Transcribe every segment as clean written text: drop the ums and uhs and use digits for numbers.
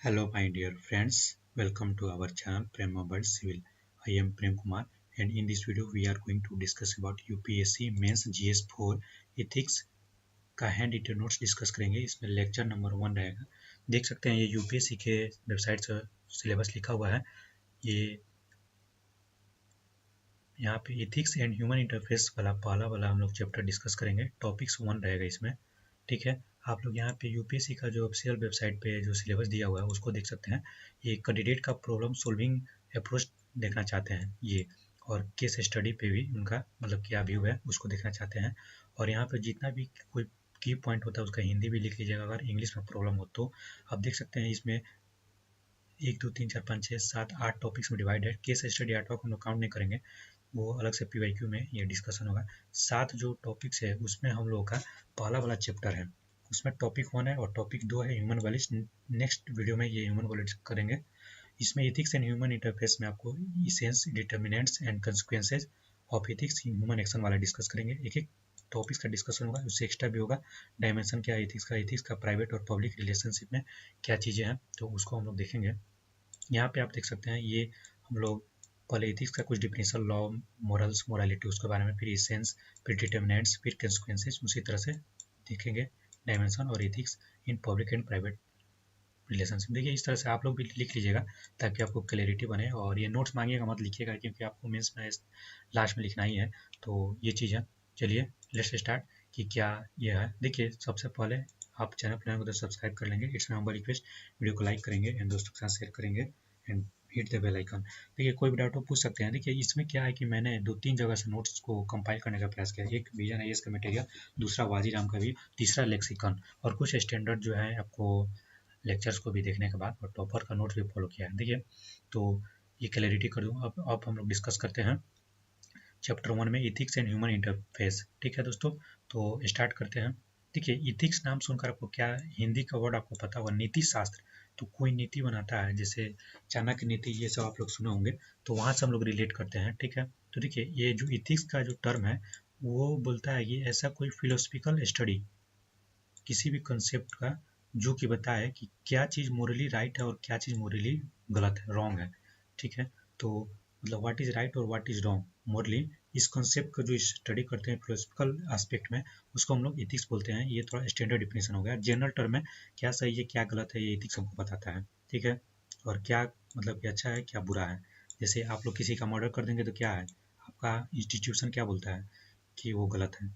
Hello, my dear friends. Welcome to our channel Prem Mobile Civil. I am Prem Kumar, and in this video we are going to discuss about UPSC Mains GS4 Ethics का hand written notes discuss करेंगे। इसमें lecture number 1 रहेगा। देख सकते हैं ये UPSC के website से सिलेबस लिखा हुआ है। ये यहाँ पे एथिक्स एंड ह्यूमन इंटरफेस पहला वाला हम लोग चैप्टर डिस्कस करेंगे। टॉपिक्स 1 रहेगा इसमें, ठीक है। आप लोग यहाँ पे यूपीएससी का जो ऑफिशियल वेबसाइट पे जो सिलेबस दिया हुआ है उसको देख सकते हैं। ये कैंडिडेट का प्रॉब्लम सॉल्विंग अप्रोच देखना चाहते हैं ये, और केस स्टडी पे भी उनका मतलब क्या व्यू है उसको देखना चाहते हैं। और यहाँ पे जितना भी कोई की पॉइंट होता है उसका हिंदी भी लिख लीजिएगा अगर इंग्लिश में प्रॉब्लम हो तो। आप देख सकते हैं इसमें 1 2 3 4 5 6 7 8 टॉपिक्स में डिवाइड है। केस स्टडी 8वां को हम लोग काउंट नहीं करेंगे, वो अलग से पीवाईक्यू में ये डिस्कशन होगा। 7 जो टॉपिक्स है उसमें हम लोगों का पहला वाला चैप्टर है, उसमें टॉपिक 1 है और टॉपिक 2 है ह्यूमन वैल्यूज। नेक्स्ट वीडियो में ये ह्यूमन वैल्यूज करेंगे। इसमें एथिक्स एंड ह्यूमन इंटरफेस में आपको essence determinants and consequences of ethics human action वाला डिस्कस करेंगे। एक एक टॉपिक्स का डिस्कशन होगा, उससे एक्स्ट्रा भी होगा। डायमेंशन क्या है एथिक्स का प्राइवेट और पब्लिक रिलेशनशिप में क्या चीज़ें हैं तो उसको हम लोग देखेंगे। यहाँ पे आप देख सकते हैं ये हम लोग पहले एथिक्स का कुछ डिफिनेशन, लॉ, मोरल्स, मोरालिटी उसके बारे में, फिर इसेंस, फिर डिटर्मिनेंट्स, फिर कंसिक्वेंसेज उसी तरह से देखेंगे। डायमेंशन और ethics in public and private relationship देखिए इस तरह से आप लोग भी लिख लीजिएगा ताकि आपको क्लैरिटी बने। और ये नोट्स मांगिएगा मत लिखिएगा क्योंकि आपको मेंस में लास्ट में लिखना ही है, तो ये चीज़ है। चलिए लेट्स स्टार्ट कि क्या ये है। देखिए सबसे पहले आप चैनल पर नए तो सब्सक्राइब कर लेंगे, it's my humble request. Video को लाइक करेंगे एंड दोस्तों के साथ शेयर करेंगे and hit the bell icon. देखिए कोई भी डाउट हो पूछ सकते हैं। देखिए इसमें क्या है कि मैंने 2-3 जगह से नोट्स को कंपाइल करने का प्रयास किया। एक विजन आईएएस का मटेरियल, दूसरा वाजीराम का भी, तीसरा लेक्सिकन, और कुछ स्टैंडर्ड जो है आपको लेक्चर्स को भी देखने के बाद और टॉपर का नोट्स भी फॉलो किया है। देखिए तो ये क्लैरिटी कर दूँ। अब हम लोग डिस्कस करते हैं चैप्टर 1 में इथिक्स एंड ह्यूमन इंटरफेस, ठीक है दोस्तों। तो स्टार्ट करते हैं। देखिए इथिक्स नाम सुनकर आपको क्या हिंदी का वर्ड आपको पता होगा, नीति शास्त्र। तो कोई नीति बनाता है जैसे चाणक्य नीति, ये सब आप लोग सुने होंगे, तो वहाँ से हम लोग रिलेट करते हैं, ठीक है। तो देखिए ये जो इथिक्स का जो टर्म है वो बोलता है कि ऐसा कोई फिलोसफिकल स्टडी किसी भी कंसेप्ट का जो कि बताए कि क्या चीज़ मोरली राइट है और क्या चीज़ मोरली गलत है, रॉन्ग है, ठीक है। तो मतलब व्हाट इज़ राइट और व्हाट इज़ रॉन्ग मोरली, इस कंसेप्ट का जो स्टडी करते हैं फिलोसफिकल एस्पेक्ट में उसको हम लोग एथिक्स बोलते हैं। ये थोड़ा स्टैंडर्ड डिफिनेशन हो गया। जनरल टर्म में क्या सही है क्या गलत है ये एथिक्स हमको बताता है, ठीक है। और क्या मतलब कि अच्छा है क्या बुरा है। जैसे आप लोग किसी का मर्डर कर देंगे तो क्या है, आपका इंस्टीट्यूशन क्या बोलता है कि वो गलत है,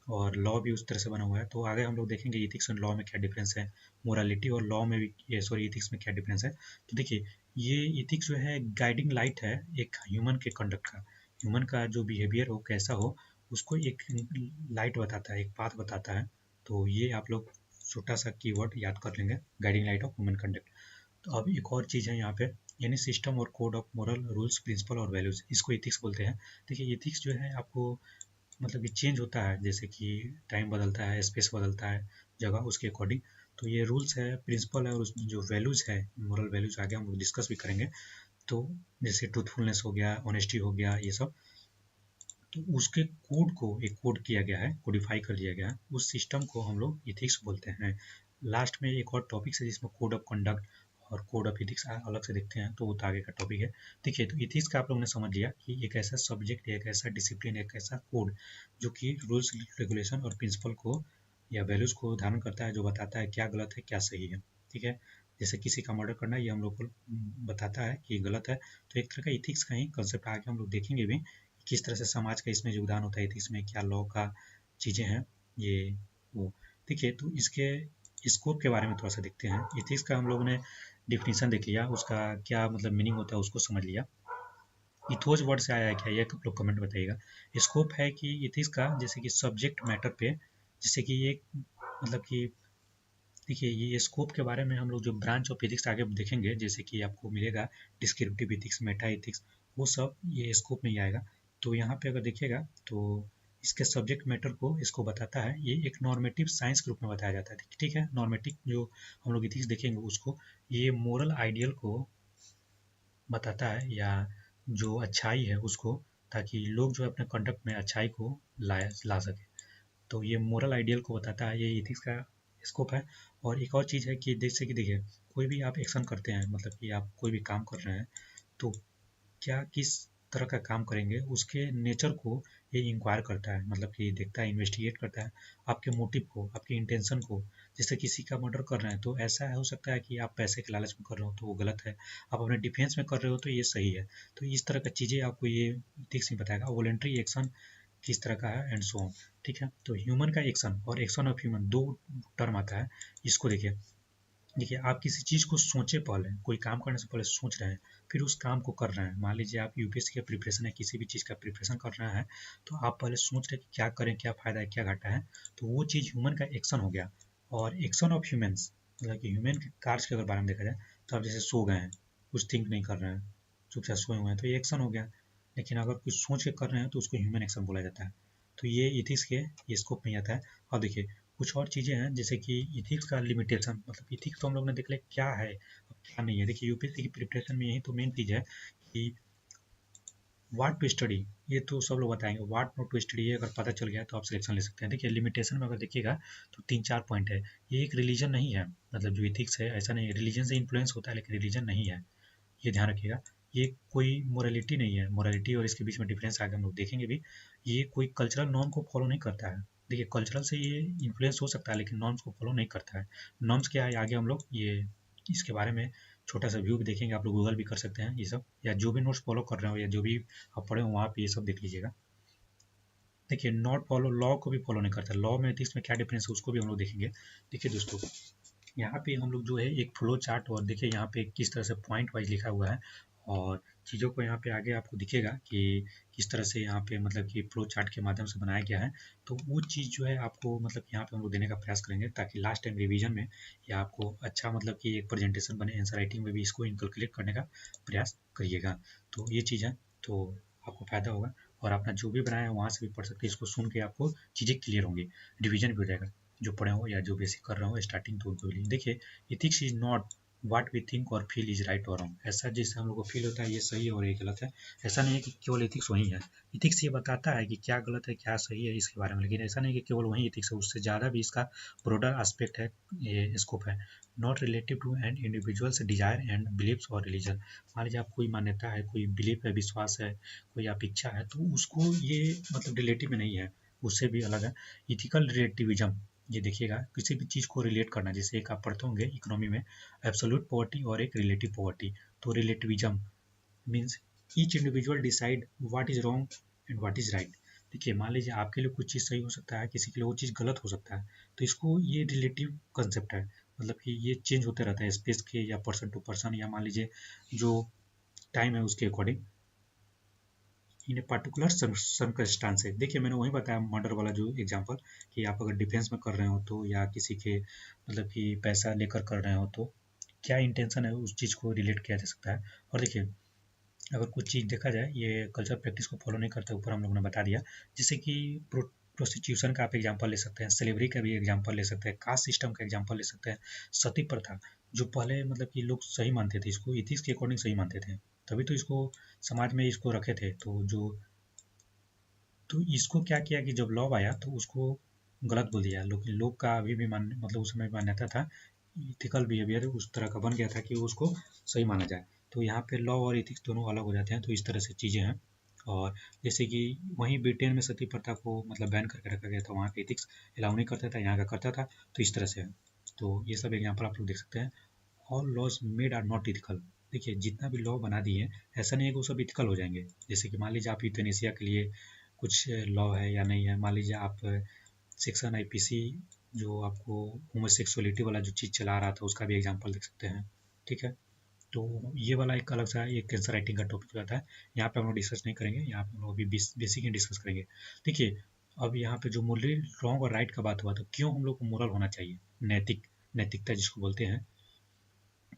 और लॉ भी उस तरह से बना हुआ है। तो आगे हम लोग देखेंगे इथिक्स और लॉ में क्या डिफरेंस है, मोरालिटी और लॉ में भी ये सॉरी इथिक्स में क्या डिफरेंस है। तो देखिए ये इथिक्स जो है गाइडिंग लाइट है एक ह्यूमन के कंडक्ट का, ह्यूमन का जो बिहेवियर हो कैसा हो उसको एक लाइट बताता है, एक पाथ बताता है। तो ये आप लोग छोटा सा कीवर्ड याद कर लेंगे, guiding light of human conduct. तो अब एक और चीज़ है यहाँ पे, यानी सिस्टम और code of moral rules principle और वैल्यूज, इसको इथिक्स बोलते हैं। देखिए इथिक्स जो है आपको मतलब कि चेंज होता है जैसे कि टाइम बदलता है, स्पेस बदलता है, जगह उसके अकॉर्डिंग। तो ये रूल्स है, प्रिंसिपल है, और उसमें जो वैल्यूज़ है, मोरल वैल्यूज़ आगे हम लोग डिस्कस भी करेंगे। तो जैसे ट्रूथफुलनेस हो गया, ऑनेस्टी हो गया, ये सब। तो उसके कोड को एक कोड किया गया है, कोडिफाई कर लिया गया है, उस सिस्टम को हम लोग इथिक्स बोलते हैं। लास्ट में एक और टॉपिक है जिसमें कोड ऑफ कंडक्ट और कोड ऑफ इथिक्स अलग से देखते हैं, तो वो तो आगे का टॉपिक है। देखिए तो इथिक्स का आप लोगों ने समझ लिया कि एक ऐसा सब्जेक्ट, एक ऐसा डिसिप्लिन, एक ऐसा कोड जो कि रूल्स रेगुलेशन और प्रिंसिपल को या वैल्यूज़ को धारण करता है, जो बताता है क्या गलत है क्या सही है, ठीक है। जैसे किसी का मर्डर करना ये हम लोग को बताता है कि गलत है, तो एक तरह का इथिक्स का ही कंसेप्ट आगे हम लोग देखेंगे भी, किस तरह से समाज का इसमें योगदान होता है, इसमें क्या लॉ का चीज़ें हैं ये वो। देखिए तो इसके स्कोप के बारे में थोड़ा सा देखते हैं। एथिक्स का हम लोगों ने डिफिनीशन देख लिया, उसका क्या मतलब मीनिंग होता है उसको समझ लिया। इथोज वर्ड से आया है क्या ये आप लोग कमेंट बताइएगा। स्कोप है कि एथिक्स का जैसे कि सब्जेक्ट मैटर पे, जैसे कि ये मतलब कि देखिए ये स्कोप के बारे में हम लोग जो ब्रांच ऑफ एथिक्स आगे देखेंगे, जैसे कि आपको मिलेगा डिस्क्रिप्टिव एथिक्स, मेटा एथिक्स, वो सब ये स्कोप में ही आएगा। तो यहाँ पे अगर देखिएगा तो इसके सब्जेक्ट मैटर को इसको बताता है, ये एक नॉर्मेटिव साइंस के रूप में बताया जाता है, ठीक है। नॉर्मेटिव जो हम लोग एथिक्स देखेंगे उसको ये मोरल आइडियल को बताता है, या जो अच्छाई है उसको, ताकि लोग जो है अपने कंडक्ट में अच्छाई को ला सके। तो ये मोरल आइडियल को बताता है, ये एथिक्स का स्कोप है। और एक और चीज़ है कि जैसे कि देखिए, कोई भी आप एक्शन करते हैं, मतलब कि आप कोई भी काम कर रहे हैं, तो क्या किस तरह का काम करेंगे उसके नेचर को ये इंक्वायर करता है, मतलब कि देखता है, इन्वेस्टिगेट करता है आपके मोटिव को, आपके इंटेंशन को। जैसे किसी का मर्डर कर रहे हैं तो ऐसा हो सकता है कि आप पैसे के लालच में कर रहे हो तो वो गलत है, आप अपने डिफेंस में कर रहे हो तो ये सही है। तो इस तरह का चीज़ें आपको ये इथिक्स में बताएगा। वॉलंटरी एक्शन किस तरह का है एंड सो ऑन। ठीक है, तो ह्यूमन का एक्शन और एक्शन ऑफ ह्यूमन दो टर्म आता है। इसको देखिए, देखिए आप किसी चीज़ को सोचे, पहले कोई काम करने से पहले सोच रहे हैं, फिर उस काम को कर रहे हैं। मान लीजिए आप यूपीएससी का प्रिपरेशन है, किसी भी चीज़ का प्रिपरेशन कर रहे हैं, तो आप पहले सोच रहे हैं कि क्या करें, क्या फ़ायदा है, क्या घाटा है। तो वो चीज़ ह्यूमन का एक्शन हो गया। और एक्शन ऑफ ह्यूमन्स, मतलब कि ह्यूमन के कार्य के अगर बारे में देखा जाए, तो आप जैसे सो गए हैं, कुछ थिंक नहीं कर रहे हैं, चुपचाप सोए हुए हैं, तो ये एक्शन हो गया। लेकिन अगर कुछ सोच के कर रहे हैं तो उसको ह्यूमन एक्शन बोला जाता है। तो ये इथिक्स के ये स्कोप में आता है। और देखिए, कुछ और चीज़ें हैं जैसे कि इथिक्स का लिमिटेशन, मतलब इथिक्स तो हम लोग ने देख लिया क्या है और क्या नहीं है। देखिए, यूपीएससी की प्रिपरेशन में यही तो मेन चीज़ है कि व्हाट टू स्टडी, ये तो सब लोग बताएंगे। व्हाट नॉट टू स्टडी, ये अगर पता चल गया तो आप सिलेक्शन ले सकते हैं। देखिए, लिमिटेशन में अगर देखिएगा तो 3-4 पॉइंट है। ये एक रिलीजन नहीं है, मतलब जो इथिक्स है ऐसा नहीं है, रिलीजन से इन्फ्लुएंस होता है लेकिन रिलीजन नहीं है, ये ध्यान रखिएगा। ये कोई मोरालिटी नहीं है, मोरालिटी और इसके बीच में डिफरेंस आगे हम लोग देखेंगे भी। ये कोई कल्चरल नॉर्म को फॉलो नहीं करता है। देखिए, कल्चरल से ये इन्फ्लुएंस हो सकता है लेकिन नॉर्म्स को फॉलो नहीं करता है। नॉर्म्स क्या है, आगे हम लोग ये इसके बारे में छोटा सा व्यू भी देखेंगे। आप लोग गूगल भी कर सकते हैं ये सब, या जो भी नोट्स फॉलो कर रहे हो या जो भी आप पढ़े हो वहाँ पे ये सब देख लीजिएगा। देखिए, नॉट फॉलो लॉ को भी फॉलो नहीं करता। लॉ में एथिक्स में क्या डिफरेंस है उसको भी हम लोग देखेंगे। देखिए दोस्तों, यहाँ पे हम लोग जो है एक फ्लो चार्ट, और देखिए यहाँ पे किस तरह से पॉइंट वाइज लिखा हुआ है, और चीज़ों को यहाँ पे आगे आपको दिखेगा कि किस तरह से यहाँ पे मतलब कि फ्लो चार्ट के माध्यम से बनाया गया है। तो वो चीज़ जो है आपको मतलब यहाँ पे हम लोग देने का प्रयास करेंगे, ताकि लास्ट टाइम रिवीजन में या आपको अच्छा मतलब कि एक प्रेजेंटेशन बने, आंसर राइटिंग में भी इसको इनकलकुलेट करने का प्रयास करिएगा। तो ये चीज़ है, तो आपको फ़ायदा होगा। और अपना जो भी बनाया है वहाँ से भी पढ़ सकते हैं, इसको सुन के आपको चीज़ें क्लियर होंगी, रिवीजन भी हो जाएगा। जो पढ़े हो या जो बेसिक कर रहे हो स्टार्टिंग, तो उनको भी देखिए, ethics is not what we think और फील इज राइट और रॉन्ग। ऐसा जैसे हम लोग को फील होता है ये सही है और ये गलत है, ऐसा नहीं है कि केवल इथिक्स वही है। इथिक्स ये बताता है कि क्या गलत है क्या सही है इसके बारे में, लेकिन ऐसा नहीं कि केवल वही इथिक्स है, उससे ज़्यादा भी इसका ब्रॉडर एस्पेक्ट है, ये स्कोप है। Not relative to an individual's desire and believes और रिलीजन। मान लीजिए आप कोई मान्यता है, कोई बिलीफ है, विश्वास है, कोई आप इच्छा है, तो उसको ये मतलब रिलेटिव में नहीं है, उससे भी अलग है। इथिकल रिलेटिविज्म, ये देखिएगा किसी भी चीज़ को रिलेट करना, जैसे एक आप पढ़ते होंगे इकोनॉमी में, एब्सोल्यूट पॉवर्टी और एक रिलेटिव पॉवर्टी। तो relativism means each individual decide what is wrong and what is right. देखिए, मान लीजिए आपके लिए कुछ चीज़ सही हो सकता है, किसी के लिए वो चीज़ गलत हो सकता है, तो इसको ये रिलेटिव कंसेप्ट है, मतलब कि ये चेंज होते रहता है स्पेस के या पर्सन टू पर्सन, या मान लीजिए जो टाइम है उसके according, in a particular circumstances. देखिए, मैंने वही बताया मर्डर वाला जो एग्जांपल, कि आप अगर डिफेंस में कर रहे हो तो, या किसी के मतलब कि पैसा लेकर कर रहे हो तो क्या इंटेंशन है, उस चीज़ को रिलेट किया जा सकता है। और देखिए, अगर कुछ चीज़ देखा जाए, ये कल्चर प्रैक्टिस को फॉलो नहीं करते, ऊपर हम लोगों ने बता दिया। जैसे कि प्रोस्टिट्यूशन का आप एग्जांपल ले सकते हैं, स्लेवरी का भी एग्जांपल ले सकते हैं, कास्ट सिस्टम का एग्जांपल ले सकते हैं, सती प्रथा, जो पहले मतलब कि लोग सही मानते थे, इसको इथिक्स के अकॉर्डिंग सही मानते थे, तभी तो इसको समाज में इसको रखे थे। तो इसको क्या किया कि जब लॉ आया तो उसको गलत बोल दिया। लोग का अभी भी मान मतलब उस समय मान्यता था, इथिकल बिहेवियर उस तरह का बन गया था कि उसको सही माना जाए। तो यहाँ पे लॉ और इथिक्स दोनों अलग हो जाते हैं, तो इस तरह से चीज़ें हैं। और जैसे कि वहीं ब्रिटेन में सती प्रथा को मतलब बैन करके रखा गया था, वहाँ पे इथिक्स अलाउ नहीं करता था, यहाँ का करता था, तो इस तरह से है। तो ये सब एग्जाम्पल आप लोग देख सकते हैं। All laws made are not ethical. देखिए, जितना भी लॉ बना दिए ऐसा नहीं है कि वो सब इथिकल हो जाएंगे। जैसे कि मान लीजिए आप यूथेनेसिया के लिए कुछ लॉ है या नहीं है, मान लीजिए आप सेक्शन आईपीसी जो आपको होमोसेक्सुअलिटी वाला जो चीज़ चला रहा था उसका भी एग्जांपल देख सकते हैं। ठीक है, तो ये वाला एक अलग सा एक कैंसर राइटिंग का टॉपिक रहता है, यहाँ पे हम लोग डिस्कस नहीं करेंगे, यहाँ पे हम लोग अभी बेसिक ही डिस्कस करेंगे। देखिए, अब यहाँ पे जो मोरल रॉन्ग और राइट का बात हुआ, तो क्यों हम लोग को मोरल होना चाहिए, नैतिकता जिसको बोलते हैं।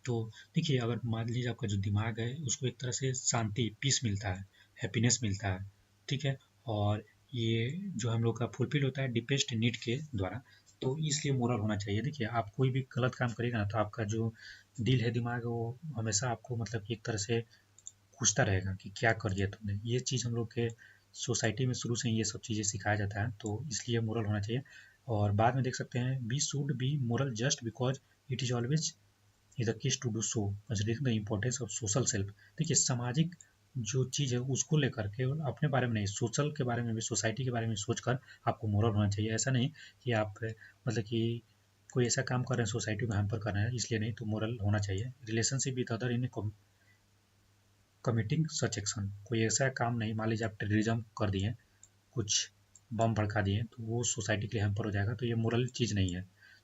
तो देखिए, अगर मान लीजिए आपका जो दिमाग है उसको एक तरह से शांति, पीस मिलता है, हैप्पीनेस मिलता है, ठीक है, और ये जो हम लोग का फुलफिल होता है डीपेस्ट नीड के द्वारा, तो इसलिए मोरल होना चाहिए। देखिए, आप कोई भी गलत काम करेगा ना तो आपका जो दिल है, दिमाग है, वो हमेशा आपको मतलब कि एक तरह से पूछता रहेगा कि क्या कर दिया तुमने। ये चीज़ हम लोग के सोसाइटी में शुरू से ही ये सब चीज़ें सिखाया जाता है, तो इसलिए मोरल होना चाहिए। और बाद में देख सकते हैं we should be moral just because it is always is the case to do so considering the importance of social self. देखिए सामाजिक जो चीज़ है उसको लेकर के अपने बारे में नहीं, सोशल के बारे में भी, सोसाइटी के बारे में सोचकर आपको मोरल होना चाहिए। ऐसा नहीं कि आप मतलब कि कोई ऐसा काम कर रहे हैं सोसाइटी को हैम्पर कर रहे हैं इसलिए नहीं, तो मोरल होना चाहिए। Relationship with other in committing such action, कोई ऐसा काम नहीं, मान लीजिए आप टेररिज्म कर दिए, कुछ बम भड़का दिए, तो वो सोसाइटी के लिए हैम्पर हो जाएगा, तो ये मोरल चीज़ नहीं है।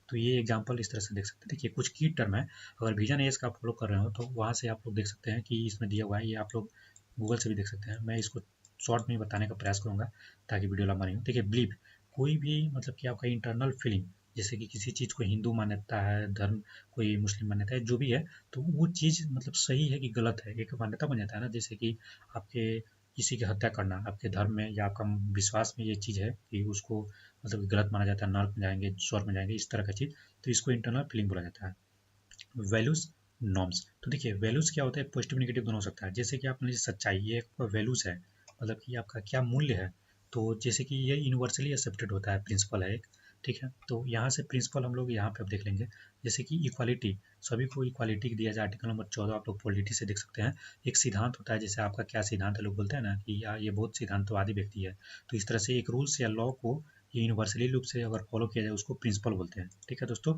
तो ये एग्जांपल इस तरह से देख सकते हैं। देखिए कुछ की टर्म है, अगर विजन एज का आप फॉलो कर रहे हो तो वहाँ से आप लोग देख सकते हैं कि इसमें दिया हुआ है, ये आप लोग गूगल से भी देख सकते हैं। मैं इसको शॉर्ट में बताने का प्रयास करूँगा ताकि वीडियो लंबा नहीं हो। देखिए बिलीव, कोई भी मतलब कि आपका इंटरनल फीलिंग, जैसे कि किसी चीज़ को हिंदू मान्यता है, धर्म कोई मुस्लिम मान्यता है, जो भी है, तो वो चीज़ मतलब सही है कि गलत है, एक मान्यता बन जाता है ना। जैसे कि आपके किसी की हत्या करना आपके धर्म में या आपका विश्वास में ये चीज़ है कि उसको मतलब गलत माना जाता है, नर्क में जाएंगे, स्वर्ग में जाएंगे, इस तरह का चीज़, तो इसको इंटरनल फीलिंग बोला जाता है। वैल्यूज नॉर्म्स, तो देखिए वैल्यूज क्या होता है, पॉजिटिव नेगेटिव दोनों हो सकता है। जैसे कि आपने सच्चाई, ये आपका वैल्यूज है, मतलब कि आपका क्या मूल्य है। तो जैसे कि ये यूनिवर्सली एक्सेप्टेड होता है, प्रिंसिपल है एक, ठीक है। तो यहाँ से प्रिंसिपल हम लोग यहाँ पे अब देख लेंगे। जैसे कि इक्वालिटी, सभी को इक्वालिटी दिया जाए, आर्टिकल नंबर 14 आप लोग पॉलिटी से देख सकते हैं। एक सिद्धांत होता है, जैसे आपका क्या सिद्धांत है, लोग बोलते हैं ना कि यार ये बहुत सिद्धांतवादी व्यक्ति है, तो इस तरह से एक रूल्स या लॉ को ये यूनिवर्सली रूप से अगर फॉलो किया जाए उसको प्रिंसिपल बोलते हैं, ठीक है दोस्तों।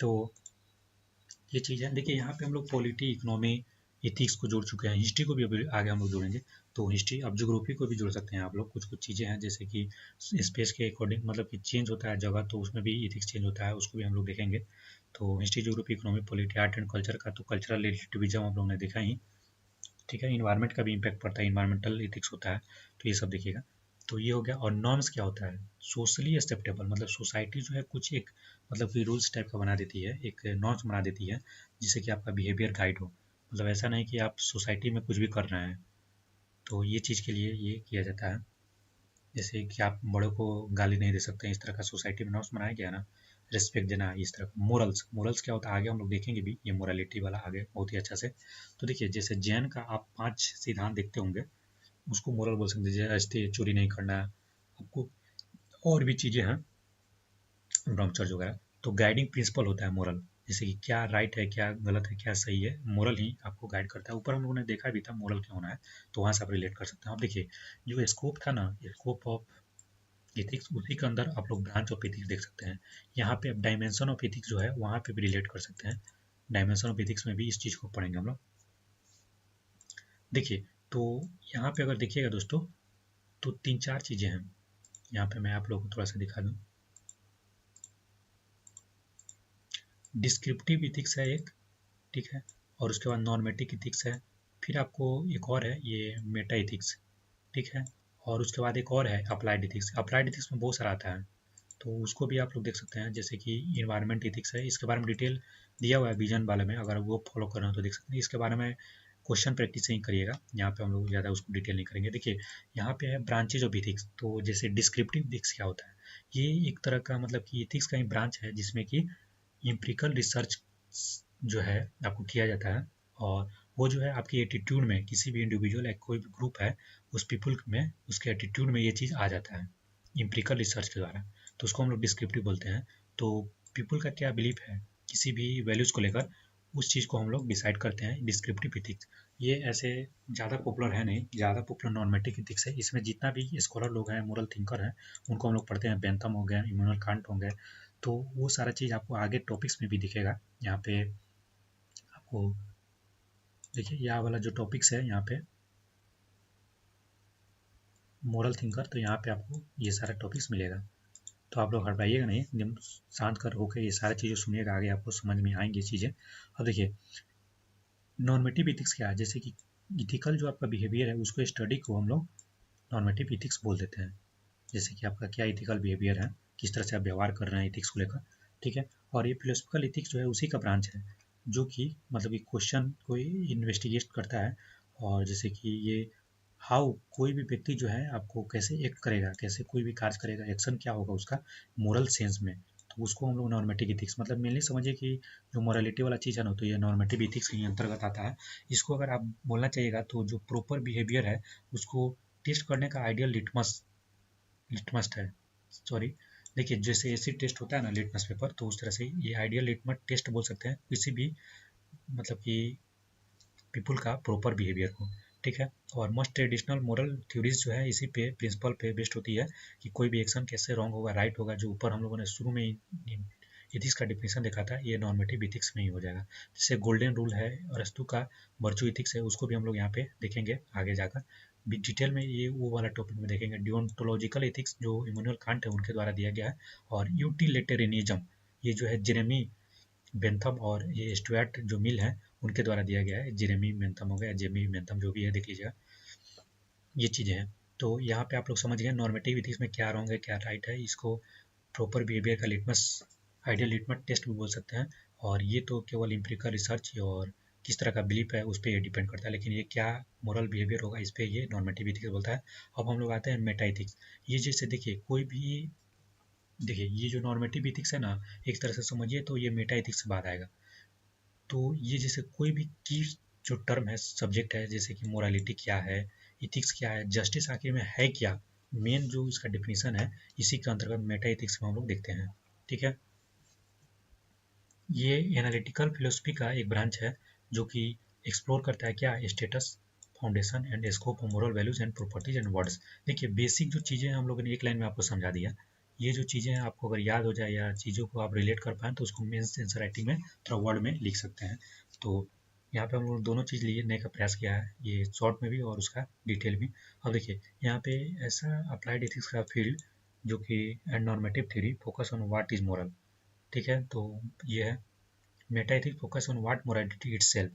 तो ये चीज़ है। देखिए यहाँ पे हम लोग पॉलिटी, इकोनॉमी, इथिक्स को जोड़ चुके हैं, हिस्ट्री को भी अभी आगे हम लोग जोड़ेंगे। तो हिस्ट्री, अब ज्योग्राफी को भी जोड़ सकते हैं आप लोग। कुछ कुछ चीज़ें हैं जैसे कि स्पेस के अकॉर्डिंग मतलब कि चेंज होता है जगह, तो उसमें भी इथिक्स चेंज होता है, उसको भी हम लोग देखेंगे। तो history, geography, economy, polity, art and culture का तो कल्चरल रिलेटिविज्म आप लोगों ने देखा ही, ठीक है। इन्वायरमेंट का भी इम्पैक्ट पड़ता है, इन्वायरमेंटल एथिक्स होता है, तो ये सब देखिएगा। तो ये हो गया। और नॉर्म्स क्या होता है, सोशली एक्सेप्टेबल, मतलब सोसाइटी जो है कुछ एक मतलब कि रूल्स टाइप का बना देती है, एक नॉर्म्स बना देती है जिससे कि आपका बिहेवियर गाइड हो। मतलब ऐसा नहीं कि आप सोसाइटी में कुछ भी कर रहे हैं, तो ये चीज़ के लिए ये किया जाता है। जैसे कि आप बड़ों को गाली नहीं दे सकते, इस तरह का सोसाइटी में नॉर्म्स बनाया गया ना, रिस्पेक्ट देना, इस तरह का। मोरल्स, मोरल्स क्या होता है आगे हम लोग देखेंगे भी, ये मोरालिटी वाला आगे बहुत ही अच्छा से। तो देखिए जैसे जैन का आप 5 सिद्धांत देखते होंगे, उसको मोरल बोल सकते हैं। जैसे ऐसे चोरी नहीं करना है आपको, और भी चीज़ें हैं, ब्रह्मचर्य वगैरह। तो गाइडिंग प्रिंसिपल होता है मोरल, जैसे कि क्या राइट है, क्या गलत है, क्या सही है, मोरल ही आपको गाइड करता है। ऊपर हम लोगों ने देखा भी था मोरल क्या होना है, तो वहाँ से आप रिलेट कर सकते हैं। अब देखिए जो स्कोप था ना, स्कोप ऑफ एथिक्स, उसी के अंदर आप लोग ब्रांच ऑफ एथिक्स देख सकते हैं। यहाँ पे अब डायमेंशन ऑफ एथिक्स जो है वहाँ पे भी रिलेट कर सकते हैं। डायमेंशन ऑफ एथिक्स में भी इस चीज़ को पढ़ेंगे हम लोग। देखिए तो यहाँ पे अगर देखिएगा दोस्तों, तो 3-4 चीज़ें हैं। यहाँ पे मैं आप लोगों को थोड़ा सा दिखा दूँ। डिस्क्रिप्टिव इथिक्स है एक, ठीक है, और उसके बाद नॉर्मेटिक इथिक्स है। फिर आपको एक और है ये मेटा इथिक्स, ठीक है, और उसके बाद एक और है अप्लाइड इथिक्स। अप्लाइड इथिक्स में बहुत सारा आता है, तो उसको भी आप लोग देख सकते हैं। जैसे कि इन्वायरमेंट इथिक्स है, इसके बारे में डिटेल दिया हुआ है विजन वाले में, अगर वो फॉलो कर रहे हो तो देख सकते हैं। इसके बारे में क्वेश्चन प्रैक्टिस ही करिएगा, यहाँ पे हम लोग ज़्यादा उसको डिटेल नहीं करेंगे। देखिए यहाँ पे है ब्रांचेज ऑफ इथिक्स। तो जैसे डिस्क्रिप्टिव इथिक्स क्या होता है, ये एक तरह का मतलब कि इथिक्स का ही ब्रांच है जिसमें कि एम्पिरिकल रिसर्च जो है आपको किया जाता है, और वो जो है आपकी एटीट्यूड में, किसी भी इंडिविजुअल या कोई भी ग्रुप है उस पीपल में, उसके एटीट्यूड में ये चीज़ आ जाता है एम्पिरिकल रिसर्च के द्वारा, तो उसको हम लोग डिस्क्रिप्टिव बोलते हैं। तो पीपल का क्या बिलीफ है किसी भी वैल्यूज़ को लेकर, उस चीज़ को हम लोग डिसाइड करते हैं डिस्क्रिप्टिव इथिक्स। ये ऐसे ज़्यादा पॉपुलर है नहीं, ज़्यादा पॉपुलर नॉर्मेटिक इथिक्स है। इसमें जितना भी स्कॉलर लोग हैं, मोरल थिंकर हैं, उनको हम लोग पढ़ते हैं। बेंथम हो गया, इमैनुअल कांट हो गए, तो वो सारा चीज़ आपको आगे टॉपिक्स में भी दिखेगा। यहाँ पे आपको देखिए यह वाला जो टॉपिक्स है यहाँ पे मोरल थिंकर, तो यहाँ पे आपको ये सारा टॉपिक्स मिलेगा। तो आप लोग हड़बड़ाइएगा नहीं, एकदम शांत कर होकर ये सारी चीज़ें सुनिएगा, आगे आपको समझ में आएंगी ये चीज़ें। अब देखिए नॉर्मेटिव इथिक्स क्या है, जैसे कि इथिकल जो आपका बिहेवियर है उसको स्टडी को हम लोग नॉर्मेटिव इथिक्स बोल देते हैं। जैसे कि आपका क्या इथिकल बिहेवियर है, किस तरह से आप व्यवहार कर रहे हैं इथिक्स को लेकर, ठीक है। और ये फिलोसफिकल इथिक्स जो है उसी का ब्रांच है, जो कि मतलब कि क्वेश्चन को इन्वेस्टिगेट करता है। और जैसे कि ये हाउ कोई भी व्यक्ति जो है आपको कैसे एक्ट करेगा, कैसे कोई भी कार्य करेगा, एक्शन क्या होगा उसका मोरल सेंस में, तो उसको हम लोग नॉर्मेटिव इथिक्स मतलब मेनली समझिए कि जो मोरालिटी वाला चीज़ है ना, तो ये नॉर्मेटिव इथिक्स के अंतर्गत आता है। इसको अगर आप बोलना चाहिएगा तो जो प्रॉपर बिहेवियर है उसको टेस्ट करने का आइडियल लिटमस लिटमस है, सॉरी, देखिए जैसे एसिड टेस्ट होता है ना लिटमस पेपर, तो उस तरह से ये आइडियल लिटमस टेस्ट बोल सकते हैं किसी भी मतलब कि पीपल का प्रॉपर बिहेवियर को, ठीक है। और मोस्ट ट्रेडिशनल मोरल थ्योरीज जो है इसी पे प्रिंसिपल पे बेस्ड होती है कि कोई भी एक्शन कैसे रॉन्ग होगा राइट होगा, जो ऊपर हम लोगों ने शुरू में इथिक्स का डिफिनेशन देखा था, ये नॉर्मेटिव इथिक्स में ही हो जाएगा। जैसे गोल्डन रूल है अरस्तु का वर्चू इथिक्स है, उसको भी हम लोग यहाँ पे देखेंगे आगे जाकर डिटेल में, ये वो वाला टॉपिक में देखेंगे। डियोंटोलॉजिकल एथिक्स जो इमैनुअल कांट है उनके द्वारा दिया गया है, और यूटिलिटेरियनिज्म ये जो है जेरेमी बेंथम और ये स्टुअर्ट जो मिल है उनके द्वारा दिया गया है, जेरेमी बेंथम हो गया, जेमी बेंथम जो भी है देख लीजिएगा, ये चीज़ें हैं। तो यहाँ पे आप लोग समझ गए नॉर्मेटिव इथिक्स में क्या रॉन्ग है क्या राइट है, इसको प्रॉपर बिहेवियर का लिटमस आइडियल लिटमस टेस्ट भी बोल सकते हैं। और ये तो केवल एम्पिरिकल रिसर्च और किस तरह का बिलीफ है उस पर ये डिपेंड करता है, लेकिन ये क्या मोरल बिहेवियर होगा इस पर ये नॉर्मेटिव इथिक्स बोलता है। अब हम लोग आते हैं मेटा इथिक्स। ये जैसे देखिए कोई भी, देखिए ये जो नॉर्मेटिव इथिक्स है ना, एक तरह से समझिए तो ये मेटा इथिक्स से बाद आएगा। तो ये जैसे कोई भी की जो टर्म है सब्जेक्ट है, जैसे कि मोरालिटी क्या है, इथिक्स क्या है, जस्टिस आखिर में है क्या, मेन जो इसका डिफिनीशन है इसी के अंतर्गत मेटा इथिक्स में हम लोग देखते हैं, ठीक है। ये एनालिटिकल फिलोसफी का एक ब्रांच है जो कि एक्सप्लोर करता है क्या status, foundation and scope of moral values and properties and words. देखिए बेसिक जो चीज़ें हम लोगों ने एक लाइन में आपको समझा दिया, ये जो चीज़ें हैं आपको अगर याद हो जाए या चीज़ों को आप रिलेट कर पाएँ तो उसको मेंस आंसर राइटिंग में थोड़ा वर्ड में लिख सकते हैं। तो यहाँ पे हम लोग दोनों चीज़ लेने का प्रयास किया है, ये शॉर्ट में भी और उसका डिटेल भी। अब देखिए यहाँ पे ऐसा अप्लाइड एथिक्स का फील्ड जो कि and normative theory focus on what is moral, ठीक है। तो ये है Meta ethics focus on what morality itself.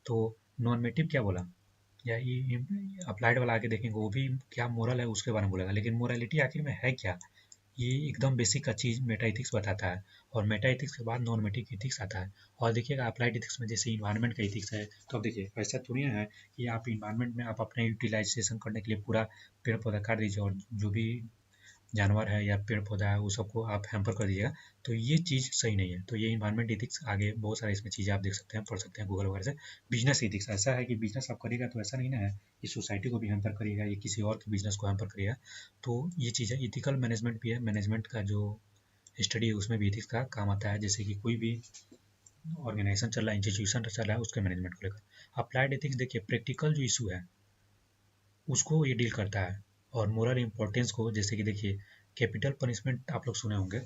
तो नॉर्मेटिव क्या बोला, या ये अप्लाइड वाला आगे देखेंगे वो भी क्या मोरल है उसके बारे में बोलेगा, लेकिन मोरालिटी आखिर में है क्या, ये एकदम बेसिक का चीज़ मेटा एथिक्स बताता है। और मेटा एथिक्स के बाद नॉर्मेटिव एथिक्स आता है। और देखिएगा अप्लाइड एथिक्स में जैसे इन्वायरमेंट का एथिक्स है, तो अब देखिए ऐसा थोड़ी ना है कि आप इन्वायरमेंट में आप अपने यूटिलाइजेशन करने के लिए पूरा पेड़ पौधा काट दीजिए और जो भी जानवर है या पेड़ पौधा है वो सबको आप हैम्पर कर दीजिएगा, तो ये चीज़ सही नहीं है। तो ये इन्वायरमेंट एथिक्स आगे बहुत सारे इसमें चीज़ें आप देख सकते हैं, पढ़ सकते हैं गूगल वगैरह से। बिजनेस एथिक्स ऐसा है कि बिजनेस आप करिएगा तो ऐसा नहीं ना है कि सोसाइटी को भी हैम्पर करिएगा या किसी और के बिजनेस को हैम्पर करिएगा। तो ये चीज़ है, इथिकल मैनेजमेंट भी है, मैनेजमेंट का जो स्टडी है उसमें भी एथिक्स का काम आता है, जैसे कि कोई भी ऑर्गेनाइजेशन चल रहा है, इंस्टीट्यूशन चल रहा है, उसके मैनेजमेंट को लेकर। अप्लाइड एथिक्स देखिए प्रैक्टिकल जो इशू है उसको ये डील करता है, और मोरल इंपॉर्टेंस को, जैसे कि देखिए कैपिटल पनिशमेंट आप लोग सुने होंगे,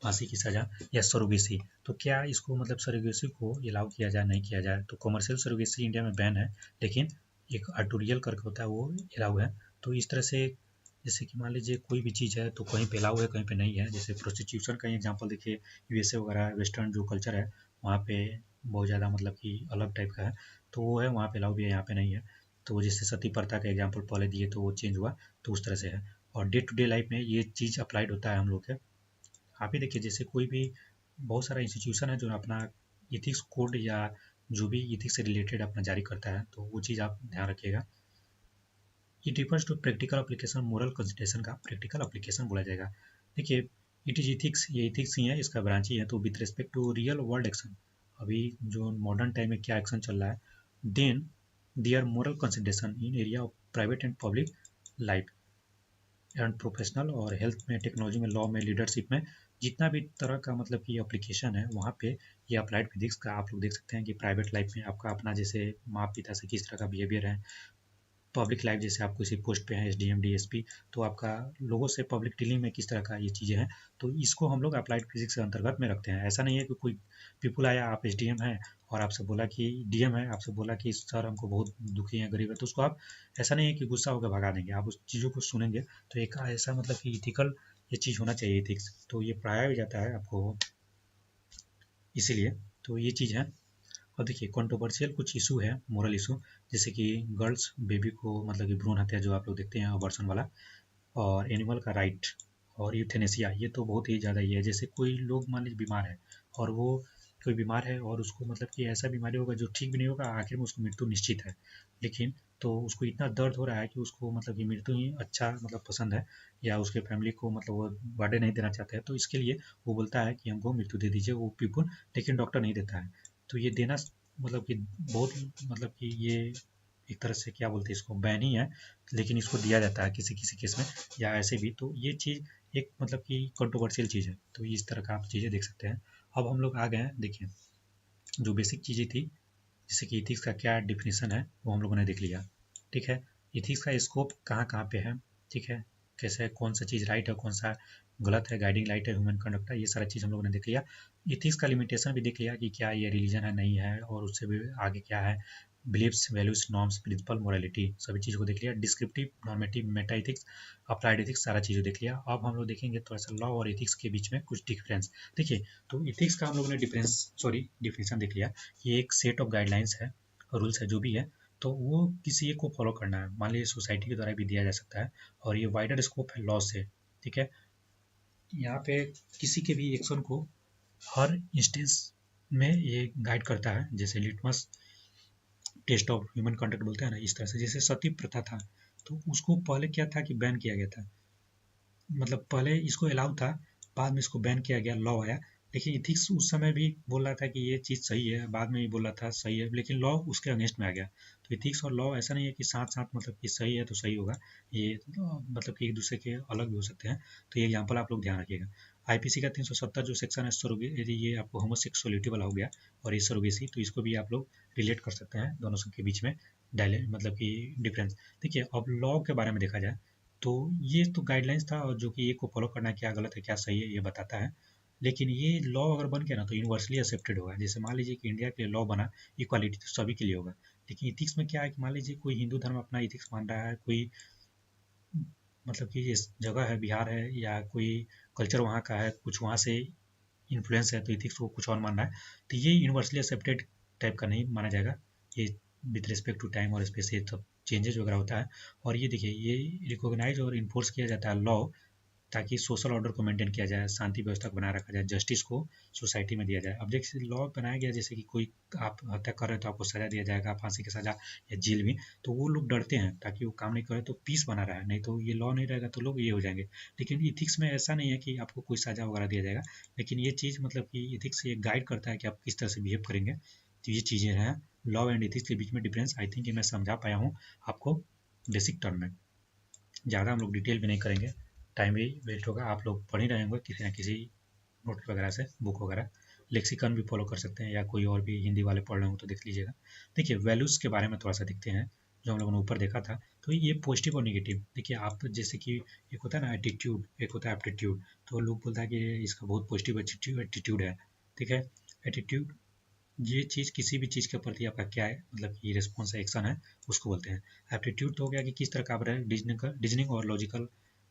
फांसी की सज़ा या सरोगेसी। तो क्या इसको मतलब सरोगेसी को अलाउ किया जाए नहीं किया जाए, तो कमर्शियल सरोगेसी इंडिया में बैन है, लेकिन एक आर्टोरियल करके होता है वो अलाउ है। तो इस तरह से जैसे कि मान लीजिए कोई भी चीज़ है तो कहीं पे अलाउ है कहीं पे नहीं है, जैसे प्रोस्टिट्यूशन का एग्जांपल देखिए, यूएसए वगैरह वेस्टर्न जो कल्चर है वहाँ पे बहुत ज़्यादा मतलब कि अलग टाइप का है, तो वो है वहाँ पे अलाउ भी है यहाँ पे नहीं है। तो जैसे सती प्रथा का एग्जाम्पल पहले दिए तो वो चेंज हुआ, तो उस तरह से है। और डे टू डे लाइफ में ये चीज़ अप्लाइड होता है हम लोग के। आप ही देखिए जैसे कोई भी बहुत सारा इंस्टीट्यूशन है जो अपना इथिक्स कोड या जो भी इथिक्स से रिलेटेड अपना जारी करता है, तो वो चीज़ आप ध्यान रखिएगा। It refers to practical application, moral consideration का प्रैक्टिकल एप्लीकेशन बोला जाएगा। देखिए इट इज इथिक्स, ये इथिक्स ही है, इसका ब्रांच ही है। तो with respect to real world action, अभी जो मॉडर्न टाइम में क्या एक्शन चल रहा है, then there moral consideration in area of private and public life and professional और हेल्थ में, टेक्नोलॉजी में, लॉ में, लीडरशिप में, जितना भी तरह का मतलब कि एप्लीकेशन है वहाँ पे ये अप्लाइड फिजिक्स का आप लोग देख सकते हैं कि प्राइवेट लाइफ में आपका अपना जैसे माँ पिता से किस तरह का बिहेवियर है, पब्लिक लाइफ जैसे आप किसी पोस्ट पे हैं एसडीएम डीएसपी, तो आपका लोगों से पब्लिक डीलिंग में किस तरह का ये चीज़ें हैं, तो इसको हम लोग अप्लाइड फिजिक्स के अंतर्गत में रखते हैं। ऐसा नहीं है कि कोई पीपल आया आप एसडीएम हैं और आपसे बोला कि डीएम है, आपसे बोला कि सर हमको बहुत दुखी है गरीब है, तो उसको आप ऐसा नहीं है कि गुस्सा होकर भगा देंगे, आप उस चीज़ों को सुनेंगे। तो एक ऐसा मतलब कि इथिकल ये चीज़ होना चाहिए इथिक्स, तो ये पढ़ाया भी जाता है आपको इसीलिए। तो ये चीज़ है। और देखिए कंट्रोवर्शियल कुछ इशू है, मोरल इशू, जैसे कि गर्ल्स बेबी को मतलब कि भ्रूण हत्या जो आप लोग देखते हैं अबॉर्शन वाला, और एनिमल का राइट, और यूथेनेसिया, ये तो बहुत ही ज़्यादा ये है। जैसे कोई लोग मान लीजिए बीमार है और वो कोई बीमार है और उसको मतलब कि ऐसा बीमारी होगा जो ठीक भी नहीं होगा, आखिर में उसको मृत्यु निश्चित है, लेकिन तो उसको इतना दर्द हो रहा है कि उसको मतलब कि मृत्यु ही अच्छा मतलब पसंद है, या उसके फैमिली को मतलब वो बर्थडे नहीं देना चाहता है, तो इसके लिए वो बोलता है कि हमको मृत्यु दे दीजिए वो पीपुल, लेकिन डॉक्टर नहीं देता है। तो ये देना मतलब कि बहुत मतलब कि ये एक तरह से क्या बोलते हैं इसको, बैन ही है, लेकिन इसको दिया जाता है किसी किसी केस में या ऐसे भी। तो ये चीज़ एक मतलब कि कंट्रोवर्शियल चीज़ है। तो इस तरह का आप चीज़ें देख सकते हैं। अब हम लोग आ गए हैं, देखिए जो बेसिक चीज़ें थी, जैसे कि इथिक्स का क्या डिफिनीशन है वो हम लोगों ने देख लिया, ठीक है। इथिक्स का स्कोप कहाँ कहाँ पे है, ठीक है, कैसे कौन सा चीज़ राइट है कौन सा गलत है, गाइडिंग लाइट है, ह्यूमन कंडक्ट है, ये सारा चीज़ हम लोगों ने देख लिया। इथिक्स का लिमिटेशन भी देख लिया कि क्या ये रिलीजन है नहीं है, और उससे भी आगे क्या है, believes values norms principle morality, सभी चीज़ को देख लिया। Descriptive normative meta ethics applied ethics सारा चीज़ देख लिया। अब हम लोग देखेंगे थोड़ा सा लॉ और इथिक्स के बीच में कुछ डिफरेंस। देखिए तो इथिक्स का हम लोगों ने डिफिनेशन देख लिया कि एक सेट ऑफ गाइडलाइंस है, रूल्स है जो भी है, तो वो किसी एक को फॉलो करना है, मान लीजिए सोसाइटी के द्वारा भी दिया जा सकता है, और ये वाइडर स्कोप है लॉ से, ठीक है। यहाँ पे किसी के भी एक्शन को हर इंस्टेंस में ये गाइड करता है, जैसे litmus test of human conduct बोलते हैं ना, इस तरह से। जैसे सती प्रथा था, तो उसको पहले क्या था कि बैन किया गया था, मतलब पहले इसको अलाउ था, बाद में इसको बैन किया गया, लॉ आया। लेकिन इथिक्स उस समय भी बोल रहा था कि ये चीज़ सही है, बाद में भी बोल रहा था सही है, लेकिन लॉ उसके अगेंस्ट में आ गया। तो इथिक्स और लॉ ऐसा नहीं है कि साथ साथ मतलब कि सही है तो सही होगा, ये मतलब कि एक दूसरे के अलग भी हो सकते हैं। तो ये एग्जाम्पल आप लोग ध्यान रखिएगा। आईपीसी का 370 जो सेक्शन है यदि ये आपको होमोसेक्सुअलिटी वाला हो गया और ये सरोगेसी, तो इसको भी आप लोग रिलेट कर सकते हैं दोनों के बीच में डायले मतलब कि डिफरेंस। देखिए अब लॉ के बारे में देखा जाए तो ये तो गाइडलाइंस था, और जो कि ये को फॉलो करना क्या गलत है क्या सही है ये बताता है। लेकिन ये लॉ अगर बन गया ना तो यूनिवर्सली एक्सेप्टेड होगा। जैसे मान लीजिए कि इंडिया के लॉ बना, इक्वालिटी तो सभी के लिए होगा। लेकिन इथिक्स में क्या है कि मान लीजिए कोई हिंदू धर्म अपना इथिक्स मान रहा है, कोई मतलब कि इस जगह है बिहार है, या कोई कल्चर वहाँ का है, कुछ वहाँ से इन्फ्लुएंस है, तो इथिक्स को कुछ और मान रहा है, तो ये यूनिवर्सली एक्सेप्टेड टाइप का नहीं माना जाएगा। ये विथ रिस्पेक्ट टू टाइम और स्पेस ये सब चेंजेज वगैरह होता है। और ये देखिए ये रिकॉग्नाइज और इन्फोर्स किया जाता है लॉ, ताकि सोशल ऑर्डर को मेंटेन किया जाए, शांति व्यवस्था को बनाए रखा जाए, जस्टिस को सोसाइटी में दिया जाए। अब जैसे लॉ बनाया गया, जैसे कि कोई आप हत्या कर रहे हो तो आपको सजा दिया जाएगा, फांसी की सजा या जेल भी, तो वो लोग डरते हैं ताकि वो काम नहीं करे, तो पीस बना रहा है, नहीं तो ये लॉ नहीं रहेगा तो लोग ये हो जाएंगे। लेकिन इथिक्स में ऐसा नहीं है कि आपको कोई सजा वगैरह दिया जाएगा, लेकिन ये चीज़ मतलब कि इथिक्स ये गाइड करता है कि आप किस तरह से बिहेव करेंगे। तो ये चीज़ें हैं लॉ एंड इथिक्स के बीच में डिफरेंस। आई थिंक ये मैं समझा पाया हूँ आपको बेसिक टर्म में। ज़्यादा हम लोग डिटेल भी नहीं करेंगे, टाइम भी वेस्ट होगा, आप लोग पढ़ ही रहे होंगे किसी न किसी नोट वगैरह से, बुक वगैरह। लेक्सिकन भी फॉलो कर सकते हैं, या कोई और भी हिंदी वाले पढ़ रहे हो तो देख लीजिएगा। देखिए वैल्यूज़ के बारे में थोड़ा सा देखते हैं, जो हम लोगों ने ऊपर देखा था। तो ये पॉजिटिव और नेगेटिव, देखिए आप जैसे कि एक होता है ना एटीट्यूड, एक होता है एप्टीट्यूड। तो लोग बोलता है कि इसका बहुत पॉजिटिव एटीट्यूड है, ठीक है। एटीट्यूड ये चीज़ किसी भी चीज़ के प्रति आपका क्या है, मतलब कि रिस्पॉन्स है, एक्शन है, उसको बोलते हैं। एप्टीट्यूड तो हो गया कि किस तरह का आप रीजनिंग और लॉजिकल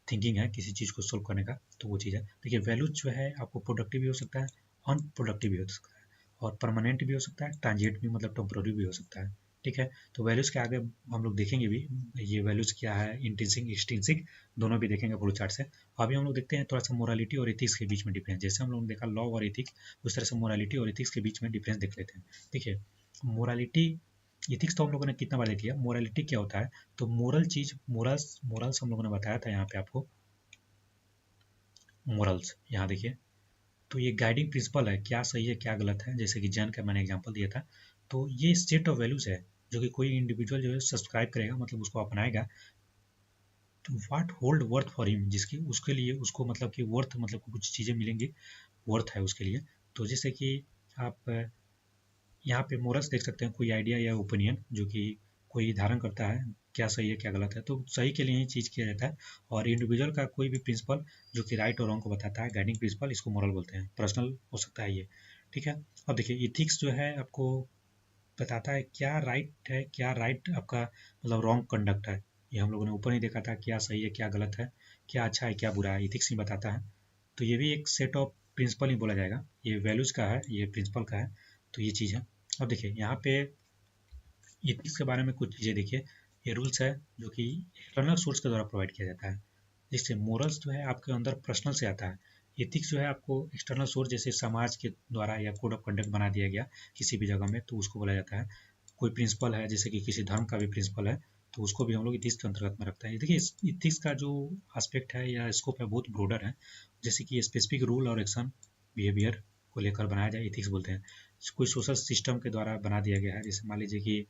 थिंकिंग है किसी चीज़ को सोल्व करने का, तो वो चीज़ है। देखिए वैल्यूज जो है आपको प्रोडक्टिव भी हो सकता है, अनप्रोडक्टिव भी हो सकता है, और परमानेंट भी हो सकता है, ट्रांजिएंट भी मतलब टेम्पोररी भी हो सकता है, ठीक है। तो वैल्यूज़ के आगे हम लोग देखेंगे भी, ये वैल्यूज़ क्या है, इंट्रिंसिक एक्सट्रिंसिक दोनों भी देखेंगे फ्लो चार्ट से। अभी हम लोग देखते हैं थोड़ा सा मोरालिटी और इथिक्स के बीच में डिफरेंस। जैसे हम लोगों ने देखा लॉ और इथिक्स, उस तरह से मोरालिटी और इथिक्स के बीच में डिफरेंस देख लेते हैं। देखिए मोरालिटी, इथिक्स तो हम लोगों ने कितना बार देख लिया। मोरालिटी क्या होता है, तो मोरल चीज़, मोरल्स मोरल्स हम लोगों ने बताया था यहाँ पे आपको, मोरल्स यहाँ देखिए। तो ये गाइडिंग प्रिंसिपल है, क्या सही है क्या गलत है, जैसे कि जैन का मैंने एग्जांपल दिया था। तो ये सेट ऑफ वैल्यूज़ है जो कि कोई इंडिविजुअल जो है सब्सक्राइब करेगा, मतलब उसको अपनाएगा, तो what hold worth for him, जिसकी उसके लिए उसको मतलब कि वर्थ मतलब कुछ चीज़ें मिलेंगी, वर्थ है उसके लिए। तो जैसे कि आप यहाँ पे मोरल्स देख सकते हैं, कोई आइडिया या ओपिनियन जो कि कोई धारण करता है क्या सही है क्या गलत है, तो सही के लिए ही चीज़ किया जाता है। और इंडिविजुअल का कोई भी प्रिंसिपल जो कि राइट और रॉन्ग को बताता है, गाइडिंग प्रिंसिपल, इसको मोरल बोलते हैं। पर्सनल हो सकता है ये, ठीक है। अब देखिए इथिक्स जो है आपको बताता है क्या राइट है, क्या राइट आपका मतलब रॉन्ग कंडक्ट है। ये हम लोगों ने ऊपर ही देखा था, क्या सही है क्या गलत है, क्या अच्छा है क्या बुरा है, इथिक्स ही बताता है। तो ये भी एक सेट ऑफ प्रिंसिपल ही बोला जाएगा, ये वैल्यूज़ का है, ये प्रिंसिपल का है, तो ये चीज़ है। अब देखिए यहाँ पे इथिक्स के बारे में कुछ चीज़ें देखिए, ये रूल्स है जो कि एक्सटर्नल सोर्स के द्वारा प्रोवाइड किया जाता है, जिससे मोरल्स जो है आपके अंदर पर्सनल से आता है। एथिक्स जो है आपको एक्सटर्नल सोर्स, जैसे समाज के द्वारा या कोड ऑफ कंडक्ट बना दिया गया किसी भी जगह में, तो उसको बोला जाता है। कोई प्रिंसिपल है, जैसे कि किसी धर्म का भी प्रिंसिपल है, तो उसको भी हम लोग इथिक्स के अंतर्गत में रखते हैं। देखिए इथिक्स का जो एस्पेक्ट है या स्कोप है बहुत ब्रॉडर है, जैसे कि स्पेसिफिक रूल और एक्शन बिहेवियर को लेकर बनाया जाए, इथिक्स बोलते हैं। कोई सोशल सिस्टम के द्वारा बना दिया गया है, जैसे मान लीजिए कि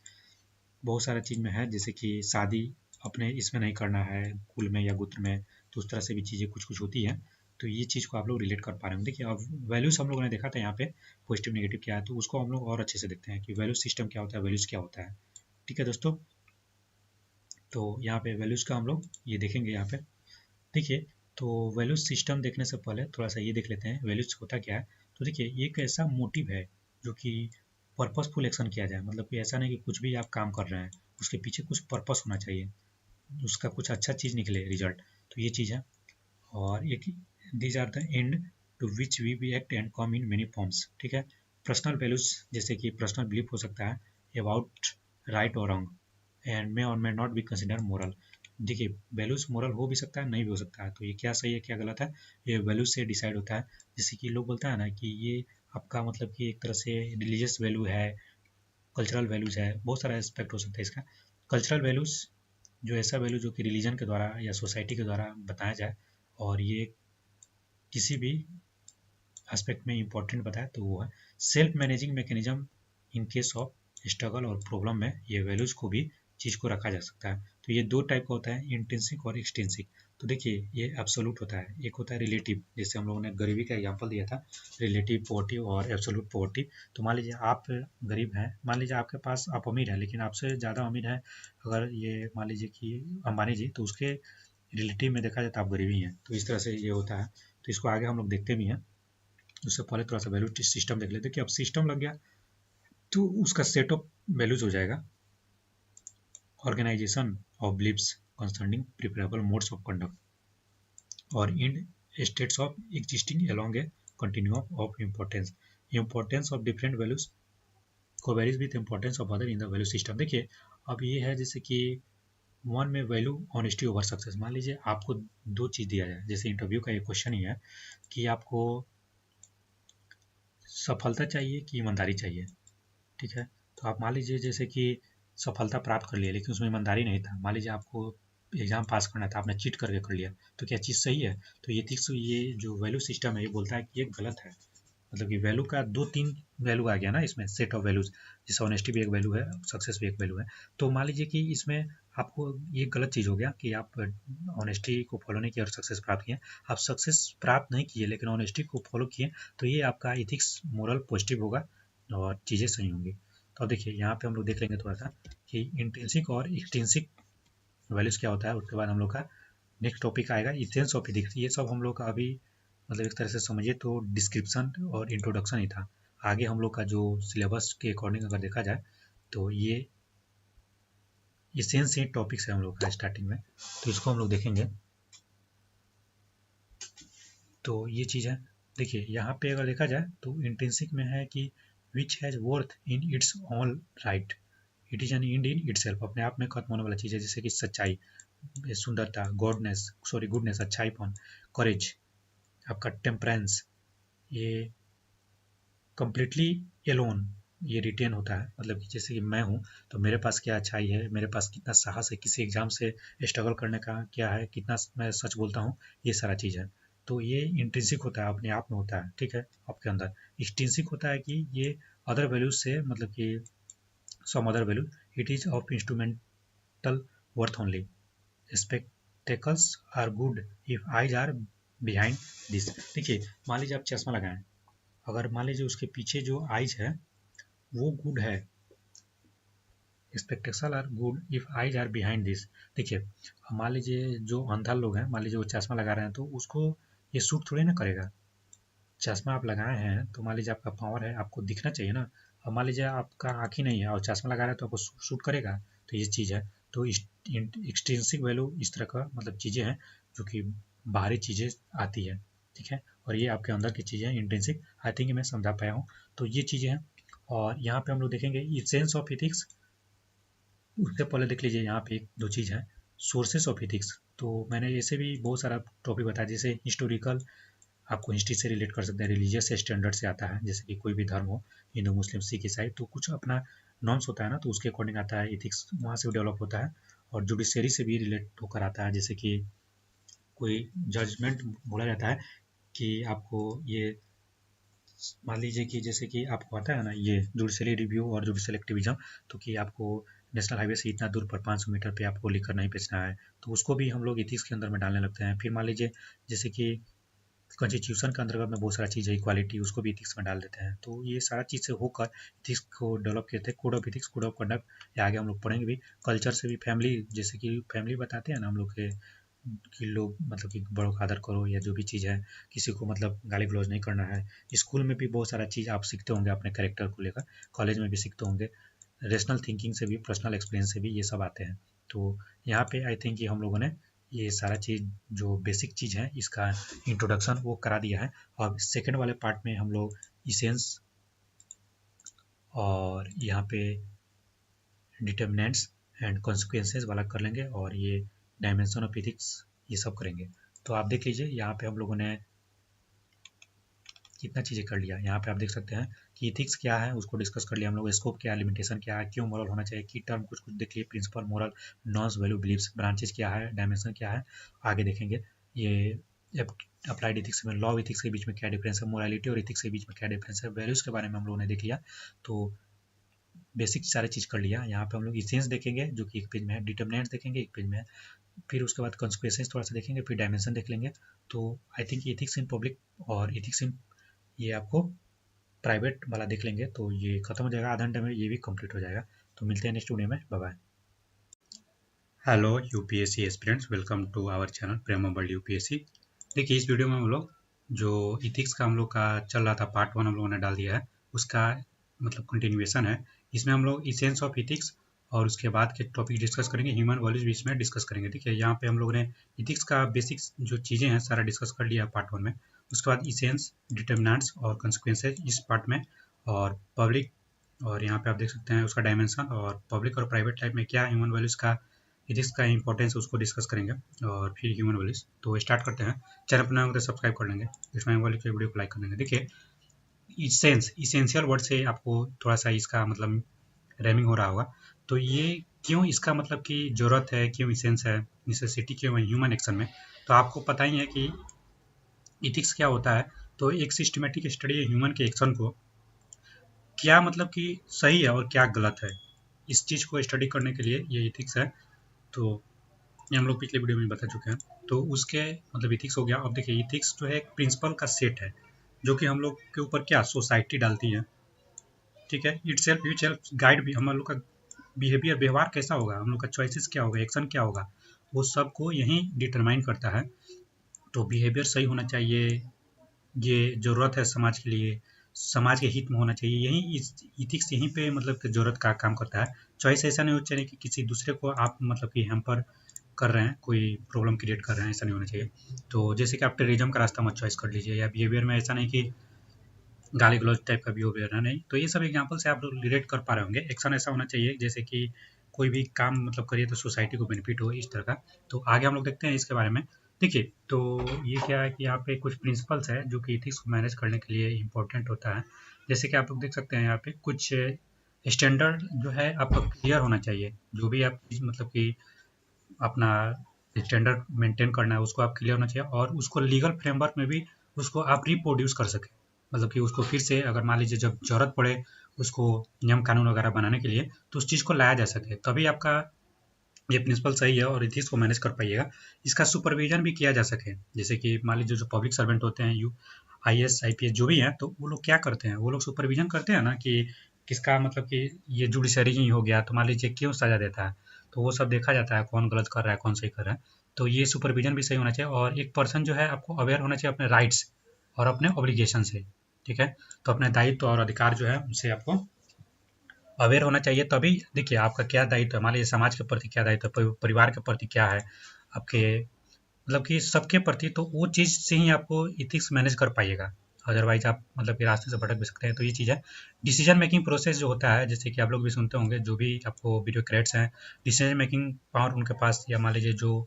बहुत सारा चीज़ में है, जैसे कि शादी अपने इसमें नहीं करना है, कुल में या गोत्र में, तो उस तरह से भी चीज़ें कुछ कुछ होती हैं। तो ये चीज़ को आप लोग रिलेट कर पा रहे हैं। देखिए अब वैल्यूज़ हम लोगों ने देखा था यहाँ पे पॉजिटिव नेगेटिव क्या है, तो उसको हम लोग और अच्छे से देखते हैं कि वैल्यू सिस्टम क्या होता है, वैल्यूज़ क्या होता है। ठीक है दोस्तों, तो यहाँ पे वैल्यूज़ का हम लोग ये देखेंगे यहाँ पे। देखिए, तो वैल्यूज सिस्टम देखने से पहले थोड़ा सा ये देख लेते हैं वैल्यूज होता क्या है। तो देखिए, ये एक ऐसा मोटिव है जो कि पर्पसफुल एक्शन किया जाए, मतलब कि ऐसा नहीं कि कुछ भी आप काम कर रहे हैं, उसके पीछे कुछ पर्पस होना चाहिए, उसका कुछ अच्छा चीज़ निकले रिजल्ट। तो ये चीज़ है। और एक these are the end to which we act and come in many forms. ठीक है, पर्सनल वैल्यूज जैसे कि पर्सनल बिलीफ हो सकता है अबाउट राइट और रॉन्ग एंड मे और may not be consider moral. देखिए, वैल्यूज मोरल हो भी सकता है, नहीं भी हो सकता है, तो ये क्या सही है क्या गलत है ये वैल्यूज से डिसाइड होता है। जैसे कि लोग बोलते हैं ना कि ये आपका मतलब कि एक तरह से रिलीजियस वैल्यू है, कल्चरल वैल्यूज है, बहुत सारा एस्पेक्ट हो सकता है इसका। कल्चरल वैल्यूज जो ऐसा वैल्यू जो कि रिलीजन के द्वारा या सोसाइटी के द्वारा बताया जाए और ये किसी भी एस्पेक्ट में इंपॉर्टेंट बताया, तो वो है self managing mechanism in case of struggle और प्रॉब्लम में ये वैल्यूज़ को भी चीज़ को रखा जा सकता है। तो ये दो टाइप का होता है, इंटेंसिक और एक्सटेंसिक। तो देखिए, ये एब्सोल्यूट होता है, एक होता है रिलेटिव, जैसे हम लोगों ने गरीबी का एग्जांपल दिया था, रिलेटिव पॉवर्टी और एब्सोल्यूट पॉवर्टी। तो मान लीजिए आप गरीब हैं, मान लीजिए आपके पास आप अमीर हैं लेकिन आपसे ज़्यादा अमीर है अगर ये मान लीजिए कि अंबानी जी, तो उसके रिलेटिव में देखा जाए तो आप गरीबी हैं। तो इस तरह से ये होता है। तो इसको आगे हम लोग देखते भी हैं, उससे पहले थोड़ा सा वैल्यू सिस्टम देख लेते हैं कि अब सिस्टम लग गया तो उसका सेट ऑफ वैल्यूज हो जाएगा organisation of beliefs concerning preferable modes of conduct or in states of existing along a continuum of importance. Importance of different values को varies with importance of other in the value system. देखिए, अब ये है जैसे कि one में value honesty over success. मान लीजिए आपको दो चीज़ दिया जाए, जैसे इंटरव्यू का एक क्वेश्चन ही है कि आपको सफलता चाहिए कि ईमानदारी चाहिए। ठीक है, तो आप मान लीजिए जैसे कि सफलता प्राप्त कर लिया लेकिन उसमें ईमानदारी नहीं था, मान लीजिए आपको एग्जाम पास करना था, आपने चीट करके कर लिया, तो क्या चीज़ सही है? तो ये जो वैल्यू सिस्टम है ये बोलता है कि ये गलत है। मतलब कि वैल्यू का दो तीन वैल्यू आ गया ना इसमें, सेट ऑफ वैल्यूज, जैसे ऑनेस्टी भी एक वैल्यू है, सक्सेस भी एक वैल्यू है। तो मान लीजिए कि इसमें आपको ये गलत चीज़ हो गया कि आप ऑनेस्टी को फॉलो नहीं किया और सक्सेस प्राप्त किए। आप सक्सेस प्राप्त नहीं किए लेकिन ऑनेस्टी को फॉलो किए, तो ये आपका इथिक्स मोरल पॉजिटिव होगा और चीज़ें सही होंगी। तो अब देखिए, यहाँ पे हम लोग देख लेंगे थोड़ा सा कि इंट्रिंसिक और एक्सट्रिंसिक वैल्यूज़ क्या होता है। उसके बाद हम लोग का नेक्स्ट टॉपिक आएगा इसेंस ऑफ एथिक्स। ये सब हम लोग का अभी मतलब एक तरह से समझिए तो डिस्क्रिप्शन और इंट्रोडक्शन ही था। आगे हम लोग का जो सिलेबस के अकॉर्डिंग अगर देखा जाए तो ये इसेंस ही टॉपिक्स है हम लोग का स्टार्टिंग में, तो इसको हम लोग देखेंगे। तो ये चीज़ है। देखिए, यहाँ पे अगर देखा जाए तो इंट्रिंसिक में है कि which has worth in its own right, it is an end in itself, अपने आप में खत्म होने वाला चीज़ है। जैसे कि सच्चाई, सुंदरता, गुडनेस, अच्छाईपन, करेज, आपका टेम्परेंस, ये कम्प्लीटली एलोन ये रिटेन होता है। मतलब कि जैसे कि मैं हूँ तो मेरे पास क्या अच्छाई है, मेरे पास कितना साहस है, किसी एग्जाम से स्ट्रगल करने का क्या है, कितना मैं सच बोलता हूँ, ये सारा चीज़ है। तो ये इंट्रिंसिक होता है, अपने आप में होता है। ठीक है, आपके अंदर एक्सट्रिंसिक होता है कि ये अदर वैल्यूज से मतलब कि some other value, it is of instrumental worth only, spectacles are good if eyes are behind this. देखिए, मान लीजिए आप चश्मा लगाएं, अगर मान लीजिए उसके पीछे जो आइज है वो गुड है, spectacles are good if eyes are behind this. देखिए, मान लीजिए जो अंधा लोग हैं, मान लीजिए वो चश्मा लगा रहे हैं तो उसको ये सूट थोड़ी ना करेगा। चश्मा आप लगाए हैं तो मान लीजिए आपका पावर है, आपको दिखना चाहिए ना। और मान लीजिए आपका आँख ही नहीं है और चश्मा लगा रहा है तो आपको सूट करेगा। तो ये चीज़ है। तो एक्सट्रिंसिक वैल्यू इस तरह का मतलब चीज़ें हैं जो कि बाहरी चीज़ें आती है। ठीक है, और ये आपके अंदर की चीज़ें हैं इंट्रिंसिक। आई थिंक मैं समझा पाया हूँ। तो ये चीज़ें हैं। और यहाँ पे हम लोग देखेंगे इसेंस ऑफ एथिक्स। उससे पहले देख लीजिए यहाँ पे एक दो चीज़ है, सोर्सेस ऑफ एथिक्स। तो मैंने ऐसे भी बहुत सारा टॉपिक बताया, जैसे हिस्टोरिकल, आपको हिस्ट्री से रिलेट कर सकते हैं, रिलीजियस स्टैंडर्ड से आता है, जैसे कि कोई भी धर्म हो, हिंदू मुस्लिम सिख ईसाई, तो कुछ अपना नॉर्म्स होता है ना, तो उसके अकॉर्डिंग आता है एथिक्स, वहाँ से डेवलप होता है। और जुडिशरी से भी रिलेट होकर आता है, जैसे कि कोई जजमेंट बोला जाता है कि आपको ये मान लीजिए कि जैसे कि आपको आता है ना ये जुडिशरी रिव्यू और जुडिशल एक्टिविज्म, तो कि आपको नेशनल हाईवे से इतना दूर पर 500 मीटर पे आपको लिकर नहीं बेचना है, तो उसको भी हम लोग इथिक्स के अंदर में डालने लगते हैं। फिर मान लीजिए जैसे कि कॉन्स्टिट्यूशन के अंतर्गत में बहुत सारा चीज़ है, इक्वालिटी, उसको भी इथिक्स में डाल देते हैं। तो ये सारा चीज़ से होकर इथिक्स को डेवलप किए थे, code of ethics, code of conduct, या आगे हम लोग पढ़ेंगे भी। कल्चर से भी फैमिली, जैसे कि फैमिली बताते हैं ना हम लोग के कि लोग मतलब कि बड़ों का आदर करो, या जो भी चीज़ है, किसी को मतलब गाली गलौज नहीं करना है। स्कूल में भी बहुत सारा चीज़ आप सीखते होंगे अपने कैरेक्टर को लेकर, कॉलेज में भी सीखते होंगे, रेशनल थिंकिंग से भी, पर्सनल एक्सपीरियंस से भी ये सब आते हैं। तो यहाँ पे आई थिंक कि हम लोगों ने ये सारा चीज़ जो बेसिक चीज़ है इसका इंट्रोडक्शन वो करा दिया है। और सेकंड वाले पार्ट में हम लोग इसेंस और यहाँ पे डिटर्मिनेंट्स एंड कॉन्सिक्वेंसेज वाला कर लेंगे, और ये डायमेंशन ऑफ इथिक्स ये सब करेंगे। तो आप देख लीजिए यहाँ पे हम लोगों ने कितना चीज़ें कर लिया। यहाँ पे आप देख सकते हैं कि इथिक्स क्या है उसको डिस्कस कर लिया हम लोग, स्कोप क्या है, लिमिटेशन क्या है, क्यों मोरल होना चाहिए, की टर्म कुछ कुछ देख लिए, principle, moral, norms, value, beliefs, branches क्या है, डायमेंशन क्या है, आगे देखेंगे। ये अप्लाइड इथिक्स में लॉ इथिक्स के बीच में क्या डिफरेंस है, मोरालिटी और इथिक्स के बीच में क्या डिफरेंस है, वैल्यूज़ के बारे में हम लोगों ने देख लिया। तो बेसिक सारे चीज़ कर लिया। यहाँ पे हम लोग इसेंस देखेंगे जो कि एक पेज में है, डिटर्मिनेंट्स देखेंगे एक पेज में है, फिर उसके बाद कॉन्सिक्वेंसेस थोड़ा सा देखेंगे, फिर डायमेंशन देख लेंगे। तो I think ethics in public और इथिक्स इन ये आपको प्राइवेट वाला देख लेंगे, तो ये खत्म हो जाएगा, आधा घंटे में ये भी कंप्लीट हो जाएगा। तो मिलते हैं नेक्स्ट वीडियो में, bye bye. Hello UPSC aspirants, welcome to our channel Prema world UPSC. देखिए इस वीडियो में हम लोग जो इथिक्स का हम लोग का चल रहा था पार्ट 1 हम लोगों ने डाल दिया है, उसका मतलब कंटिन्यूएशन है। इसमें हम लोग इसेंस ऑफ इथिक्स और उसके बाद के टॉपिक डिस्कस करेंगे, ह्यूमन वैल्यूज भी इसमें डिस्कस करेंगे। ठीक है, यहाँ पे हम लोगों ने इथिक्स का बेसिक्स जो चीज़ें हैं सारा डिस्कस कर लिया पार्ट 1 में। उसके बाद इसेंस, डिटर्मिनेंट्स और कॉन्सिक्वेंसेज इस पार्ट में, और पब्लिक, और यहाँ पे आप देख सकते हैं उसका डायमेंशन, और पब्लिक और प्राइवेट लाइफ में क्या ह्यूमन वैल्यूज़ का इथिक्स का इंपॉर्टेंस उसको डिस्कस करेंगे, और फिर ह्यूमन वैल्यूज। तो स्टार्ट करते हैं। चैनल पर नए हो तो सब्सक्राइब कर लेंगे, इसमें वाली वीडियो को लाइक कर लेंगे। देखिए इसेंशियल वर्ड से आपको थोड़ा सा इसका मतलब रैमिंग हो रहा होगा। तो ये क्यों इसका मतलब कि ज़रूरत है, क्यों इसेंस है, नेसेसिटी क्यों है ह्यूमन एक्शन में। तो आपको पता ही है कि इथिक्स क्या होता है। तो एक सिस्टमेटिक स्टडी है ह्यूमन के एक्शन को, क्या मतलब कि सही है और क्या गलत है, इस चीज़ को स्टडी करने के लिए ये इथिक्स है। तो ये हम लोग पिछले वीडियो में बता चुके हैं। तो उसके मतलब इथिक्स हो गया। अब देखिए इथिक्स जो है एक प्रिंसिपल का सेट है जो कि हम लोग के ऊपर क्या सोसाइटी डालती है। ठीक है, इट्स सेल्फ गाइड भी हम लोग का बिहेवियर, व्यवहार कैसा होगा, हम लोग का चॉइसेस क्या होगा, एक्शन क्या होगा, वो सब को यही डिटरमाइन करता है। तो बिहेवियर सही होना चाहिए, ये ज़रूरत है समाज के लिए, समाज के हित में होना चाहिए, यही इथिक्स यहीं पे मतलब कि ज़रूरत का काम करता है। चॉइस ऐसा नहीं होना चाहिए कि किसी दूसरे को आप मतलब कि हैम्पर कर रहे हैं, कोई प्रॉब्लम क्रिएट कर रहे हैं, ऐसा नहीं होना चाहिए। तो जैसे कि आप टेररिज्म का रास्ता मत चॉइस कर लीजिए, या बिहेवियर में ऐसा नहीं कि गाली गलौज टाइप का बिहेवियर है, नहीं। तो ये सब एग्जांपल से आप लोग रिलेट कर पा रहे होंगे। एक्शन ऐसा होना चाहिए जैसे कि कोई भी काम मतलब करिए तो सोसाइटी को बेनिफिट हो, इस तरह का। तो आगे हम लोग देखते हैं इसके बारे में। देखिए तो ये क्या है कि यहाँ पे कुछ प्रिंसिपल्स है जो कि इथिक्स को मैनेज करने के लिए इंपॉर्टेंट होता है। जैसे कि आप लोग देख सकते हैं यहाँ पे कुछ स्टैंडर्ड जो है आपका क्लियर होना चाहिए, जो भी आप मतलब कि अपना स्टैंडर्ड मेंटेन करना है उसको आप क्लियर होना चाहिए, और उसको लीगल फ्रेमवर्क में भी उसको आप रिप्रोड्यूस कर सकें। मतलब कि उसको फिर से अगर मान लीजिए जब ज़रूरत पड़े उसको नियम कानून वगैरह बनाने के लिए, तो उस चीज़ को लाया जा सके, तभी आपका ये प्रिंसिपल सही है और इथिक्स को मैनेज कर पाइएगा। इसका सुपरविजन भी किया जा सके, जैसे कि मान लीजिए जो पब्लिक सर्वेंट होते हैं, IAS IPS जो भी हैं, तो वो लोग क्या करते हैं, वो लोग सुपरविजन करते हैं ना कि किसका मतलब कि ये जुडिशरी ही हो गया, तो मान लीजिए क्यों सजा देता है, तो वो सब देखा जाता है कौन गलत कर रहा है कौन सही कर रहा है। तो ये सुपरविजन भी सही होना चाहिए, और एक पर्सन जो है आपको अवेयर होना चाहिए अपने राइट्स और अपने ऑब्लिगेशन से। ठीक है, तो अपने दायित्व और अधिकार जो है उनसे आपको अवेयर होना चाहिए, तभी देखिए आपका क्या दायित्व है, मान लीजिए समाज के प्रति क्या दायित्व है, परिवार के प्रति क्या है आपके, मतलब कि सबके प्रति, तो वो चीज़ से ही आपको इथिक्स मैनेज कर पाइएगा। अदरवाइज आप मतलब कि रास्ते से भटक भी सकते हैं। तो ये चीज़ है। डिसीजन मेकिंग प्रोसेस जो होता है, जैसे कि आप लोग भी सुनते होंगे, जो भी आपको वीडियो क्रिएट्स हैं, डिसीजन मेकिंग पावर उनके पास, या मान लीजिए जो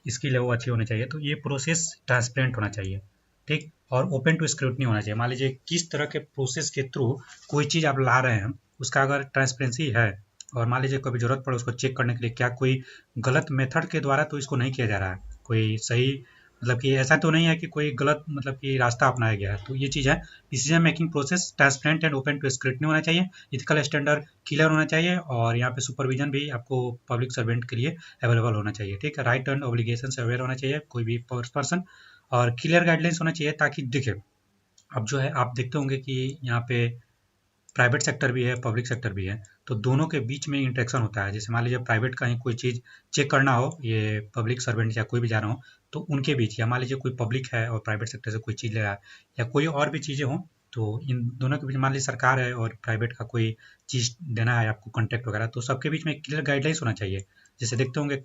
स्किल है वो अच्छी होनी चाहिए। तो ये प्रोसेस ट्रांसपेरेंट होना चाहिए, ठीक, और ओपन टू स्क्रूटनी होना चाहिए। मान लीजिए किस तरह के प्रोसेस के थ्रू कोई चीज़ आप ला रहे हैं, उसका अगर ट्रांसपेरेंसी है, और मान लीजिए कभी ज़रूरत पड़े उसको चेक करने के लिए क्या कोई गलत मेथड के द्वारा तो इसको नहीं किया जा रहा है, कोई सही मतलब कि ऐसा तो नहीं है कि कोई गलत मतलब कि रास्ता अपनाया गया है। तो ये चीज़ है, decision making process transparent and open to scrutiny होना चाहिए, इथिकल स्टैंडर्ड क्लियर होना चाहिए, और यहाँ पे सुपरविजन भी आपको पब्लिक सर्वेंट के लिए अवेलेबल होना चाहिए। ठीक है, राइट एंड ऑब्लिगेशन से अवेयर होना चाहिए कोई भी पर्सन, और क्लियर गाइडलाइंस होना चाहिए, ताकि देखिए अब जो है आप देखते होंगे कि यहाँ पे प्राइवेट सेक्टर भी है, पब्लिक सेक्टर भी है, तो दोनों के बीच में इंटरेक्शन होता है। जैसे मान लीजिए प्राइवेट कहीं कोई चीज़ चेक करना हो, ये पब्लिक सर्वेंट या कोई भी जा रहा हो, तो उनके बीच, या मान लीजिए कोई पब्लिक है और प्राइवेट सेक्टर से कोई चीज़ ले रहा है, या कोई और भी चीज़ें हों, तो इन दोनों के बीच मान लीजिए सरकार है और प्राइवेट का कोई चीज़ देना है आपको, कॉन्ट्रैक्ट वगैरह, तो सबके बीच में क्लियर गाइडलाइंस होना चाहिए। जैसे देखते होंगे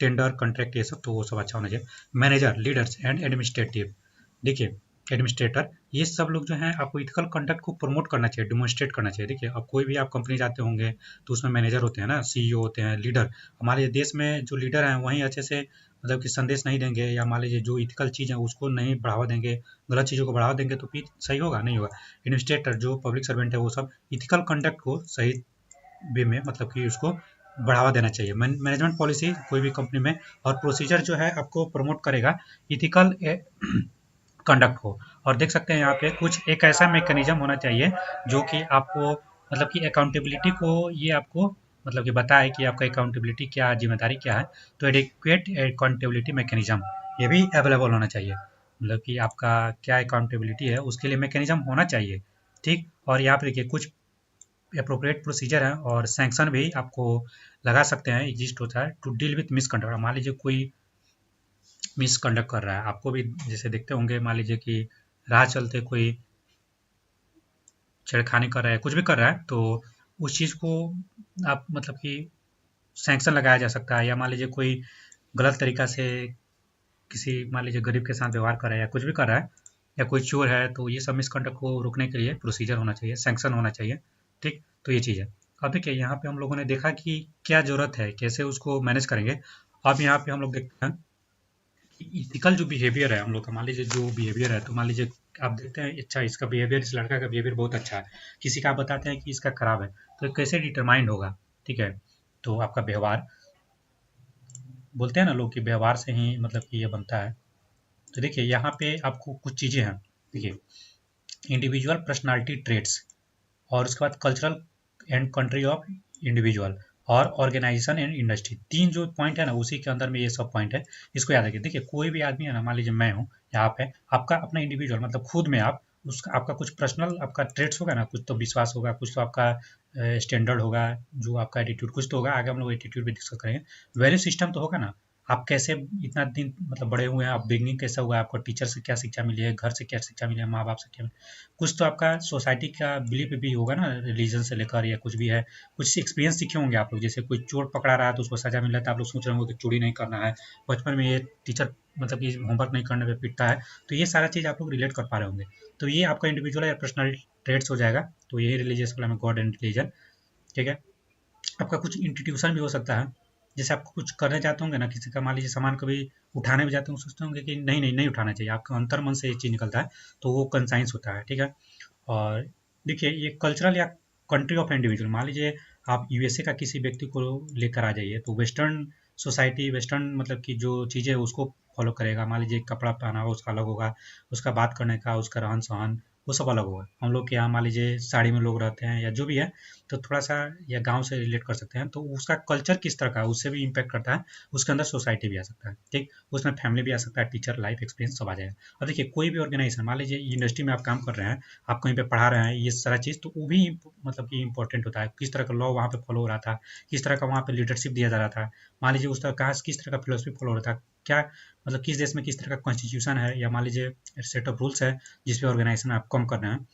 टेंडर, कॉन्ट्रैक्ट, ये सब, तो वो सब अच्छा होना चाहिए। मैनेजर, लीडर्स एंड एडमिनिस्ट्रेटिव, देखिए एडमिनिस्ट्रेटर, ये सब लोग जो हैं आपको इथिकल कंडक्ट को प्रमोट करना चाहिए, डिमॉन्स्ट्रेट करना चाहिए। देखिए अब कोई भी आप कंपनी जाते होंगे तो उसमें मैनेजर होते हैं ना, सीईओ होते हैं, लीडर। हमारे देश में जो लीडर हैं वहीं अच्छे से मतलब कि संदेश नहीं देंगे, या मान लीजिए जो इथिकल चीज़ है उसको नहीं बढ़ावा देंगे, गलत चीज़ों को बढ़ावा देंगे, तो फिर सही होगा? नहीं होगा। एडमिनिस्ट्रेटर जो पब्लिक सर्वेंट है वो सब इथिकल कंडक्ट को सही वे में मतलब कि उसको बढ़ावा देना चाहिए। मैनेजमेंट पॉलिसी कोई भी कंपनी में और प्रोसीजर जो है आपको प्रमोट करेगा इथिकल कंडक्ट हो। और देख सकते हैं यहाँ पे कुछ एक ऐसा मैकेनिज्म होना चाहिए जो कि आपको मतलब कि अकाउंटेबिलिटी को, ये आपको मतलब कि बताए कि आपका अकाउंटेबिलिटी क्या है, जिम्मेदारी क्या है। तो एडिक्वेट अकाउंटेबिलिटी मैकेनिज्म ये भी अवेलेबल होना चाहिए, मतलब कि आपका क्या अकाउंटेबिलिटी है उसके लिए मैकेनिज्म होना चाहिए। ठीक, और यहाँ पे देखिए कुछ अप्रोप्रिएट प्रोसीजर है और सैंक्शन भी आपको लगा सकते हैं, एग्जिस्ट होता है टू डील विथ मिसकंडक्ट। मान लीजिए कोई मिसकंडक्ट कर रहा है, आपको भी जैसे देखते होंगे, मान लीजिए कि राह चलते कोई छेड़खानी कर रहा है, कुछ भी कर रहा है, तो उस चीज़ को आप मतलब कि सैंक्शन लगाया जा सकता है। या मान लीजिए कोई गलत तरीका से किसी मान लीजिए गरीब के साथ व्यवहार कर रहा है या कुछ भी कर रहा है, या कोई चोर है, तो ये सब मिसकंडक्ट को रोकने के लिए प्रोसीजर होना चाहिए, सैंक्शन होना चाहिए। ठीक, तो ये चीज़ है। अब देखिए यहाँ पे हम लोगों ने देखा कि क्या ज़रूरत है, कैसे उसको मैनेज करेंगे। अब यहाँ पे हम लोग देखते हैं इथिकल जो बिहेवियर है हम लोग का, मान लीजिए जो बिहेवियर है, तो मान लीजिए आप देखते हैं अच्छा इसका बिहेवियर, इस लड़का का बिहेवियर बहुत अच्छा है, किसी का आप बताते हैं कि इसका खराब है, तो कैसे डिटरमाइंड होगा? ठीक है, तो आपका व्यवहार, बोलते हैं ना लोग कि व्यवहार से ही मतलब कि ये बनता है। तो देखिए यहाँ पे आपको कुछ चीज़ें हैं, देखिए इंडिविजुअल पर्सनालिटी ट्रेट्स, और उसके बाद cultural and country of individual, और ऑर्गेनाइजेशन एंड इंडस्ट्री। तीन जो पॉइंट है ना, उसी के अंदर में ये सब पॉइंट है। इसको याद रखिए। देखिए कोई भी आदमी है ना, मान लीजिए मैं हूँ यहाँ पे, आपका अपना इंडिविजुअल मतलब खुद में आप उसका आपका कुछ पर्सनल आपका ट्रेट्स होगा ना, कुछ तो विश्वास होगा, कुछ तो आपका स्टैंडर्ड होगा, जो आपका एटीट्यूड कुछ तो होगा। आगे हम लोग एटीट्यूड भी डिस्कस करेंगे। वैल्यू सिस्टम तो होगा ना, आप कैसे इतना दिन मतलब बड़े हुए हैं, आप बिगनिंग कैसा हुआ है, आपको टीचर से क्या शिक्षा मिली है, घर से क्या शिक्षा मिली है, माँ बाप से क्या, कुछ तो आपका सोसाइटी का बिलीफ भी होगा ना, रिलीजन से लेकर या कुछ भी है, कुछ एक्सपीरियंस सीखे होंगे आप लोग। जैसे कोई चोर पकड़ा रहा है तो उसको सजा मिल रहा है, तो आप लोग सोच रहे होंगे कि चोरी नहीं करना है, बचपन में ये टीचर मतलब कि होमवर्क नहीं करने पे पिटता है, तो ये सारा चीज़ आप लोग रिलेट कर पा रहे होंगे। तो ये आपका इंडिविजुअल या पर्सनल ट्रेट्स हो जाएगा। तो यही रिलीजियस वाला में गॉड एंड रिलीजन। ठीक है, आपका कुछ इंस्टीट्यूशन भी हो सकता है, जैसे आप कुछ करने जाते होंगे ना, किसी का मान लीजिए सामान कभी उठाने में जाते होंगे, सोचते होंगे कि नहीं नहीं नहीं उठाना चाहिए, आपका अंतर मन से ये चीज़ निकलता है, तो वो कंसाइंस होता है। ठीक है, और देखिए ये कल्चरल या कंट्री ऑफ इंडिविजुअल, मान लीजिए आप यूएसए का किसी व्यक्ति को लेकर आ जाइए, तो वेस्टर्न सोसाइटी, वेस्टर्न मतलब कि जो चीज़ें है उसको फॉलो करेगा। मान लीजिए कपड़ा पहनावा उसका अलग होगा, उसका बात करने का, उसका रहन सहन, वो सब अलग होगा। हम लोग के यहाँ मान लीजिए साड़ी में लोग रहते हैं या जो भी है, तो थोड़ा सा या गांव से रिलेट कर सकते हैं, तो उसका कल्चर किस तरह का है उससे भी इम्पैक्ट करता है। उसके अंदर सोसाइटी भी आ सकता है, ठीक, उसमें फैमिली भी आ सकता है, टीचर, लाइफ एक्सपीरियंस सब आ जाएगा। अब देखिए कोई भी ऑर्गेनाइजेशन, मान लीजिए इंडस्ट्री में आप काम कर रहे हैं, आप कहीं पे पढ़ा रहे हैं, ये सारा चीज़ तो वो भी मतलब कि इंपॉर्टेंट होता है। किस तरह का लॉ वहाँ पे फॉलो हो रहा था, किस तरह का वहाँ पे लीडरशिप दिया जा रहा था, मान लीजिए उस तरह का किस तरह का फिलोसफी फॉलो हो रहा था, क्या मतलब किस देश में किस तरह का कॉन्स्टिट्यूशन है, या मान लीजिए सेट ऑफ रूल्स है जिस भी ऑर्गेनाइजेशन में आप काम कर रहे हैं,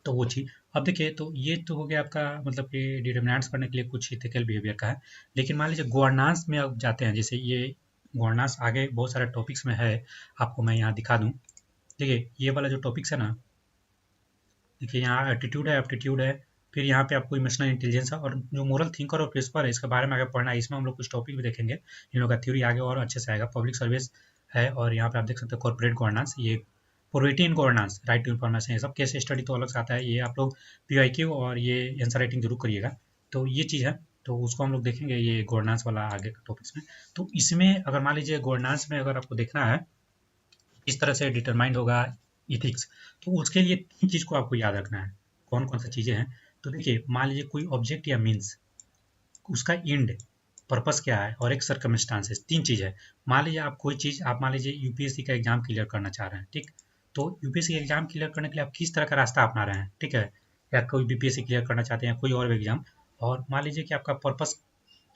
तो वो चीज़। अब देखिए तो ये तो हो गया आपका मतलब कि डिटरमिनेंट्स करने के लिए कुछ इथिकल बिहेवियर का है। लेकिन मान लीजिए गवर्नेंस में आप जाते हैं, जैसे ये गवर्नेंस आगे बहुत सारे टॉपिक्स में है, आपको मैं यहाँ दिखा दूँ। देखिए ये वाला जो टॉपिक्स है ना, देखिए यहाँ एटीट्यूड है, एप्टीट्यूड है, फिर यहाँ पे आपको इमोशनल इंटेलिजेंस है, और जो मोरल थिंकर और प्रिंसिपल है इसके बारे में आगे पढ़ना है। इसमें हम लोग कुछ टॉपिक भी देखेंगे, इन लोगों का थ्योरी आगे और अच्छे से आएगा। पब्लिक सर्विस है, और यहाँ पे आप देख सकते हो कॉर्पोरेट गवर्नेंस, ये probity in governance, right to information, ये सब केस स्टडी तो अलग से आता है। ये आप लोग पीवाईक्यू और ये आंसर राइटिंग जरूर करिएगा। तो ये चीज़ है, तो उसको हम लोग देखेंगे ये गवर्नेंस वाला आगे के टॉपिक्स में। तो इसमें अगर मान लीजिए गवर्नेंस में अगर आपको देखना है, किस तरह से डिटरमाइंड होगा इथिक्स। तो उसके लिए 3 चीज़ को आपको याद रखना है। कौन-कौन सी चीज़ें हैं? तो देखिए, मान लीजिए कोई ऑब्जेक्ट या मीन्स, उसका एंड पर्पस क्या है और एक सर्कमस्टांसेस, 3 चीज़ है। मान लीजिए आप कोई चीज़, आप मान लीजिए यूपीएससी का एग्जाम क्लियर करना चाह रहे हैं, ठीक? तो यूपीएससी एग्जाम क्लियर करने के लिए आप किस तरह का रास्ता अपना रहे हैं, ठीक है? या कोई बीपीएससी क्लियर करना चाहते हैं, कोई और भी एग्जाम, और मान लीजिए कि आपका पर्पस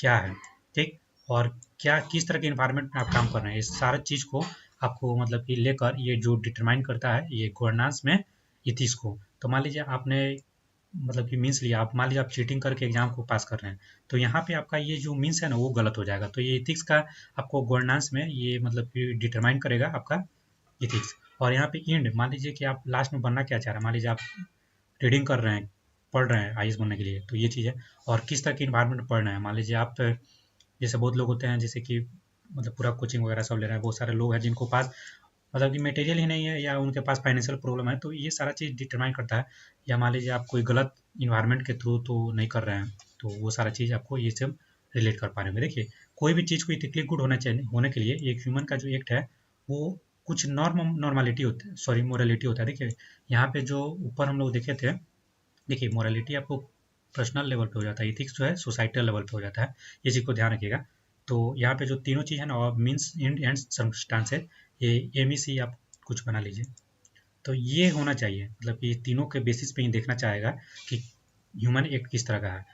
क्या है, ठीक? और क्या किस तरह के इन्वायरमेंट में आप काम कर रहे हैं, इस सारा चीज़ को आपको मतलब कि लेकर ये जो डिटरमाइन करता है ये गवर्नेंस में इथिक्स को। तो मान लीजिए आपने मतलब कि मीन्स लिया, आप मान लीजिए आप चीटिंग करके एग्जाम को पास कर रहे हैं, तो यहाँ पे आपका ये जो मीन्स है ना वो गलत हो जाएगा। तो ये इथिक्स का आपको गवर्नेंस में ये मतलब कि डिटरमाइन करेगा आपका इथिक्स। और यहाँ पे एंड, मान लीजिए कि आप लास्ट में बनना क्या चाह रहे हैं, मान लीजिए आप रीडिंग कर रहे हैं, पढ़ रहे हैं आईएएस बनने के लिए, तो ये चीज़ है। और किस तरह के इन्वायरमेंट में पढ़ रहे हैं, मान लीजिए आप जैसे बहुत लोग होते हैं जैसे कि मतलब पूरा कोचिंग वगैरह सब ले रहे हैं, बहुत सारे लोग हैं जिनको पास मतलब कि मटेरियल ही नहीं है या उनके पास फाइनेंशियल प्रॉब्लम है, तो ये सारा चीज़ डिटरमाइन करता है। या मान लीजिए आप कोई गलत इन्वायरमेंट के थ्रू तो नहीं कर रहे हैं, तो वो सारा चीज़ आपको ये सब रिलेट कर पा रहे होंगे। देखिए, कोई भी चीज़ को इथिकली गुड होना चाहिए, होने के लिए एक ह्यूमन का जो एक्ट है वो कुछ नॉर्मालिटी होता है, सॉरी मोरालिटी होता है। देखिए, यहाँ पे जो ऊपर हम लोग देखे थे, देखिए मोरालिटी आपको पर्सनल लेवल पे हो जाता है, इथिक्स जो है सोसाइटल लेवल पे हो जाता है, ये चीज़ को ध्यान रखिएगा। तो यहाँ पे जो तीनों चीज़ है ना, मीन्स एंड एंड सर्कमस्टांसेस, ये एमईसी आप कुछ बना लीजिए। तो ये होना चाहिए, मतलब कि तीनों के बेसिस पे ही देखना चाहेगा कि ह्यूमन एक किस तरह का है।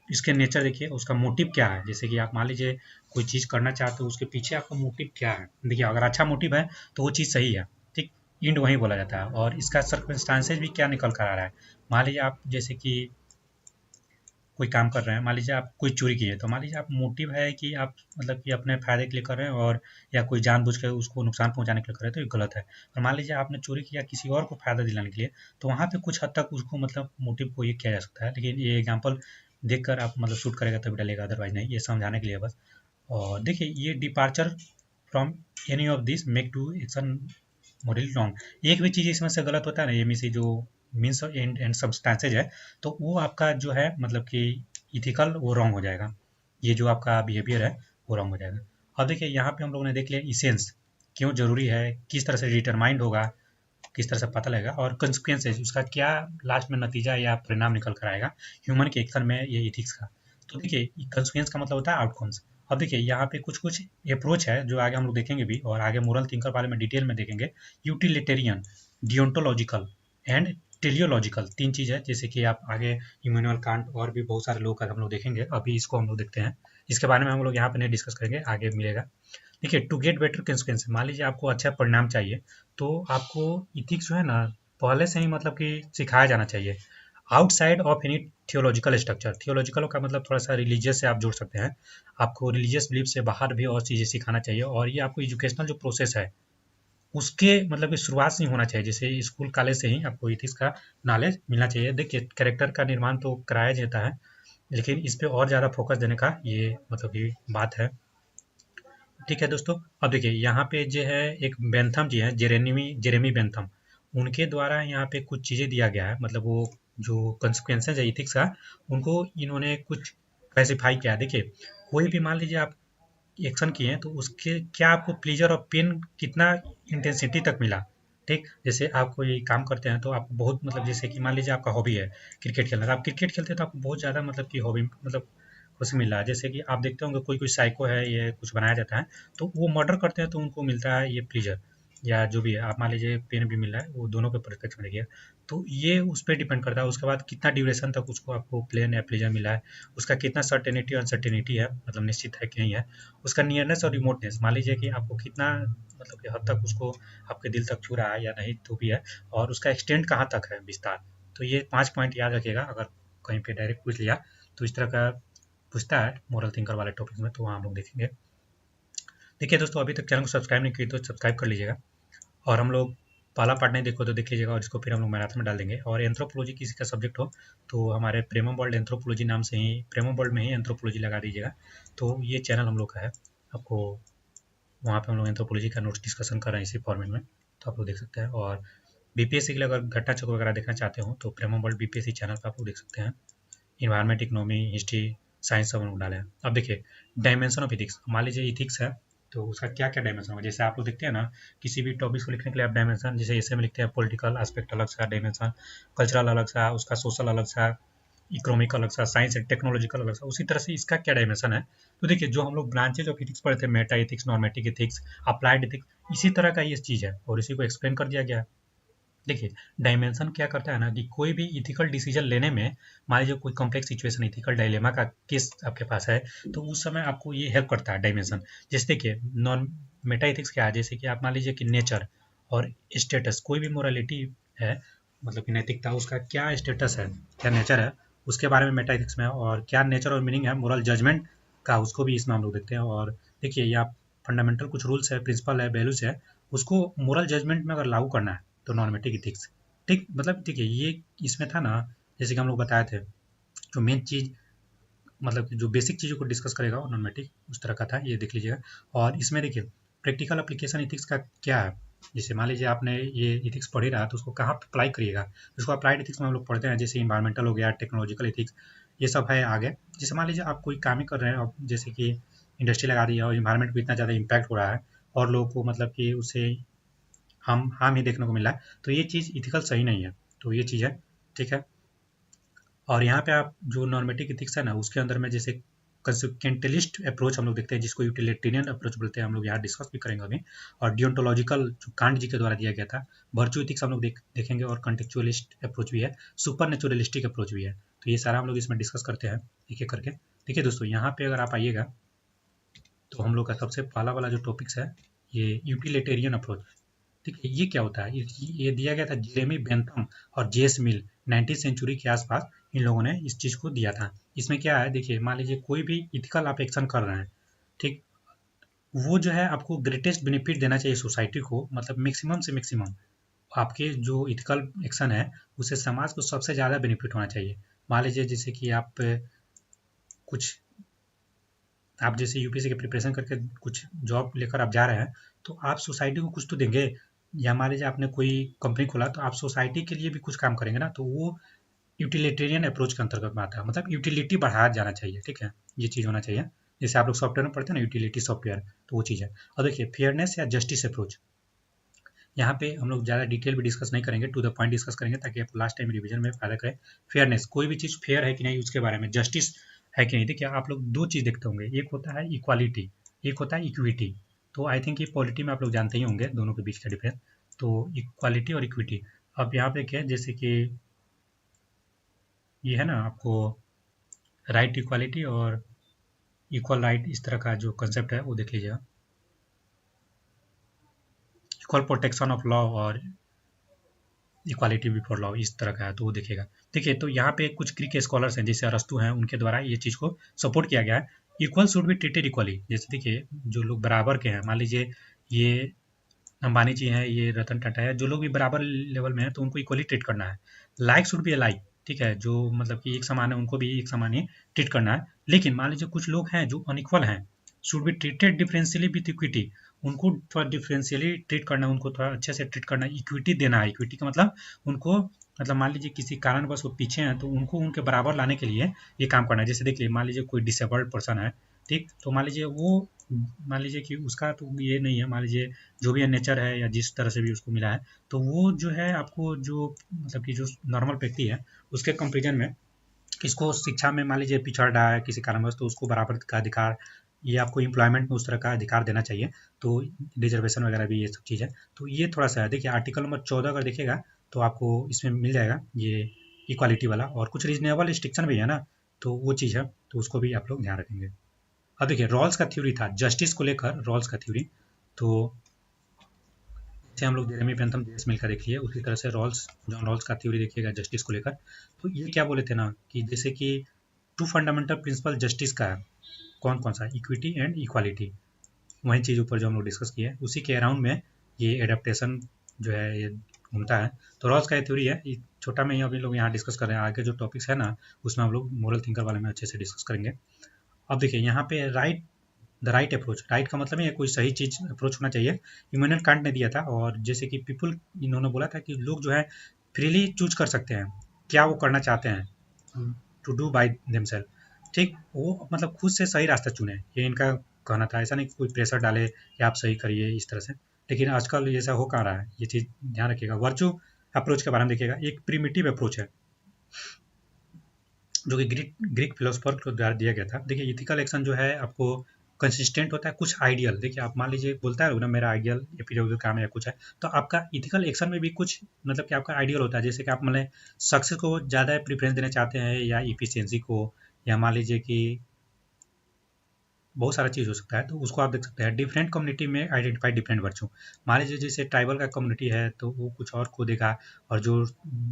इसके नेचर देखिए, उसका मोटिव क्या है। जैसे कि आप मान लीजिए कोई चीज़ करना चाहते हो, उसके पीछे आपका मोटिव क्या है। देखिए, अगर अच्छा मोटिव है तो वो चीज़ सही है, ठीक, एंड वहीं बोला जाता है। और इसका सर्कमस्टांसेस भी क्या निकल कर आ रहा है, मान लीजिए आप जैसे कि कोई काम कर रहे हैं, मान लीजिए आप कोई चोरी किए, तो मान लीजिए आप मोटिव है कि आप मतलब कि अपने फ़ायदे के लिए कर रहे हैं, और या कोई जानबूझ के उसको नुकसान पहुँचाने के लिए कर रहे हैं, तो ये गलत है। और मान लीजिए आपने चोरी किया किसी और को फ़ायदा दिलाने के लिए, तो वहाँ पे कुछ हद तक उसको मतलब मोटिव को ये किया जा सकता है। लेकिन ये एग्ज़ाम्पल देखकर आप मतलब शूट करेगा तभी डलेगा, अदरवाइज़ नहीं, ये समझाने के लिए है बस। और देखिए, ये departure from any of this make to action model wrong. एक भी चीज़ इसमें से गलत होता है ना, ये में से जो मीन्स एंड सब्सटेंसेज है, तो वो आपका जो है मतलब कि इथिकल वो रॉन्ग हो जाएगा। ये जो आपका बिहेवियर है वो रॉन्ग हो जाएगा। अब देखिए, यहाँ पे हम लोगों ने देख लिया इसेंस क्यों जरूरी है, किस तरह से डिटरमाइंड होगा, किस तरह से पता लगेगा, और कंसिक्वेंसेज उसका क्या लास्ट में नतीजा या परिणाम निकल कर आएगा ह्यूमन के एक्शन में ये इथिक्स का। तो देखिए, कंसिक्वेंस का मतलब होता है आउटकम्स। अब देखिए, यहाँ पे कुछ कुछ अप्रोच है जो आगे हम लोग देखेंगे भी, और आगे मोरल थिंकर वाले में डिटेल में देखेंगे। यूटिलिटेरियन, डियोंटोलॉजिकल एंड टेलियोलॉजिकल, 3 चीज़ है। जैसे कि आप आगे इमैनुअल कांट और भी बहुत सारे लोग का हम लोग देखेंगे, अभी इसको हम लोग देखते हैं। इसके बारे में हम लोग यहाँ पे नहीं डिस्कस करेंगे, आगे मिलेगा। देखिए, टू गेट बेटर कंसिक्वेंस, मान लीजिए आपको अच्छा परिणाम चाहिए, तो आपको इथिक्स जो है ना पहले से ही मतलब कि सिखाया जाना चाहिए, outside of any theological structure. Theological का मतलब थोड़ा सा रिलीजियस से आप जोड़ सकते हैं, आपको रिलीजियस बिलीफ से बाहर भी और चीज़ें सिखाना चाहिए। और ये आपको एजुकेशनल जो प्रोसेस है उसके मतलब कि शुरुआत से ही होना चाहिए, जैसे स्कूल कॉलेज से ही आपको इथिक्स का नॉलेज मिलना चाहिए। देखिए, कैरेक्टर का निर्माण तो कराया जाता है, लेकिन इस पे और ज़्यादा फोकस देने का ये मतलब कि बात है। ठीक है दोस्तों, अब देखिए यहाँ पे जो है एक बेंथम जी हैं, जेरेमी बेंथम, उनके द्वारा यहाँ पे कुछ चीज़ें दिया गया है, मतलब वो जो कंसिक्वेंसेज है इथिक्स का, उनको इन्होंने कुछ क्लासिफाई किया है। देखिए, कोई भी मान लीजिए आप एक्शन किए हैं, तो उसके क्या आपको प्लेजर और पेन कितना इंटेंसिटी तक मिला, ठीक। जैसे आप कोई काम करते हैं तो आपको बहुत मतलब जैसे कि मान लीजिए आपका हॉबी है क्रिकेट खेलना, तो आप क्रिकेट खेलते हैं तो आपको बहुत ज़्यादा मतलब कि हॉबी मतलब खुशी मिल रहा है। जैसे कि आप देखते होंगे कोई कोई साइको है, ये कुछ बनाया जाता है तो वो मर्डर करते हैं तो उनको मिलता है ये प्लेजर, या जो भी है, आप मान लीजिए पेन भी मिल रहा है, वो दोनों के परिप्रेक्ष्य में देखिए। तो ये उस पर डिपेंड करता है, उसके बाद कितना ड्यूरेशन तक उसको आपको प्लेन या प्लेजर मिला है, उसका कितना सर्टेनिटी और अनसर्टेनिटी है, मतलब निश्चित है कि नहीं है, उसका नियरनेस और रिमोटनेस, मान लीजिए कि आपको कितना मतलब कि हद तक उसको आपके दिल तक छू रहा है या नहीं, तो भी है, और उसका एक्सटेंड कहाँ तक है, विस्तार। तो ये 5 पॉइंट याद रखिएगा, अगर कहीं पे डायरेक्ट पूछ लिया तो इस तरह का पूछता है मोरल थिंकर वाले टॉपिक में, तो वहाँ हम लोग देखेंगे। देखिए दोस्तों, अभी तक चैनल को सब्सक्राइब नहीं किए तो सब्सक्राइब कर लीजिएगा, और हम लोग पहला पार्ट नहीं देखो तो देख लीजिएगा, और इसको फिर हम लोग मैराथन में डाल देंगे। और एंथ्रोपोलॉजी किसी का सब्जेक्ट हो तो हमारे प्रेमम वर्ल्ड एंथ्रोपोलॉजी नाम से ही, प्रेमम वर्ल्ड में ही एंथ्रोपोलॉजी लगा दीजिएगा, तो ये चैनल हम लोग का है। आपको वहाँ पे हम लोग एंथ्रोपोलॉजी का नोट्स डिस्कशन कर रहे हैं इसी फॉर्मेट में, तो आप लोग देख सकते हैं। और बीपीएससी के लिए अगर घटना चक्र वगैरह देखना चाहते हो तो प्रेमम वर्ल्ड बीपीएससी चैनल पर आप लोग देख सकते हैं। इन्वायरमेंट, इकोनॉमी, हिस्ट्री, साइंस सब हम लोग डाले हैं। अब देखिए, डायमेंशन ऑफ इथिक्स, मान लीजिए इथिक्स है, तो उसका क्या क्या डायमेंशन होगा। जैसे आप लोग देखते हैं ना, किसी भी टॉपिक को लिखने के लिए आप डायमेंशन, जैसे ऐसे में लिखते हैं पॉलिटिकल एस्पेक्ट अलग सा डायमेंशन, कल्चरल अलग सा, उसका सोशल अलग सा, इकोनॉमिक अलग सा, साइंस एंड टेक्नोलॉजिकल अलग सा, उसी तरह से इसका क्या डायमेंशन है। तो देखिए, जो हम लोग ब्रांचेज ऑफ इथिक्स पढ़े थे, meta ethics, normative ethics, applied ethics, इसी तरह का ये चीज़ है और इसी को एक्सप्लेन कर दिया गया है। देखिए, डायमेंशन क्या करता है ना कि कोई भी इथिकल डिसीजन लेने में, मान लीजिए कोई कॉम्प्लेक्स सिचुएशन, इथिकल डायलेमा का केस आपके पास है, तो उस समय आपको ये हेल्प करता है डायमेंशन। जैसे देखिए, नॉन मेटा इथिक्स क्या है, जैसे कि आप मान लीजिए कि नेचर और स्टेटस, कोई भी मोरालिटी है, मतलब कि नैतिकता, उसका क्या स्टेटस है, क्या नेचर है, उसके बारे में मेटा इथिक्स में है। और क्या नेचर और मीनिंग है मोरल जजमेंट का, उसको भी इसमें हम लोग देखते हैं। और देखिए, ये आप फंडामेंटल कुछ रूल्स है, प्रिंसिपल है, वैल्यूज है, उसको मोरल जजमेंट में अगर लागू करना है तो नॉर्मेटिक इथिक्स। ठीक, मतलब देखिए, ये इसमें था ना, जैसे कि हम लोग बताए थे, जो मेन चीज़, मतलब कि जो बेसिक चीज़ों को डिस्कस करेगा वो नॉर्मेटिक उस तरह का था, ये देख लीजिएगा। और इसमें देखिए, प्रैक्टिकल एप्लीकेशन इथिक्स का क्या है। जैसे मान लीजिए आपने ये इथिक्स पढ़ ही रहा, तो उसको कहाँ अप्लाई करिएगा। उसको अप्लाइड इथिक्स में हम लोग पढ़ते हैं, जैसे इन्वायरमेंटल हो गया, टेक्नोलॉजिकल इथिक्स, ये सब है आगे। जैसे मान लीजिए आप कोई काम ही कर रहे हैं, अब जैसे कि इंडस्ट्री लगा दी है और इन्वायरमेंट को इतना ज़्यादा इम्पैक्ट हो रहा है और लोगों को मतलब कि उसे हम ही देखने को मिल रहा है, तो ये चीज़ इथिकल सही नहीं है। तो ये चीज़ है, ठीक है। और यहाँ पे आप जो नॉर्मेटिक इथिक्स है ना, उसके अंदर में जैसे कंसिक्वेंटलिस्ट अप्रोच हम लोग देखते हैं, जिसको यूटिलिटेरियन अप्रोच बोलते हैं, हम लोग यहाँ डिस्कस भी करेंगे अभी। और डियोंटोलॉजिकल जो कांट जी के द्वारा दिया गया था, वर्चू इथिक्स हम लोग देखेंगे, और कंटेक्चुअलिस्ट अप्रोच भी है, सुपर नेचुरलिस्टिक अप्रोच भी है। तो ये सारा हम लोग इसमें डिस्कस करते हैं एक एक करके। देखिए दोस्तों, यहाँ पे अगर आप आइएगा, तो हम लोग का सबसे पहला वाला जो टॉपिक्स है, ये यूटिलिटेरियन अप्रोच। ठीक है, ये क्या होता है, ये दिया गया था जेरेमी बेंथम और जेएस मिल, 19वीं सेंचुरी के आसपास इन लोगों ने इस चीज़ को दिया था। इसमें क्या है, देखिए, मान लीजिए कोई भी इथिकल आप एक्शन कर रहे हैं, ठीक, वो जो है आपको ग्रेटेस्ट बेनिफिट देना चाहिए सोसाइटी को, मतलब मैक्सिमम से मैक्सिमम। आपके जो इथिकल एक्शन है, उससे समाज को सबसे ज़्यादा बेनिफिट होना चाहिए। मान लीजिए जैसे कि कुछ आप जैसे यूपीएससी की प्रिपरेशन करके कुछ जॉब लेकर आप जा रहे हैं, तो आप सोसाइटी को कुछ तो देंगे। या मान लीजिए आपने कोई कंपनी खोला, तो आप सोसाइटी के लिए भी कुछ काम करेंगे ना, तो वो यूटिलिटेरियन अप्रोच के अंतर्गत में आता है, मतलब यूटिलिटी बढ़ाया जाना चाहिए। ठीक है, ये चीज़ होना चाहिए। जैसे आप लोग सॉफ्टवेयर में पढ़ते हैं ना, यूटिलिटी सॉफ्टवेयर, तो वो चीज़ है। और देखिए, फेयरनेस या जस्टिस अप्रोच, यहाँ पे हम लोग ज़्यादा डिटेल भी डिस्कस नहीं करेंगे, टू द पॉइंट डिस्कस करेंगे, ताकि आप लास्ट टाइम रिवीजन में फायदा करें। फेयरनेस, कोई भी चीज़ फेयर है कि नहीं उसके बारे में, जस्टिस है कि नहीं। देखिए, आप लोग दो चीज़ देखते होंगे, एक होता है इक्वालिटी, एक होता है इक्विटी। तो आई थिंक ये पॉलिटी में आप लोग जानते ही होंगे दोनों के बीच का डिफरेंस। तो इक्वालिटी और इक्विटी, अब यहाँ पे क्या है, जैसे कि ये है ना आपको राइट टू इक्वालिटी और इक्वल राइट, इस तरह का जो कंसेप्ट है वो देख लीजिएगा। इक्वल प्रोटेक्शन ऑफ लॉ और इक्वालिटी बिफोर लॉ, इस तरह का है, तो वो देखिएगा। देखिए, तो यहाँ पे कुछ ग्रीक स्कॉलर्स हैं, जैसे अरस्तु हैं, उनके द्वारा ये चीज़ को सपोर्ट किया गया है। Equal should be treated equally. जैसे देखिए, जो लोग बराबर के हैं, मान लीजिए ये अंबानी जी हैं, ये रतन टाटा है, जो लोग भी बराबर लेवल में हैं, तो उनको इक्वली ट्रीट करना है। लाइक शुड बी लाइक, ठीक है, जो मतलब कि एक समान है, उनको भी एक समान ही ट्रीट करना है। लेकिन मान लीजिए कुछ लोग हैं जो अनइक्वल हैं, should be treated differentially with equity, उनको थोड़ा डिफरेंशियली ट्रीट करना है, उनको थोड़ा अच्छे से ट्रीट करना है, इक्विटी देना है। इक्विटी का मतलब उनको, मतलब मान लीजिए किसी कारणवश वो पीछे हैं, तो उनको उनके बराबर लाने के लिए ये काम करना है। जैसे देखिए, मान लीजिए कोई डिसेबल्ड पर्सन है, ठीक, तो मान लीजिए वो, मान लीजिए कि उसका तो ये नहीं है, मान लीजिए जो भी नेचर है या जिस तरह से भी उसको मिला है, तो वो जो है आपको जो, मतलब कि जो नॉर्मल व्यक्ति है, उसके कंपेरिजन में इसको शिक्षा में मान लीजिए पिछड़ रहा है किसी कारणवश, तो उसको बराबर का अधिकार, ये आपको एम्प्लॉयमेंट में उस तरह का अधिकार देना चाहिए। तो रिजर्वेशन वगैरह भी ये सब चीज़ है। तो ये थोड़ा सा है। देखिए, आर्टिकल नंबर 14 अगर देखिएगा, तो आपको इसमें मिल जाएगा ये इक्वालिटी वाला, और कुछ रीजनेबल रिस्ट्रिक्शन भी है ना, तो वो चीज़ है, तो उसको भी आप लोग ध्यान रखेंगे। अब देखिए, रॉल्स का थ्योरी था जस्टिस को लेकर, रॉल्स का थ्योरी, तो जैसे हम लोग जेरेमी बेंथम जेम्स मिल का देखिए, उसी तरह से जॉन रॉल्स का थ्योरी देखिएगा जस्टिस को लेकर। तो ये क्या बोले थे ना, कि जैसे कि टू फंडामेंटल प्रिंसिपल जस्टिस का है, कौन कौन सा, इक्विटी एंड इक्वालिटी, वही चीज़ ऊपर जो हम लोग डिस्कस किए, उसी के अराउंड में ये एडेप्टेशन जो है ये घूमता है। तो रॉल्स का ये थ्योरी है, ये छोटा में ही अभी लोग यहाँ डिस्कस कर रहे हैं, आगे जो टॉपिक्स है ना, उसमें हम लोग मोरल थिंकर वाले में अच्छे से डिस्कस करेंगे। अब देखिए, यहाँ पे द राइट अप्रोच, राइट का मतलब है कोई सही चीज़ अप्रोच होना चाहिए, इमैनुअल कांट ने दिया था। और जैसे कि पीपल, इन्होंने बोला था कि लोग जो है फ्रीली चूज कर सकते हैं क्या वो करना चाहते हैं, टू डू बाय देमसेल्फ, ठीक, वो मतलब खुद से सही रास्ता चुने, ये इनका कहना था, ऐसा नहीं कि कोई प्रेशर डाले कि आप सही करिए इस तरह से। लेकिन आजकल ऐसा हो कहाँ रहा है, ये चीज़ ध्यान रखिएगा। वर्चू अप्रोच के बारे में देखिएगा, एक प्रिमिटिव अप्रोच है जो कि ग्रीक ग्रीक फिलोसफर को द्वारा दिया गया था। देखिए इथिकल एक्शन जो है आपको कंसिस्टेंट होता है, कुछ आइडियल, देखिए आप मान लीजिए बोलता है ना मेरा आइडियल एपीरियोडिक काम है या कुछ है, तो आपका इथिकल एक्शन में भी कुछ मतलब कि आपका आइडियल होता है। जैसे कि आप मान लें सक्सेस को ज़्यादा प्रीफरेंस देना चाहते हैं या इफिशियंसी को, या मान लीजिए कि बहुत सारा चीज़ हो सकता है, तो उसको आप देख सकते हैं। डिफरेंट कम्युनिटी में आइडेंटिफाई डिफरेंट वर्चू, मान लीजिए जैसे ट्राइबल का कम्युनिटी है तो वो कुछ और को देगा, और जो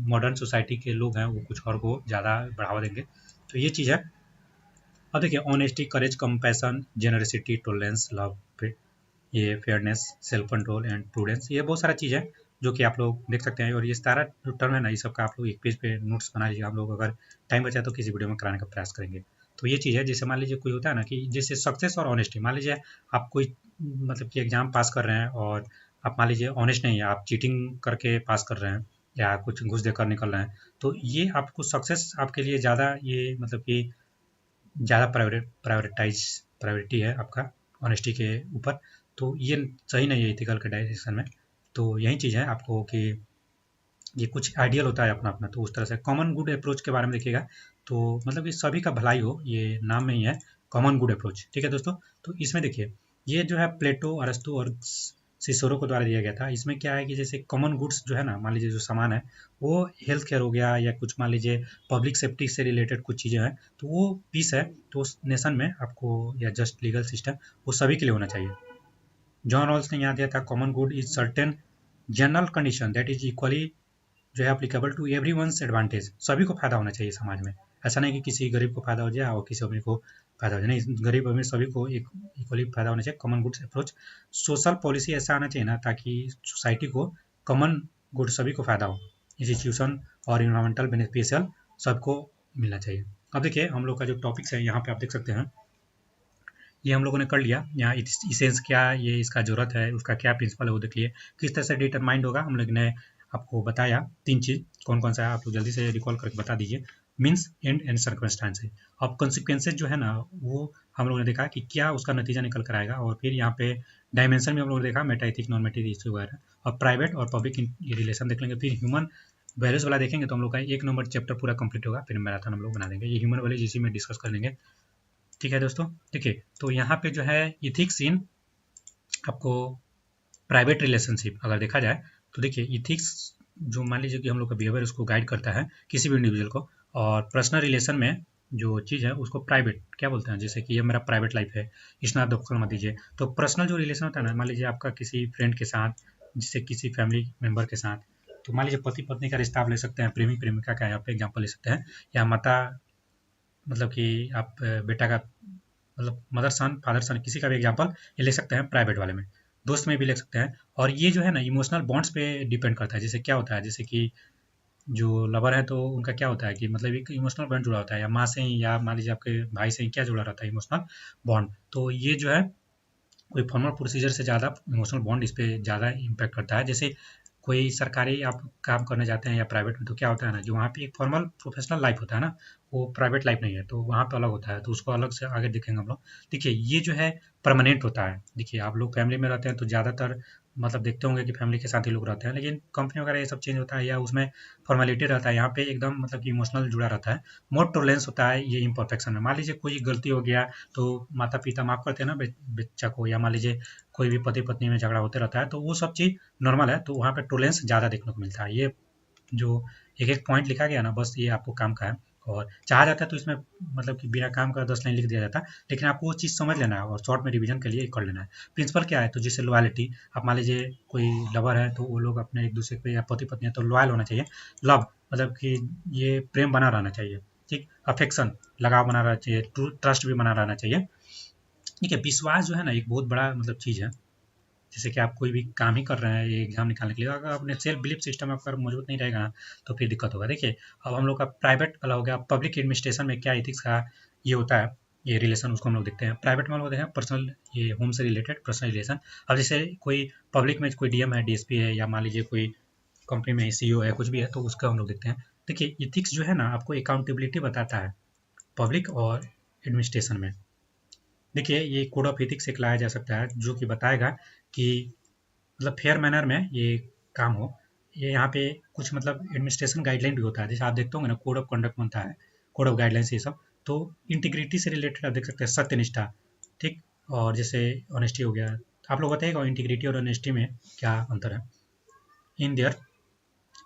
मॉडर्न सोसाइटी के लोग हैं वो कुछ और को ज़्यादा बढ़ावा देंगे। तो ये चीज़ है। अब देखिए ऑनेस्टी, करेज, कंपैशन, जेनरसिटी, टॉलरेंस, लव, ये fairness, self control and prudence, ये बहुत सारा चीज़ है जो कि आप लोग देख सकते हैं। और ये सारा जो टर्म है ना, ये सब का आप लोग एक पेज पे नोट्स बना लीजिए। आप लोग अगर टाइम बचा तो किसी वीडियो में कराने का प्रयास करेंगे। तो ये चीज़ है, जैसे मान लीजिए कोई होता है ना कि जैसे सक्सेस और ऑनेस्टी, मान लीजिए आप कोई मतलब कि एग्जाम पास कर रहे हैं और आप मान लीजिए ऑनेस्ट नहीं है, आप चीटिंग करके पास कर रहे हैं या कुछ घूस देकर निकल रहे हैं, तो ये आपको सक्सेस आपके लिए ज़्यादा ये मतलब कि ज़्यादा प्रायोरिटी है आपका ऑनेस्टी के ऊपर। तो ये सही नहीं है इथिकल के डायरेक्शन में। तो यही चीज़ है आपको कि ये कुछ आइडियल होता है अपना अपना, तो उस तरह से कॉमन गुड अप्रोच के बारे में देखिएगा। तो मतलब कि सभी का भलाई हो, ये नाम में ही है कॉमन गुड अप्रोच, ठीक है दोस्तों। तो इसमें देखिए ये जो है प्लेटो, अरस्तु और सिसोरो को द्वारा दिया गया था। इसमें क्या है कि जैसे कॉमन गुड्स जो है ना, मान लीजिए जो सामान है वो हेल्थ केयर हो गया या कुछ मान लीजिए पब्लिक सेफ्टी से रिलेटेड कुछ चीज़ें हैं, तो वो पीस है, तो उस नेशन में आपको या जस्ट लीगल सिस्टम वो सभी के लिए होना चाहिए। जॉन रॉल्स ने यहाँ दिया था common good is certain general condition that is equally जो है applicable to every one's advantage, सभी को फायदा होना चाहिए समाज में। ऐसा नहीं कि किसी गरीब को फायदा हो जाए और किसी अमीर को फायदा हो जाए, नहीं, गरीब अमीर सभी को एक इक्वली फायदा होना चाहिए। Common goods approach, social policy ऐसा आना चाहिए ना ताकि सोसाइटी को कॉमन गुड सभी को फायदा हो, इंस्टीट्यूशन और इन्वायरमेंटल बेनिफिशियल सबको मिलना चाहिए। अब देखिए हम लोग का जो टॉपिक्स है यहाँ पे आप देख सकते हैं, ये हम लोगों ने कर लिया। यहाँ इसेंस क्या, ये इसका जरूरत है, उसका क्या प्रिंसिपल है वो देख लिए। किस तरह से डिटरमाइंड होगा हम लोग ने आपको बताया। तीन चीज़ कौन कौन सा है आप लोग जल्दी से रिकॉल करके बता दीजिए। मीन्स एंड एंड सर्कमस्टांस है। अब कॉन्सिक्वेंसेज जो है ना वो हम लोगों ने देखा कि क्या उसका नतीजा निकल कर आएगा। और फिर यहाँ पे डायमेंशन में हम लोगों ने देखा मेटाइथिक, नॉन मेटाइथिक इश्यू वगैरह, और प्राइवेट और पब्लिक रिलेशन देख लेंगे। फिर ह्यूमन वैल्यूज वाला देखेंगे तो हम लोग का 1 नंबर चैप्टर पूरा कंप्लीट होगा। फिर मैराथन हम लोग बना देंगे, ये ह्यूमन वैल्यूज इसी में डिस्कस कर लेंगे। ठीक है दोस्तों, देखिए तो यहाँ पे जो है इथिक्स इन आपको प्राइवेट रिलेशनशिप अगर देखा जाए तो देखिए इथिक्स जो मान लीजिए कि हम लोग का बिहेवियर उसको गाइड करता है किसी भी इंडिविजुअल को, और पर्सनल रिलेशन में जो चीज़ है उसको प्राइवेट क्या बोलते हैं, जैसे कि ये मेरा प्राइवेट लाइफ है, इसमें आप दखल मत दीजिए। तो पर्सनल जो रिलेशन होता है ना, मान लीजिए आपका किसी फ्रेंड के साथ, जिससे किसी फैमिली मेम्बर के साथ, तो मान लीजिए पति पत्नी का रिश्ता आप ले सकते हैं, प्रेमी प्रेमिका का यहाँ पे एग्जाम्पल ले सकते हैं, या माता मतलब कि आप बेटा का मतलब मदर सन, फादर सन, किसी का भी एग्जांपल ये ले सकते हैं प्राइवेट वाले में। दोस्त में भी ले सकते हैं। और ये जो है ना इमोशनल बॉन्ड्स पे डिपेंड करता है। जैसे क्या होता है, जैसे कि जो लवर है तो उनका क्या होता है कि मतलब एक इमोशनल बॉन्ड जुड़ा होता है, या माँ से ही या मान लीजिए आपके भाई से ही क्या जुड़ा रहता है इमोशनल बॉन्ड। तो ये जो है कोई फॉर्मल प्रोसीजर से ज़्यादा इमोशनल बॉन्ड इस पे ज़्यादा इम्पैक्ट करता है। जैसे कोई सरकारी आप काम करने जाते हैं या प्राइवेट में, तो क्या होता है ना, जो वहाँ पे एक फॉर्मल प्रोफेशनल लाइफ होता है ना, वो प्राइवेट लाइफ नहीं है, तो वहाँ पे अलग होता है, तो उसको अलग से आगे देखेंगे हम लोग। देखिए ये जो है परमानेंट होता है। देखिए आप लोग फैमिली में रहते हैं तो ज़्यादातर मतलब देखते होंगे कि फैमिली के साथ ही लोग रहते हैं, लेकिन कंपनी वगैरह ये सब चेंज होता है या उसमें फॉर्मेलिटी रहता है, यहाँ पे एकदम मतलब कि इमोशनल जुड़ा रहता है। मोर टॉलरेंस होता है ये इम्परफेक्शन में। मान लीजिए कोई गलती हो गया तो माता पिता माफ करते हैं ना बच्चा को, या मान लीजिए कोई भी पति पत्नी में झगड़ा होते रहता है, तो वो सब चीज़ नॉर्मल है, तो वहाँ पे टॉलरेंस ज़्यादा देखने को मिलता है। ये जो एक एक पॉइंट लिखा गया ना, बस ये आपको काम का है। और चाहा जाता है तो इसमें मतलब कि बिना काम का 10 लाइन लिख दिया जाता है, लेकिन आपको वो चीज़ समझ लेना है और शॉर्ट में रिवीजन के लिए कर लेना है। प्रिंसिपल क्या है, तो जैसे लॉयल्टी, आप मान लीजिए कोई लवर है तो वो लोग अपने एक दूसरे पे, या पति पत्नी है तो लॉयल होना चाहिए। लव मतलब कि ये प्रेम बना रहना चाहिए, ठीक। अफेक्शन लगाव बना रहना चाहिए, ट्रस्ट भी बना रहना चाहिए। ठीक है, विश्वास जो है ना एक बहुत बड़ा मतलब चीज़ है। जैसे कि आप कोई भी काम ही कर रहे हैं ये एग्जाम निकालने के लिए, अगर अपने सेल्फ बिलीफ सिस्टम आपका मजबूत नहीं रहेगा ना तो फिर दिक्कत होगा। देखिए अब हम लोग का प्राइवेट वाला हो गया, पब्लिक एडमिनिस्ट्रेशन में क्या एथिक्स का ये होता है, ये रिलेशन उसको हम लोग देखते हैं। प्राइवेट में हम लोग देखते हैं पर्सनल, ये होम से रिलेटेड पर्सनल रिलेशन। अब जैसे कोई पब्लिक में कोई डीएम है, डीएसपी है, या मान लीजिए कोई कंपनी में सीईओ है, कुछ भी है, तो उसका हम लोग देखते हैं। देखिए इथिक्स जो है ना आपको अकाउंटेबिलिटी बताता है पब्लिक और एडमिनिस्ट्रेशन में। देखिए ये कोड ऑफ एथिक्स एक लाया जा सकता है जो कि बताएगा कि मतलब फेयर मैनर में ये काम हो। ये यहाँ पे कुछ मतलब एडमिनिस्ट्रेशन गाइडलाइन भी होता है, जैसे आप देखते होंगे ना कोड ऑफ कंडक्ट बनता है, कोड ऑफ गाइडलाइंस ये सब। तो इंटीग्रिटी से रिलेटेड आप देख सकते हैं सत्यनिष्ठा, ठीक। और जैसे ऑनेस्टी हो गया, आप लोग बताइएगा इंटीग्रिटी और ऑनेस्टी में क्या अंतर है इन देयर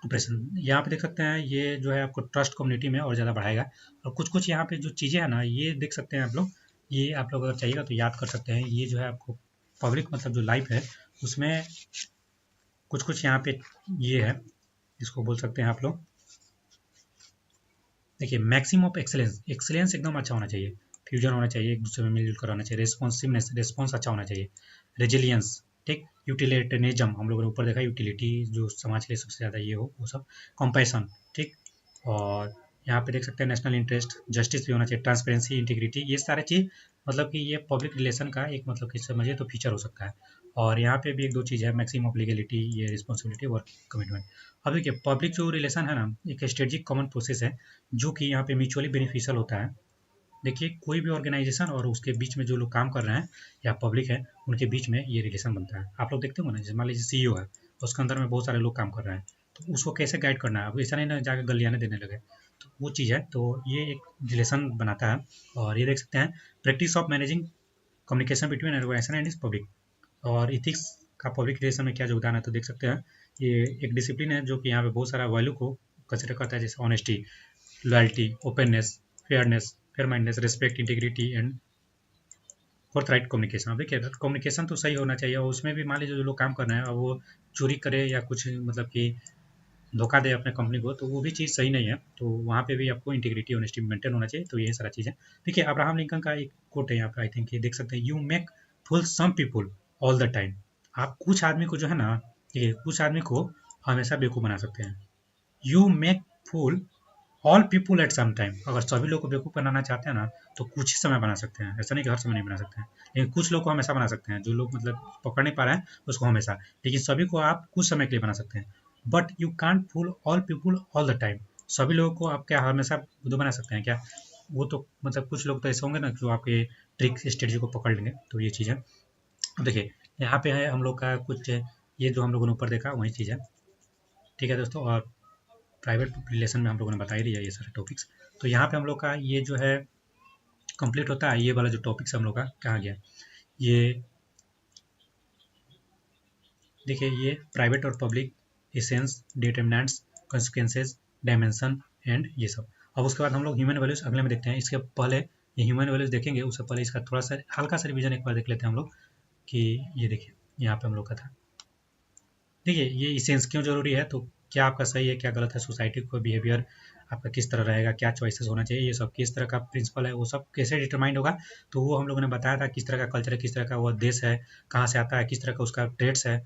ऑपरेशन। यहाँ पे देख सकते हैं ये जो है आपको ट्रस्ट कम्युनिटी में और ज़्यादा बढ़ाएगा। और कुछ कुछ यहाँ पे जो चीज़ें हैं ना ये देख सकते हैं आप लोग, ये आप लोग अगर चाहिएगा तो याद कर सकते हैं। ये जो है आपको पब्लिक मतलब जो लाइफ है उसमें कुछ कुछ यहाँ पे ये है, इसको बोल सकते हैं आप लोग। देखिए मैक्सिमम ऑफ एक्सेलेंस, एक्सेलेंस एकदम अच्छा होना चाहिए, फ्यूजन होना चाहिए, एक दूसरे में मिलजुल कर रहना चाहिए, रेस्पॉन्सिवनेस, रेस्पॉन्स अच्छा होना चाहिए, रेजिलियंस, ठीक। यूटिलिटेरियनिज्म हम लोगों ने ऊपर देखा, यूटिलिटी जो समाज के लिए सबसे ज़्यादा ये हो वो सब, कंपैशन, ठीक। और यहाँ पे देख सकते हैं नेशनल इंटरेस्ट, जस्टिस भी होना चाहिए, ट्रांसपेरेंसी, इंटीग्रिटी, ये सारे चीज़ मतलब कि ये पब्लिक रिलेशन का एक मतलब कि समझिए तो फीचर हो सकता है। और यहाँ पे भी एक दो चीज़ है, मैक्सिमम ऑफ लीगलिटी, ये रिस्पॉन्सिबिलिटी, वर्क कमिटमेंट। अब देखिए पब्लिक जो रिलेशन है ना एक स्ट्रेटेजिक कॉमन प्रोसेस है जो कि यहाँ पे म्यूचुअली बेनिफिशियल होता है। देखिए कोई भी ऑर्गेनाइजेशन और उसके बीच में जो लोग काम कर रहे हैं या पब्लिक है उनके बीच में ये रिलेशन बनता है। आप लोग देखते हो ना, जैसे मान लीजिए सीईओ है, उसके अंदर में बहुत सारे लोग काम कर रहे हैं, तो उसको कैसे गाइड करना है, अब ऐसा नहीं ना जाकर गलियाने देने लगे, तो वो चीज़ है। तो ये एक रिलेशन बनाता है। और ये देख सकते हैं practice of managing communication between organization and is public. और इथिक्स का पब्लिक रिलेशन में क्या योगदान है तो देख सकते हैं ये एक डिसिप्लिन है जो कि यहाँ पे बहुत सारा वैल्यू को कंसिडर करता है, जैसे honesty, loyalty, openness, fairness, fair mindness, respect, integrity and fourth right communication. अब देखिए कम्युनिकेशन तो सही होना चाहिए और उसमें भी मान लीजिए जो लोग काम कर रहे हैं और वो चोरी करे या कुछ मतलब कि धोखा दे अपने कंपनी को, तो वो भी चीज़ सही नहीं है। तो वहाँ पे भी आपको इंटीग्रिटी ऑनेस्टी मेंटेन होना चाहिए। तो यही सारा चीज़ है। देखिए अब्राहम लिंकन का एक कोट है यहाँ पे, आई थिंक ये देख सकते हैं, you make fool some people all the time. आप कुछ आदमी को जो है ना, ये कुछ आदमी को हमेशा बेवकूफ़ बना सकते हैं। You make fool all people at some time. अगर सभी लोग को बेवकूफ़ बनाना चाहते हैं ना तो कुछ ही समय बना सकते हैं, ऐसा नहीं कि हर समय नहीं बना सकते हैं, लेकिन कुछ लोग को हमेशा बना सकते हैं। जो लोग मतलब पकड़ नहीं पा रहे हैं उसको हमेशा, लेकिन सभी को आप कुछ समय के लिए बना सकते हैं। But you can't fool all people all the time. सभी लोगों को आप क्या हमेशा बुद्धू बना सकते हैं क्या? वो तो मतलब कुछ लोग तो ऐसे होंगे ना जो आपके ट्रिक स्ट्रेटजी को पकड़ लेंगे। तो ये चीज़ है। अब देखिए यहाँ पे है हम लोग का कुछ, ये जो हम लोगों ने ऊपर देखा वही चीज़ है, ठीक है दोस्तों। और प्राइवेट रिलेशन में हम लोगों ने बता ही दिया ये सारे टॉपिक्स। तो यहाँ पे हम लोग का ये जो है कंप्लीट होता है। ये वाला जो टॉपिक्स हम लोग का कहाँ गया, ये देखिए ये प्राइवेट और public, essence, determinants, consequences, dimension and ये सब। अब उसके बाद हम लोग ह्यूमन वैल्यूज अगले में देखते हैं। इसके पहले ये ह्यूमन वैल्यूज देखेंगे उससे पहले इसका थोड़ा सा हल्का सा रिवीजन एक बार देख लेते हैं हम लोग कि ये देखिए यहाँ पे हम लोग का था। देखिए ये इसेंस क्यों ज़रूरी है, तो क्या आपका सही है क्या गलत है, सोसाइटी का बिहेवियर आपका किस तरह रहेगा, क्या चॉइसेस होना चाहिए, ये सब किस तरह का प्रिंसिपल है, वो सब कैसे डिटरमाइंड होगा। तो वो हम लोगों ने बताया था किस तरह का कल्चर है, किस तरह का वो देश है, कहाँ से आता है, किस तरह का उसका ट्रेड्स है,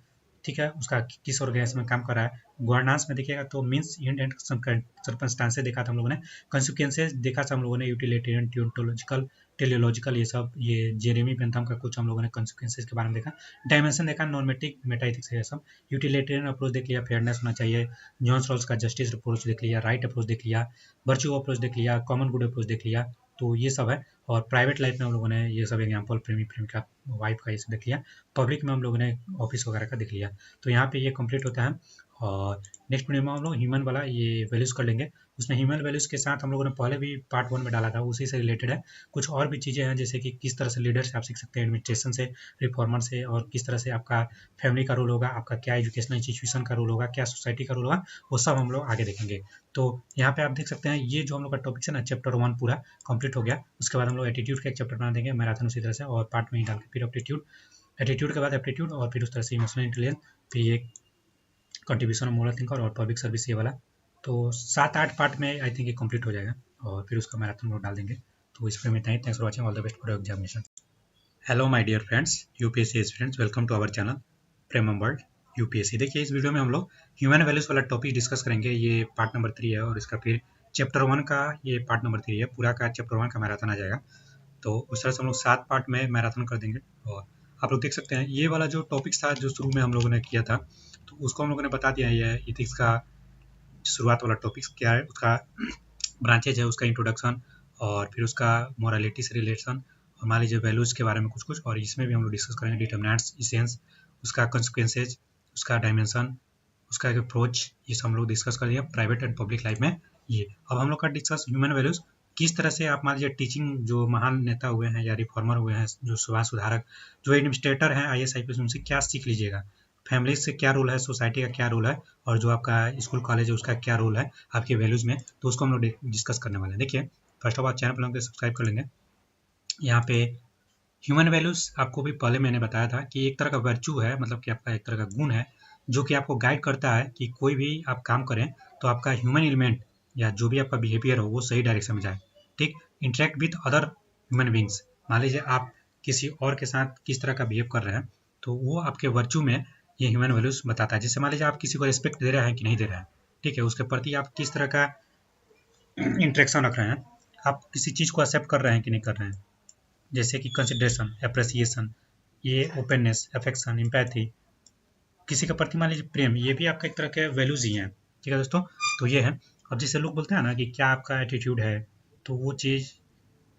ठीक है, उसका किस ऑर्गेनाइजेशन में काम कर रहा है। गवर्नेंस में देखिएगा तो मीन्स एंड एंड सर्कमस्टांसेस देखा था हम लोगों ने, कंसिक्वेंसेज देखा था हम लोगों ने, यूटिलिटेरियन, डियोंटोलॉजिकल, टेलीलॉजिकल, ये सब, ये जेरेमी बेंथम का कुछ हम लोगों ने कंसिक्वेंसेज के बारे में देखा। डायमेंशन देखा, नॉर्मेटिक, मेटाइथिक्स है सब, यूटिलिटेरियन अप्रोच देख लिया, फेयरनेस होना चाहिए, जॉन रॉल्स का जस्टिस अप्रोच देख लिया, राइट अप्रोच देख लिया, वर्च्यू अप्रोच देख लिया, कॉमन गुड अप्रोच देख लिया। तो ये सब है। और प्राइवेट लाइफ में हम लोगों ने ये सब एग्जाम्पल, प्रेमी प्रेमिका, वाइफ का ये सब देख लिया। पब्लिक में हम लोगों ने ऑफिस वगैरह का देख लिया। तो यहाँ पे ये कंप्लीट होता है। और नेक्स्ट वीडियो में हम लोग ह्यूमन वाला ये वैल्यूज़ कर लेंगे। उसमें ह्यूमन वैल्यूज़ के साथ हम लोगों ने पहले भी पार्ट 1 में डाला था, उसी से रिलेटेड है। कुछ और भी चीज़ें हैं जैसे कि किस तरह से लीडर से आप सीख सकते हैं, एडमिनिस्ट्रेशन से, रिफॉर्मर से, और किस तरह से आपका फैमिली का रोल होगा, आपका क्या एजुकेशनल इंस्टीट्यूशन का रोल होगा, क्या सोसाइटी का रोल होगा, वो सब हम लोग आगे देखेंगे। तो यहाँ पे आप देख सकते हैं ये जो हम लोग का टॉपिक है ना, चैप्टर 1 पूरा कंप्लीट हो गया। उसके बाद हम लोग एटीट्यूड का एक चैप्टर बना देंगे, मैराथन उसी तरह से, और पार्ट में ही डाल के फिर एप्टीट्यूड, एटीट्यूड के बाद एप्टीट्यूड, और फिर उस तरह से इमोशनल इंटेलिजेंस, फिर ये कंट्रीब्यूशन ऑफ मोरल थिंकर और पब्लिक सर्विस, ये वाला। तो 7-8 पार्ट में आई थिंक ये कंप्लीट हो जाएगा और फिर उसका मैराथन लोग डाल देंगे। तो इस पर में इतना ही। Thanks for watching, all the best for examination. Hello my dear friends, UPSC students, welcome to our channel Premam world UPSC. देखिए इस वीडियो में हम लोग ह्यूमन वैल्यूज वाला टॉपिक डिस्कस करेंगे। ये पार्ट नंबर 3 है और इसका फिर चैप्टर 1 का ये पार्ट नंबर 3 है। पूरा का चैप्टर 1 का मैराथन आ जाएगा। तो उस तरह से हम लोग 7 पार्ट में मैराथन कर देंगे। और आप लोग देख सकते हैं ये वाला जो टॉपिक्स था जो शुरू में हम लोगों ने किया था, तो उसको हम लोगों ने बता दिया। ये इथिक्स का शुरुआत वाला टॉपिक्स क्या है, उसका ब्रांचेज है, उसका इंट्रोडक्शन, और फिर उसका मोरालिटी से रिलेशन, और मान लीजिए वैल्यूज़ के बारे में कुछ कुछ, और इसमें भी हम लोग डिस्कस करेंगे डिटर्मिनेंट्स, इसेंस, उसका कंसिक्वेंसेज, उसका डायमेंशन, उसका एक अप्रोच, ये सब हम लोग डिस्कस कर लिया प्राइवेट एंड पब्लिक लाइफ में। ये अब हम लोग का डिस्कस ह्यूमन वैल्यूज़, किस तरह से आप मान लीजिए टीचिंग जो महान नेता हुए हैं या रिफॉर्मर हुए हैं, जो समाज सुधारक, जो एडमिनिस्ट्रेटर हैं IAS IPS, उनसे क्या सीख लीजिएगा, फैमिली से क्या रोल है, सोसाइटी का क्या रोल है, और जो आपका स्कूल कॉलेज है उसका क्या रोल है आपके वैल्यूज़ में, तो उसको हम लोग डिस्कस करने वाले हैं। देखिए फर्स्ट ऑफ ऑल चैनल पर हम सब्सक्राइब कर लेंगे। यहाँ पे ह्यूमन वैल्यूज़ आपको भी पहले मैंने बताया था कि एक तरह का वर्च्यू है, मतलब कि आपका एक तरह का गुण है जो कि आपको गाइड करता है कि कोई भी आप काम करें तो आपका ह्यूमन एलिमेंट या जो भी आपका बिहेवियर हो वो सही डायरेक्शन में जाए। ठीक, interact with other human beings, मान लीजिए आप किसी और के साथ किस तरह का बिहेव कर रहे हैं, तो वो आपके वर्च्यू में ये ह्यूमन वैल्यूज़ बताता है। जैसे मान लीजिए आप किसी को रिस्पेक्ट दे रहे हैं कि नहीं दे रहे हैं, ठीक है, उसके प्रति आप किस तरह का इंटरेक्शन रख रहे हैं, आप किसी चीज़ को एक्सेप्ट कर रहे हैं कि नहीं कर रहे हैं, जैसे कि कंसिडरेशन, एप्रिसिएशन, ये ओपननेस, अफेक्शन, एम्पैथी, किसी के प्रति मान लीजिए प्रेम, ये भी आपका एक तरह के वैल्यूज ही हैं। ठीक है दोस्तों, तो ये है। अब जैसे लोग बोलते हैं ना कि क्या आपका एटीट्यूड है, तो वो चीज़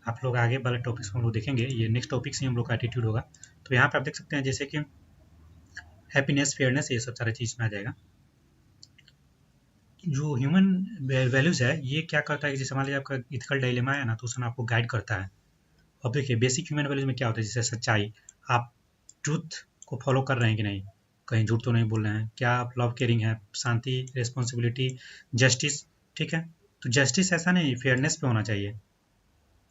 आप लोग आगे वाले टॉपिक्स में हम लोग देखेंगे, ये नेक्स्ट टॉपिक से हम लोग का एटीट्यूड होगा। तो यहाँ पे आप देख सकते हैं जैसे कि हैप्पीनेस, फेयरनेस, ये सब सारा चीज़ में आ जाएगा। जो ह्यूमन वैल्यूज़ है ये क्या करता है कि जैसे मान लीजिए आपका इथिकल डायलेमा है ना, तो उसमें आपको गाइड करता है। अब देखिए बेसिक ह्यूमन वैल्यूज में क्या होता है, जैसे सच्चाई, आप ट्रूथ को फॉलो कर रहे हैं कि नहीं, कहीं झूठ तो नहीं बोल रहे हैं, क्या आप लव केयरिंग है, शांति, रिस्पॉन्सिबिलिटी, जस्टिस। ठीक है, तो जस्टिस ऐसा नहीं, फेयरनेस पे होना चाहिए।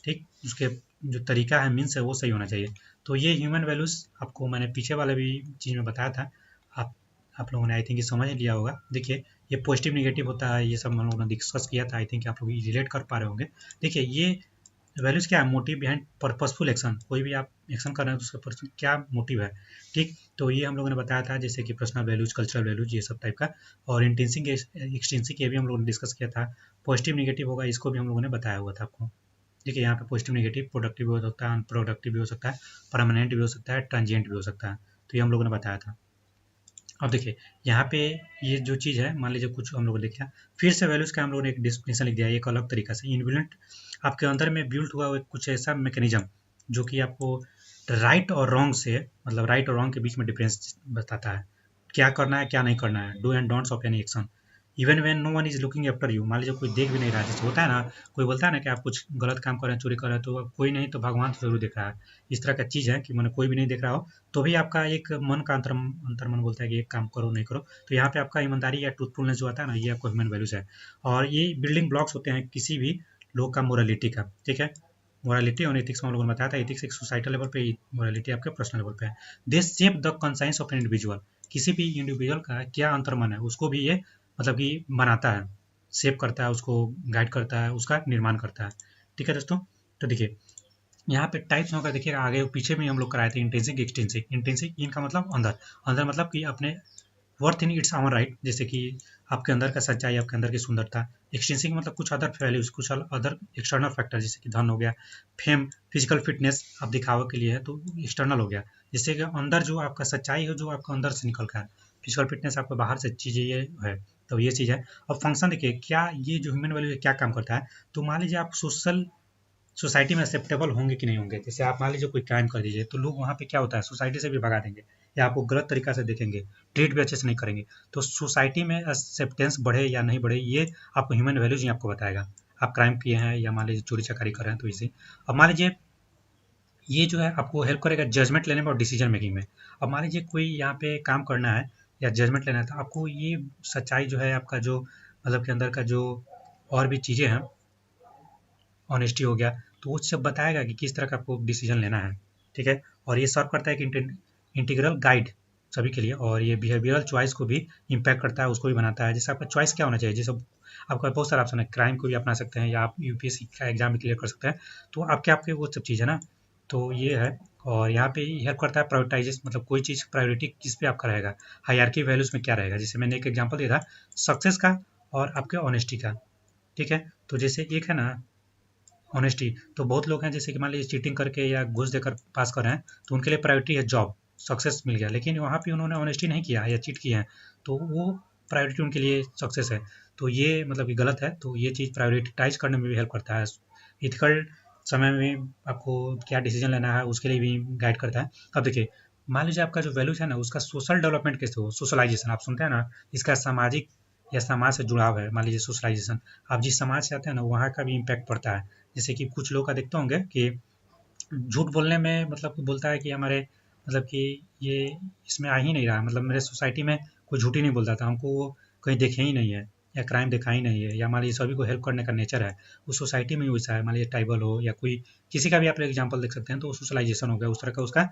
ठीक, उसके जो तरीका है, मीन्स है, वो सही होना चाहिए। तो ये ह्यूमन वैल्यूज़ आपको मैंने पीछे वाले भी चीज़ में बताया था, आप आप लोगों ने आई थिंक ये समझ लिया होगा। देखिए ये पॉजिटिव निगेटिव होता है, ये सब हम लोगों ने डिस्कस किया था, आई थिंक आप लोग रिलेट कर पा रहे होंगे। देखिए ये वैल्यूज़ क्या है, मोटिव बिहाइंड पर्पसफुल एक्शन, कोई भी आप एक्शन कर रहे हैं तो उसका पर्सन क्या मोटिव है। ठीक, तो ये हम लोगों ने बताया था, जैसे कि पर्सनल वैल्यूज़, कल्चरल वैल्यूज़, ये सब टाइप का, और इंटेंसिक एक्सटेंसिक ये भी हम लोगों ने डिस्कस किया था। पॉजिटिव निगेटिव होगा, इसको भी हम लोगों ने बताया हुआ था आपको। देखिए यहाँ पे पॉजिटिव निगेटिव, प्रोडक्टिव भी हो सकता है, अनप्रोडक्टिव भी हो सकता है, परमानेंट भी हो सकता है, ट्रांजिएंट भी हो सकता है, तो ये हम लोगों ने बताया था। अब देखिए यहाँ पे ये जो चीज़ है, मान लीजिए कुछ हम लोगों ने लिखा, फिर से वैल्यूज़ का हम लोगों ने एक डिस्क्रिप्शन लिख दिया एक अलग तरीका से। इनबिल्ट आपके अंदर में बिल्ट हुआ हुआ कुछ ऐसा मैकेनिज्म जो कि आपको राइट और रॉन्ग से, मतलब राइट और रॉन्ग के बीच में डिफरेंस बताता है, क्या करना है क्या नहीं करना है, do and don'ts of any action, even when no one is looking after you. मान लीजिए कोई देख भी नहीं रहा है, जैसे होता है ना, कोई बोलता है ना कि आप कुछ गलत काम कर रहे हैं, चोरी कर रहे हैं, तो कोई नहीं तो भगवान तो जरूर देख रहा है। इस तरह का चीज़ है कि मैंने कोई भी नहीं देख रहा हो तो भी आपका एक मन का अंतर्मन बोलता है कि एक काम करो नहीं करो। तो यहाँ पे आपका ईमानदारी या ट्रूथफुलनेस जो आता है ना, ये आपको ह्यूमन वैल्यूज है, और ये बिल्डिंग ब्लॉक्स होते हैं किसी भी लोग का मोरालिटी का। ठीक है, मोरालिटी और एथिक्स में हम लोगों ने बताया था, एथिक्स एक सोसाइटल लेवल पे, मोरालिटी आपके पर्सनल लेवल पे है। दे shape the conscience of an individual, किसी भी इंडिविजुअल का क्या अंतर्मन है उसको भी ये मतलब कि बनाता है, शेप करता है, उसको गाइड करता है, उसका निर्माण करता है। ठीक है दोस्तों, तो देखिए यहाँ पे टाइप्स होगा, देखिएगा आगे पीछे में हम लोग कराए थे इंटेंसिक एक्सटेंसिक। इंटेंसिक इनका मतलब अंदर, अंदर मतलब कि अपने worth in its our right, जैसे कि आपके अंदर का सच्चाई, आपके अंदर की सुंदरता। एक्सटेंसिंग मतलब कुछ अदर वैल्यूज, कुछ अदर एक्सटर्नल फैक्टर, जैसे कि धन हो गया, फेम, फिजिकल फिटनेस, आप दिखावे के लिए है तो एक्सटर्नल हो गया। जैसे कि अंदर जो आपका सच्चाई है, जो आपका अंदर से निकल का है, फिजिकल फिटनेस आपको बाहर से चीज़ें ये है, तो ये चीज़ है। और फंक्शन देखिए क्या, ये जो ह्यूमन वैल्यू क्या काम करता है, तो मान लीजिए आप सोशल सोसाइटी में एक्सेप्टेबल होंगे कि नहीं होंगे। जैसे आप मान लीजिए कोई क्राइम कर दीजिए तो लोग वहाँ पे क्या होता है, सोसाइटी से भी भगा देंगे या आपको गलत तरीका से देखेंगे, ट्रीट भी अच्छे से नहीं करेंगे। तो सोसाइटी में एक्सेप्टेंस बढ़े या नहीं बढ़े, ये आपको ह्यूमन वैल्यूज ही आपको बताएगा। आप क्राइम किए हैं या मान लीजिए चोरी चकारी कर रहे हैं तो इसे, अब मान लीजिए ये जो है आपको हेल्प करेगा जजमेंट लेने में और डिसीजन मेकिंग में। अब मान लीजिए कोई यहाँ पे काम करना है या जजमेंट लेना है, तो आपको ये सच्चाई जो है आपका जो मतलब के अंदर का जो और भी चीज़ें हैं, ऑनेस्टी हो गया, तो वो सब बताएगा कि किस तरह का आपको डिसीजन लेना है। ठीक है, और ये सर्व करता है कि इंटीग्रल गाइड सभी के लिए, और ये बिहेवियरल चॉइस को भी इम्पैक्ट करता है, उसको भी बनाता है। जैसे आपका चॉइस क्या होना चाहिए, जैसे आपका बहुत सारा ऑप्शन है, क्राइम को भी अपना सकते हैं या आप यूपीएससी का एग्जाम भी क्लियर कर सकते हैं, तो आपके आपके वो सब चीज़ है ना, तो ये है। और यहाँ पे हेल्प करता है प्रायोरिटाइजेशन, मतलब कोई चीज़ प्रायोरिटी किस पे आपका रहेगा, हायरार्की वैल्यूज में क्या रहेगा। जैसे मैंने एक एग्जांपल दिया था सक्सेस का और आपके ऑनेस्टी का। ठीक है, तो जैसे एक है ना ऑनेस्टी, तो बहुत लोग हैं जैसे कि मान लीजिए चीटिंग करके या घूस देकर पास कर रहे हैं, तो उनके लिए प्रायोरिटी है जॉब, सक्सेस मिल गया, लेकिन वहाँ पे उन्होंने ऑनेस्टी नहीं किया या चीट किया है, तो वो प्रायोरिटी उनके लिए सक्सेस है। तो ये मतलब कि गलत है, तो ये चीज़ प्रायोरिटाइज करने में भी हेल्प करता है। इथिकल समय में आपको क्या डिसीजन लेना है उसके लिए भी गाइड करता है। अब देखिए, मान लीजिए आपका जो वैल्यूज है ना उसका सोशल डेवलपमेंट कैसे हो, सोशलाइजेशन आप सुनते हैं ना, इसका सामाजिक या समाज से जुड़ाव है। मान लीजिए सोशलाइजेशन, आप जिस समाज से आते हैं ना वहाँ का भी इम्पैक्ट पड़ता है। जैसे कि कुछ लोग का देखते होंगे कि झूठ बोलने में मतलब कि बोलता है कि हमारे मतलब कि ये इसमें आ ही नहीं रहा, मतलब मेरे सोसाइटी में कोई झूठ ही नहीं बोलता था, हमको वो कहीं देखे ही नहीं है या क्राइम देखा ही नहीं है, या मान लीजिए सभी को हेल्प करने का नेचर है, उस सोसाइटी में ही वैसा है। मान लीजिए ट्राइबल हो या कोई किसी का भी आप एग्जाम्पल देख सकते हैं, तो सोशलाइजेशन हो गया उस तरह का उसका।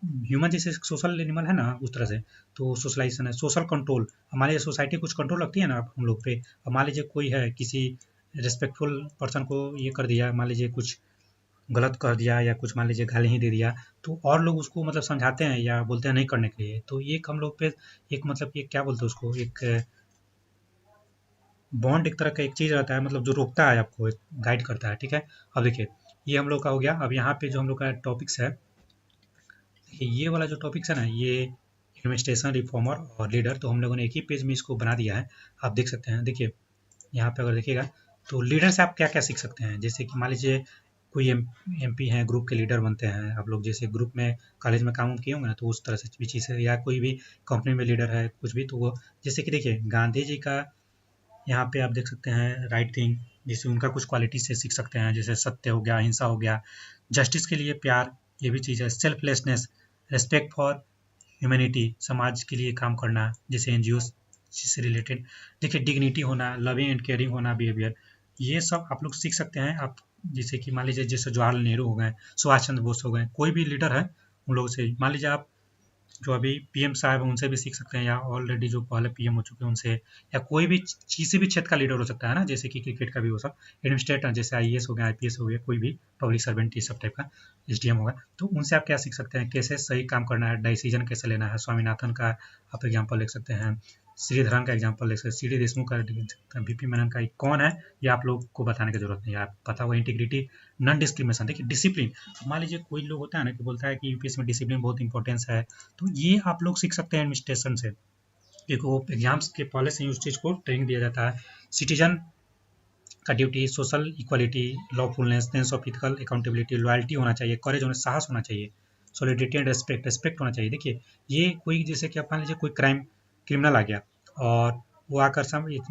ह्यूमन जैसे सोशल एनिमल है ना उस तरह से, तो सोशलाइजेशन है। सोशल कंट्रोल, हमारी सोसाइटी कुछ कंट्रोल रखती है ना हम लोग पे। अब मान लीजिए कोई है किसी रिस्पेक्टफुल पर्सन को ये कर दिया, मान लीजिए कुछ गलत कह दिया या कुछ मान लीजिए गाली ही दे दिया, तो और लोग उसको मतलब समझाते हैं या बोलते हैं नहीं करने के लिए, तो ये एक हम लोग पे एक मतलब कि क्या बोलते हैं उसको, एक बॉन्ड एक तरह का एक चीज़ रहता है, मतलब जो रोकता है आपको, गाइड करता है, ठीक है। अब देखिए, ये हम लोग का हो गया। अब यहाँ पे जो हम लोग का टॉपिक्स है, देखिए ये वाला जो टॉपिक्स है ना, ये एडमिनिस्ट्रेशन रिफॉर्मर और लीडर, तो हम लोगों ने एक ही पेज में इसको बना दिया है। आप देख सकते हैं, देखिए यहाँ पे अगर देखिएगा तो लीडर से आप क्या क्या सीख सकते हैं। जैसे कि मान लीजिए कोई एमपी हैं, ग्रुप के लीडर बनते हैं आप लोग, जैसे ग्रुप में कॉलेज में काम किए होंगे ना, तो उस तरह से भी चीज़ है, या कोई भी कंपनी में लीडर है कुछ भी, तो वो जैसे कि देखिए गांधी जी का यहाँ पे आप देख सकते हैं राइट थिंग, जिससे उनका कुछ क्वालिटी से सीख सकते हैं, जैसे सत्य हो गया, अहिंसा हो गया, जस्टिस के लिए प्यार, ये भी चीज़ है, सेल्फलेसनेस, रिस्पेक्ट फॉर ह्यूमैनिटी, समाज के लिए काम करना, जैसे एनजीओ से रिलेटेड, देखिए डिग्निटी होना, लविंग एंड केयरिंग होना, बिहेवियर, ये सब आप लोग सीख सकते हैं। आप जैसे कि मान लीजिए जैसे जवाहरलाल नेहरू हो गए, सुभाष चंद्र बोस हो गए, कोई भी लीडर है उन लोगों से, मान लीजिए आप जो अभी पीएम साहब हैं उनसे भी सीख सकते हैं, या ऑलरेडी जो पहले पीएम हो चुके हैं उनसे, या कोई भी किसी भी क्षेत्र का लीडर हो सकता है ना, जैसे कि क्रिकेट का भी हो सब एडमिनिस्ट्रेटर, जैसे आईएएस हो गया, आईपीएस हो गया, कोई भी पब्लिक सर्वेंट, ये सब टाइप का एसडीएम होगा, तो उनसे आप क्या सीख सकते हैं, कैसे सही काम करना है, डिसीजन कैसे लेना है। स्वामीनाथन का आप एग्जाम्पल लिख सकते हैं, श्रीधरन का एग्जाम्पल लिख सकते हैं, सी डी देशमुख का लिख सकते हैं, वीपी मेनन का, कौन है ये आप लोग को बताने की जरूरत नहीं है, आप पता होगा। इंटीग्रिटी, नॉन डिस्क्रिमिनेशन, देखिए डिसिप्लिन, मान लीजिए कोई लोग होता है ना कि बोलता है कि यूपीएससी में डिसिप्लिन बहुत इंपॉर्टेंस है, तो ये आप लोग सीख सकते हैं एडमिनिस्ट्रेशन से, क्योंकि वो एग्जाम्स के पहले से ही उस चीज़ को ट्रेनिंग दिया जाता है। सिटीजन का duty, social equality, lawfulness, sense of ethical accountability, loyalty होना चाहिए, करेज होना, साहस होना चाहिए, सॉलिडिटी एंड रेस्पेक्ट, रेस्पेक्ट होना चाहिए। देखिए ये कोई जैसे कि आप मान लीजिए कोई क्रिमिनल आ गया और वो आकर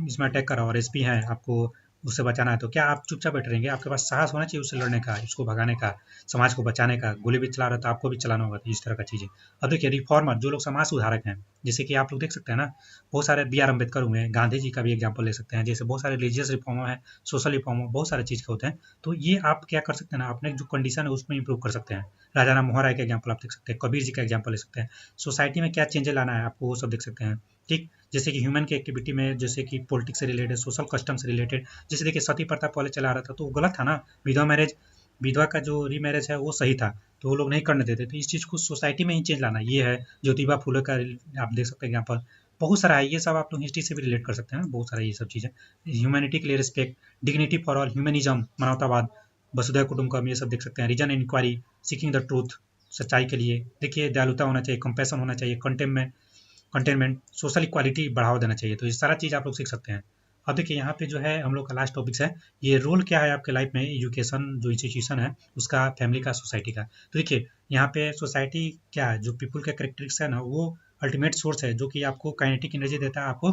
इसमें अटैक करा और एसपी हैं, आपको उससे बचाना है, तो क्या आप चुपचाप बैठे रहेंगे? आपके पास साहस होना चाहिए उससे लड़ने का, उसको भगाने का, समाज को बचाने का। गोली भी चला रहा था, आपको भी चलाना होगा, तो इस तरह का चीज़ें। अब देखिए रिफॉर्मर, जो लोग समाज सुधारक हैं, जैसे कि आप लोग देख सकते हैं ना, बहुत सारे बी आर अम्बेडकर हुए, गांधी जी का भी एग्जाम्पल ले सकते हैं, जैसे बहुत सारे रिलीजियस रिफॉर्मर हैं, सोशल रिफॉर्मर, बहुत सारे चीज़ के होते हैं। तो ये आप क्या कर सकते हैं ना, अपने जो कंडीशन है उसमें इंप्रूव कर सकते हैं। राजा राम मोहन राय का एग्जाम्पल आप देख सकते हैं, कबीर जी का एग्जाम्पल ले सकते हैं, सोसाइटी में क्या चेंजेस लाना है आपको वो सब देख सकते हैं, ठीक। जैसे कि ह्यूमन की एक्टिविटी में, जैसे कि पॉलिटिक्स से रिलेटेड, सोशल कस्टम से रिलेटेड, जैसे देखिए सती प्रथा पहले चला रहा था तो वो गलत था ना, विधवा मैरिज, विधवा का जो रीमैरिज है वो सही था, तो वो लोग नहीं करने देते, तो इस चीज़ को सोसाइटी में ही चेंज लाना, ये है। ज्योतिबा फूले का आप देख सकते हैं एग्जाम्पल, बहुत सारा है, ये सब आप लोग हिस्ट्री से भी रिलेट कर सकते हैं, बहुत सारा ये सब चीज़ें। ह्यूमैनिटी के लिए respect, dignity for all, humanism, मानवतावाद, वसुधैव कुटुंबकम, ये सब देख सकते हैं। Reason and inquiry, seeking the truth, सच्चाई के लिए, देखिए दयालुता होना चाहिए, कंपैशन होना चाहिए, कंटेनमेंट, सोशल इक्वालिटी बढ़ावा देना चाहिए, तो ये सारा चीज़ आप लोग सीख सकते हैं। अब देखिए यहाँ पे जो है हम लोग का लास्ट टॉपिक्स है, ये रोल क्या है आपके लाइफ में, एजुकेशन जो इंस्टीट्यूशन है उसका, फैमिली का, सोसाइटी का। तो देखिए यहाँ पे सोसाइटी क्या है, जो पीपल का करेक्टरिस्टिक्स है ना, वो अल्टीमेट सोर्स है जो कि आपको काइनेटिक एनर्जी देता है आपको,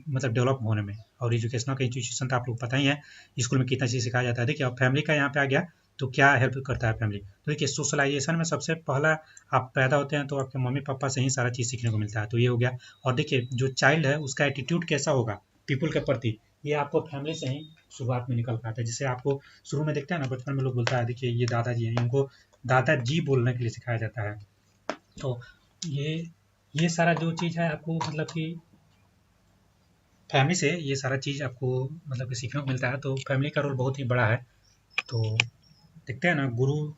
मतलब डेवलप होने में। और एजुकेशनल का इंस्टीट्यूशन तो आप लोग पता ही है, स्कूल में कितना चीज़ सिखाया जाता है। देखिए अब फैमिली का यहाँ पे आ गया, तो क्या हेल्प करता है फैमिली, तो देखिए सोशलाइजेशन में सबसे पहला, आप पैदा होते हैं तो आपके मम्मी पापा से ही सारा चीज़ सीखने को मिलता है, तो ये हो गया। और देखिए जो चाइल्ड है उसका एटीट्यूड कैसा होगा पीपल के प्रति, ये आपको फैमिली से ही शुरुआत में निकल पाता है। जैसे आपको शुरू में देखते हैं ना, बचपन में लोग बोलता है, देखिए ये दादाजी हैं, इनको दादाजी बोलने के लिए सिखाया जाता है। तो ये ये सारा जो चीज़ है आपको मतलब कि फैमिली से ये सारा चीज़ आपको मतलब कि सीखने को मिलता है, तो फैमिली का रोल बहुत ही बड़ा है। तो देखते हैं ना, गुरु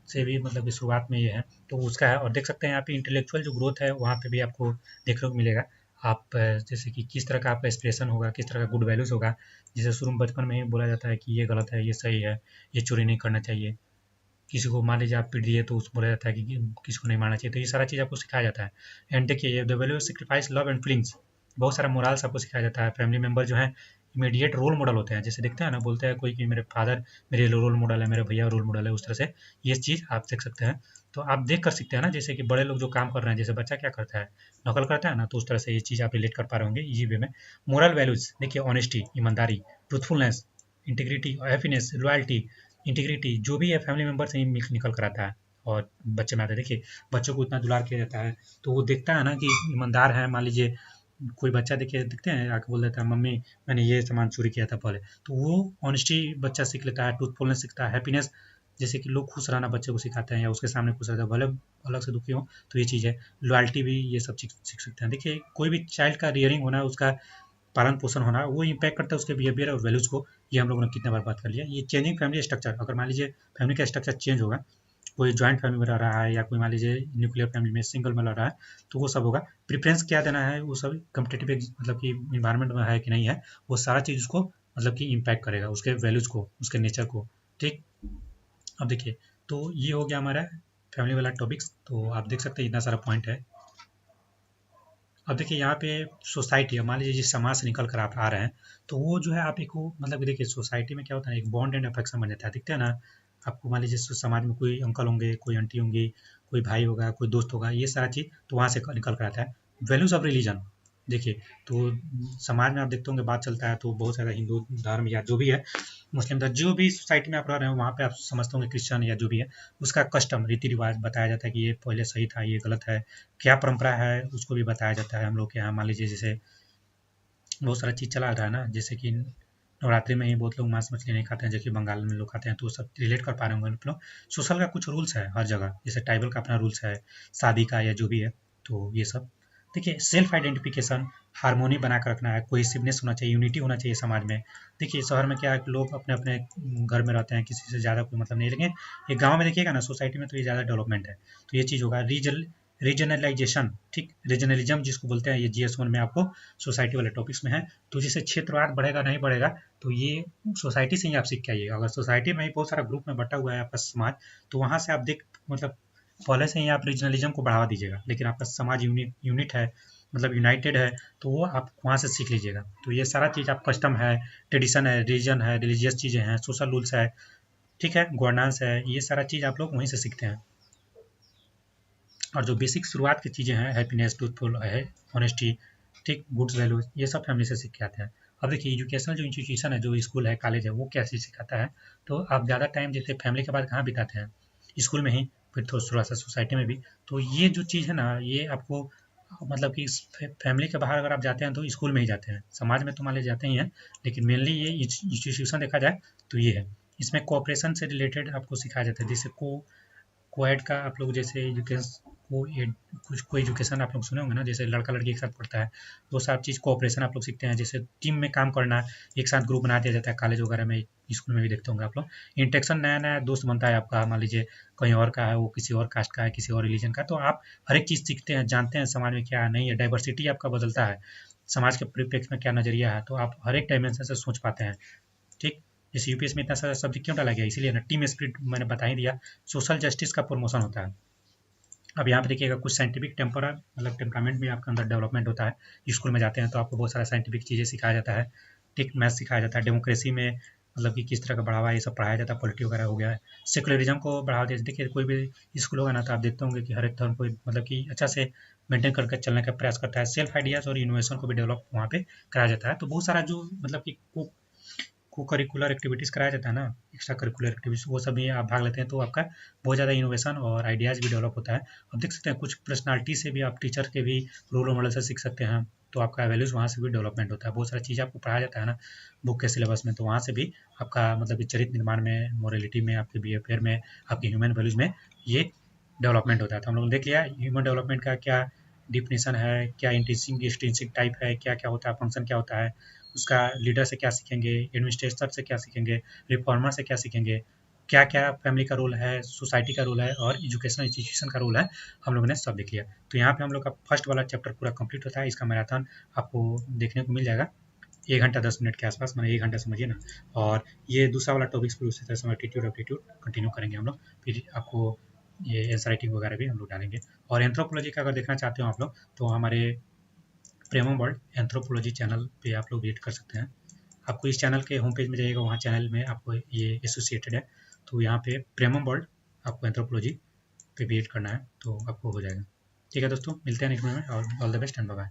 से भी मतलब कि शुरुआत में ये है, तो उसका है। और देख सकते हैं यहाँ पे इंटेलेक्चुअल जो ग्रोथ है वहाँ पे भी आपको देखने को मिलेगा। आप जैसे कि किस तरह का आपका एक्सप्रेशन होगा, किस तरह का गुड वैल्यूज़ होगा, जैसे शुरू में बचपन में ही बोला जाता है कि ये गलत है, ये सही है, ये चोरी नहीं करना चाहिए, किसी को मान लीजिए आप पीट दिए तो उस बोला जाता है कि किसी को नहीं मारना चाहिए, तो ये सारा चीज़ आपको सिखाया जाता है। एंड देखिए the value of sacrifice, love and feelings, बहुत सारा मोरल्स आपको सिखाया जाता है। फैमिली मेम्बर जो है इमीडिएट रोल मॉडल होते हैं, जैसे देखते हैं ना, बोलते हैं कोई कि मेरे फादर मेरे रोल मॉडल है, मेरे भैया रोल मॉडल है, उस तरह से ये चीज़ आप देख सकते हैं। तो आप देख कर सकते हैं ना, जैसे कि बड़े लोग जो काम कर रहे हैं, जैसे बच्चा क्या करता है, नकल करता है ना, तो उस तरह से ये चीज़ आप रिलेट कर पा रहे होंगे इजी वे में। मोरल वैल्यूज देखिए, ऑनेस्टी, ईमानदारी, truthfulness, integrity, happiness, loyalty, integrity, जो भी है फैमिली मेंबर से ही निकल कर आता है और बच्चे में आता है। देखिए बच्चों को इतना दुलार किया जाता है, तो वो देखता है ना कि ईमानदार है। मान लीजिए कोई बच्चा देखिए दिखते हैं आके बोल देता है मम्मी मैंने ये सामान चोरी किया था पहले, तो वो ऑनेस्टी बच्चा सीख लेता है, ट्रूथफुलनेस सीखता है, हैप्पीनेस, जैसे कि लोग खुश रहना बच्चे को सिखाते हैं या उसके सामने खुश रहता है भले अलग से दुखी हो, तो ये चीज़ है। लॉयल्टी भी ये सब चीज़ सीख सकते हैं। देखिए कोई भी चाइल्ड का रियरिंग होना, उसका पालन पोषण होना, वो इम्पैक्ट करता है उसके बिहेवियर और वैल्यूज़ को। ये हम लोगों ने कितने बार बात कर लिया। ये चेंजिंग फैमिली स्ट्रक्चर, अगर मान लीजिए फैमिली का स्ट्रक्चर चेंज होगा, कोई जॉइंट फैमिली में रह रहा है या कोई मान लीजिए न्यूक्लियर फैमिली में सिंगल में रह रहा है, तो वो सब होगा। प्रेफरेंस क्या देना है, वो सब कम्पिटेटिव मतलब कि इन्वायरमेंट में है कि नहीं है, वो सारा चीज़ उसको मतलब कि इम्पैक्ट करेगा, उसके वैल्यूज़ को, उसके नेचर को। ठीक, अब देखिए, तो ये हो गया हमारा फैमिली वाला टॉपिक्स। तो आप देख सकते हैं इतना सारा पॉइंट है। अब देखिए यहाँ पे सोसाइटी है, मान लीजिए जिस समाज से निकल कर आप आ रहे हैं, तो वो जो है आप एक वो मतलब कि देखिए सोसाइटी में क्या होता है, एक बॉन्ड एंड अफेक्शन बन जाता है, दिखते हैं ना आपको। मान लीजिए समाज में कोई अंकल होंगे, कोई आंटी होंगी, कोई भाई होगा, कोई दोस्त होगा, ये सारा चीज़ तो वहाँ से निकल कर आता है। वैल्यूज़ ऑफ रिलीजन देखिए, तो समाज में आप देखते होंगे बात चलता है, तो बहुत सारा हिंदू धर्म या जो भी है, मुस्लिम धर्म, जो भी सोसाइटी में आप रह रहे हो वहाँ पे आप समझते होंगे क्रिश्चियन या जो भी है, उसका कस्टम रीति रिवाज बताया जाता है कि ये पहले सही था, ये गलत है, क्या परंपरा है उसको भी बताया जाता है। हम लोग के यहाँ मान लीजिए जैसे बहुत सारा चीज़ चला रहा है ना, जैसे कि नवरात्रि में ही बहुत लोग मांस मछली नहीं खाते हैं, जबकि बंगाल में लोग खाते हैं, तो वो सब रिलेट कर पा रहे होंगे आप लोग। सोशल का कुछ रूल्स है हर जगह, जैसे ट्राइबल का अपना रूल्स है, शादी का या जो भी है, तो ये सब देखिए। सेल्फ आइडेंटिफिकेशन, हारमोनी बना कर रखना है, कोहेसिवनेस होना चाहिए, यूनिटी होना चाहिए समाज में। देखिए शहर में क्या है कि लोग अपने अपने घर में रहते हैं, किसी से ज़्यादा कोई मतलब नहीं, लेकिन ये गाँव में देखिएगा ना, सोसाइटी में तो ये ज़्यादा डेवलपमेंट है। तो ये चीज़ होगा। रीजनलाइजेशन, ठीक, रीजनलिज्म जिसको बोलते हैं, ये GS1 में आपको सोसाइटी वाले टॉपिक्स में है। तो जैसे क्षेत्रवाद बढ़ेगा नहीं बढ़ेगा, तो ये सोसाइटी से ही आप सीख के आइएगा। अगर सोसाइटी में ही बहुत सारा ग्रुप में बटा हुआ है आपका समाज, तो वहाँ से आप देख मतलब पहले से ही आप रीजनलिज्म को बढ़ावा दीजिएगा। लेकिन आपका समाज यूनिट है, मतलब यूनाइटेड है, तो वो आप वहाँ से सीख लीजिएगा। तो ये सारा चीज़ आप कस्टम है, ट्रेडिशन है, रिलीजन है, रिलीजियस चीज़ें हैं, सोशल रूल्स है, ठीक है, गवर्नेंस है, ये सारा चीज़ आप लोग वहीं से सीखते हैं। और जो बेसिक शुरुआत की चीज़ें हैं, हैप्पीनेस, ट्रूथफुल है, ऑनेस्टी, ठीक, गुड्स वैल्यूज, ये सब फैमिली से सीख के आते हैं। अब देखिए एजुकेशनल जो इंस्टीट्यूशन है, जो स्कूल है, कॉलेज है, वो क्या चीज़ सिखाता है, तो आप ज़्यादा टाइम जैसे फैमिली के बाद कहाँ बिताते हैं, स्कूल में ही, फिर थोड़ा सा सोसाइटी में भी। तो ये जो चीज़ है ना, ये आपको मतलब कि फैमिली के बाहर अगर आप जाते हैं तो स्कूल में ही जाते हैं, समाज में तो मान लीजिए जाते ही हैं, लेकिन मेनली ये इंस्टीट्यूशन देखा जाए तो ये है। इसमें कोऑपरेशन से रिलेटेड आपको सिखाया जाता है, जैसे कोएड का आप लोग जैसे एजुकेशन को कुछ कोई एजुकेशन आप लोग सुने होंगे ना, जैसे लड़का लड़की एक साथ पढ़ता है, वो सब चीज़ कोऑपरेशन आप लोग सीखते हैं, जैसे टीम में काम करना, एक साथ ग्रुप बना दिया जाता है, कॉलेज वगैरह में, स्कूल में भी देखते होंगे आप लोग। इंटरेक्शन, नया नया दोस्त बनता है आपका, मान लीजिए कहीं और का है, वो किसी और कास्ट का है, किसी और रिलीजन का, तो आप हर एक चीज़ सीखते हैं, जानते हैं समाज में क्या नहीं है, डाइवर्सिटी आपका बदलता है, समाज के परिप्रेक्ष्य में क्या नजरिया है, तो आप हर एक डायमेंशन से सोच पाते हैं। ठीक, जैसे यूपीएस में इतना सारा सब्जेक्ट क्यों डाला गया, इसीलिए ना, टीम स्पिरिट मैंने बता ही दिया, सोशल जस्टिस का प्रमोशन होता है। अब यहाँ पे देखिएगा कुछ साइंटिफिक टेम्पर मतलब टेम्परामेंट भी आपके अंदर डेवलपमेंट होता है। स्कूल में जाते हैं तो आपको बहुत सारा साइंटिफिक चीज़ें सिखाया जाता है, ठीक, मैथ सिखाया जाता है, डेमोक्रेसी में मतलब कि किस तरह का बढ़ावा ये सब पढ़ाया जाता है, पॉलिटी वगैरह हो गया है, सेकुलरिज्म को बढ़ावा दिया। देखिए कोई भी स्कूल होगा ना, तो आप देखते होंगे कि हर एक धर्म को मतलब कि अच्छा से मेंटेन करके चलने का प्रयास करता है, सेल्फ आइडियाज़ और इनोवेशन को भी डेवलप वहाँ पे कराया जाता है। तो बहुत सारा जो मतलब कि को करिकुलर एक्टिविटीज़ कराया जाता है ना, एक्स्ट्रा करिकुलर एक्टिविटीज़, वो सब भी आप भाग लेते हैं, तो आपका बहुत ज़्यादा इनोवेशन और आइडियाज़ भी डेवलप होता है। अब देख सकते हैं कुछ पर्सनालिटी से भी आप टीचर के भी रोल मॉडल से सीख सकते हैं, तो आपका वैल्यूज़ वहाँ से भी डेवलपमेंट होता है। बहुत सारी चीज़ें आपको पढ़ाया जाता है ना बुक के सिलेबस में, तो वहाँ से भी आपका मतलब कि चरित्र निर्माण में, मोरलिटी में, आपके बिहेवियर में, आपके ह्यूमन वैल्यूज़ में ये डेवलपमेंट होता है। तो हम लोग देख लिया ह्यूमन डेवलपमेंट का क्या डिफिनेशन है, क्या इंट्रिंसिक टाइप है, क्या क्या होता है, फंक्शन क्या होता है, उसका लीडर से क्या सीखेंगे, एडमिनिस्ट्रेटर से क्या सीखेंगे, रिफॉर्मर से क्या सीखेंगे, क्या क्या फैमिली का रोल है, सोसाइटी का रोल है और एजुकेशनल इंस्टीट्यूशन का रोल है, हम लोगों ने सब देख लिया। तो यहाँ पे हम लोग का फर्स्ट वाला चैप्टर पूरा कंप्लीट होता है। इसका मैराथन आपको देखने को मिल जाएगा 1 घंटा 10 मिनट के आसपास, मैंने 1 घंटा समझिए ना। और ये दूसरा वाला टॉपिक्स फिर उसी तरह से एटीट्यूड एप्टीट्यूड कंटिन्यू करेंगे हम लोग, फिर आपको ये एंसर राइटिंग वगैरह भी हम लोग डालेंगे। और एंथ्रोपोलॉजी का अगर देखना चाहते हो आप लोग, तो हमारे प्रेमम वर्ल्ड एंथ्रोपोलॉजी चैनल पे आप लोग विजिट कर सकते हैं। आपको इस चैनल के होम पेज में जाइएगा, वहाँ चैनल में आपको ये एसोसिएटेड है, तो यहाँ पे प्रेमम वर्ल्ड आपको एंथ्रोपोलॉजी पे विजिट करना है तो आपको हो जाएगा। ठीक है दोस्तों, मिलते हैं नेक्स्ट वीडियो में और all the best and bye bye.